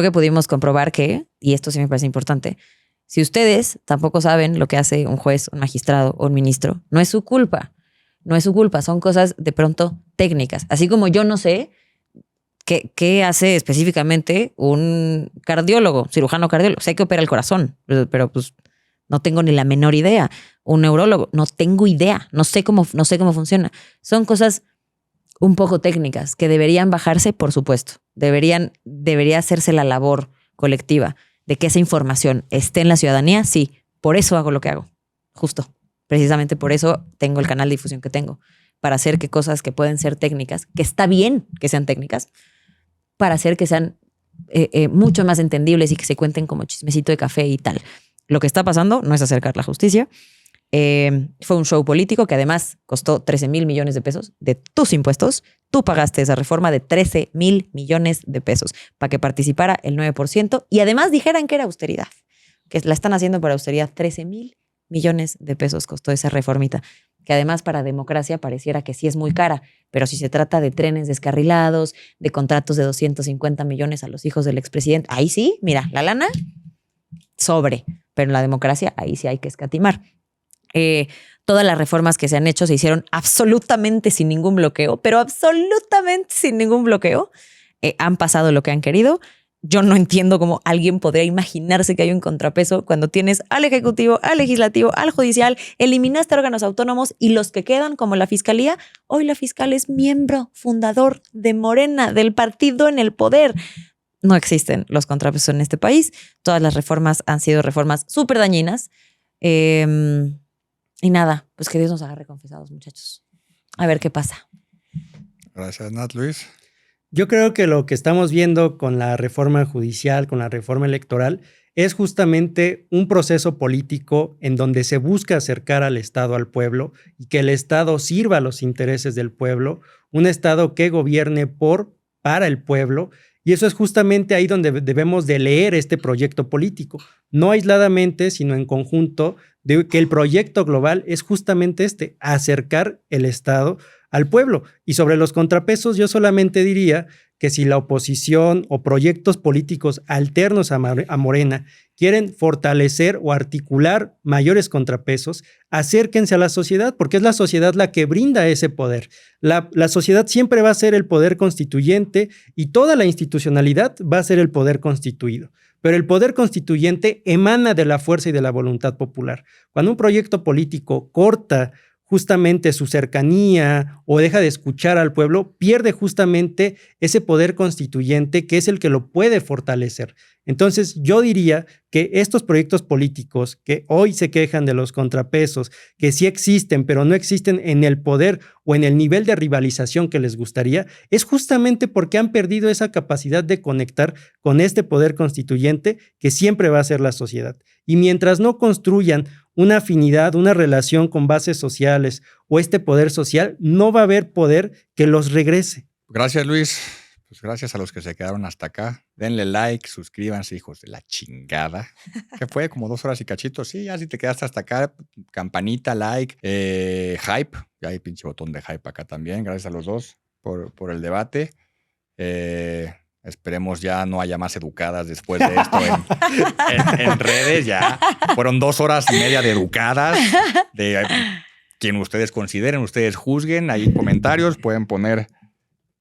que pudimos comprobar que, y esto sí me parece importante, si ustedes tampoco saben lo que hace un juez, un magistrado o un ministro, no es su culpa. No es su culpa, son cosas de pronto técnicas. Así como yo no sé qué hace específicamente un cardiólogo, cirujano cardiólogo. Sé que opera el corazón, pero pues no tengo ni la menor idea. Un neurólogo, no tengo idea. No sé cómo funciona. Son cosas un poco técnicas que deberían bajarse, por supuesto. Debería hacerse la labor colectiva de que esa información esté en la ciudadanía. Sí, por eso hago lo que hago. Justo. Precisamente por eso tengo el canal de difusión que tengo, para hacer que cosas que pueden ser técnicas, que está bien que sean técnicas, para hacer que sean mucho más entendibles y que se cuenten como chismecito de café y tal. Lo que está pasando no es acercar la justicia. Fue un show político que además costó 13,000 millones de pesos de tus impuestos. Tú pagaste esa reforma de 13,000 millones de pesos para que participara el 9% y además dijeran que era austeridad, que la están haciendo por austeridad. 13,000 millones de pesos costó esa reformita, que además para democracia pareciera que sí es muy cara, pero si se trata de trenes descarrilados, de contratos de 250 millones a los hijos del expresidente, ahí sí, mira, la lana sobre, pero en la democracia ahí sí hay que escatimar. Todas las reformas que se han hecho se hicieron absolutamente sin ningún bloqueo, pero absolutamente sin ningún bloqueo. Han pasado lo que han querido. Yo no entiendo cómo alguien podría imaginarse que hay un contrapeso cuando tienes al Ejecutivo, al Legislativo, al Judicial, eliminaste órganos autónomos y los que quedan, como la Fiscalía, hoy la fiscal es miembro fundador de Morena, del partido en el poder. No existen los contrapesos en este país. Todas las reformas han sido reformas súper dañinas. Y nada, pues que Dios nos haga reconfesados, muchachos. A ver qué pasa. Gracias, Nat. Luis. Yo creo que lo que estamos viendo con la reforma judicial, con la reforma electoral, es justamente un proceso político en donde se busca acercar al Estado al pueblo y que el Estado sirva a los intereses del pueblo, un Estado que gobierne para el pueblo. Y eso es justamente ahí donde debemos de leer este proyecto político, no aisladamente, sino en conjunto, de que el proyecto global es justamente acercar el Estado al pueblo. Y sobre los contrapesos, yo solamente diría que si la oposición o proyectos políticos alternos a Morena quieren fortalecer o articular mayores contrapesos, acérquense a la sociedad, porque es la sociedad la que brinda ese poder. La sociedad siempre va a ser el poder constituyente y toda la institucionalidad va a ser el poder constituido. Pero el poder constituyente emana de la fuerza y de la voluntad popular. Cuando un proyecto político corta justamente su cercanía o deja de escuchar al pueblo, pierde justamente ese poder constituyente que es el que lo puede fortalecer. Entonces, yo diría que estos proyectos políticos que hoy se quejan de los contrapesos, que sí existen, pero no existen en el poder o en el nivel de rivalización que les gustaría, es justamente porque han perdido esa capacidad de conectar con este poder constituyente que siempre va a ser la sociedad. Y mientras no construyan una afinidad, una relación con bases sociales o este poder social, no va a haber poder que los regrese. Gracias, Luis. Pues gracias a los que se quedaron hasta acá. Denle like, suscríbanse, hijos de la chingada. Que fue como 2 horas y cachito. Sí, ya si te quedaste hasta acá, campanita, like, hype. Ya hay pinche botón de hype acá también. Gracias a los dos por el debate. Esperemos ya no haya más educadas después de esto en redes. Ya fueron 2 horas y media de educadas. De quien ustedes consideren, ustedes juzguen. Ahí en comentarios pueden poner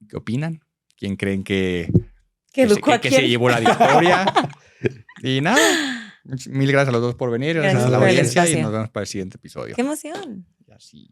qué opinan. ¿Quién creen que se llevó la victoria? Y nada, mil gracias a los dos por venir. Gracias a la audiencia y nos vemos para el siguiente episodio. ¡Qué emoción! Y así.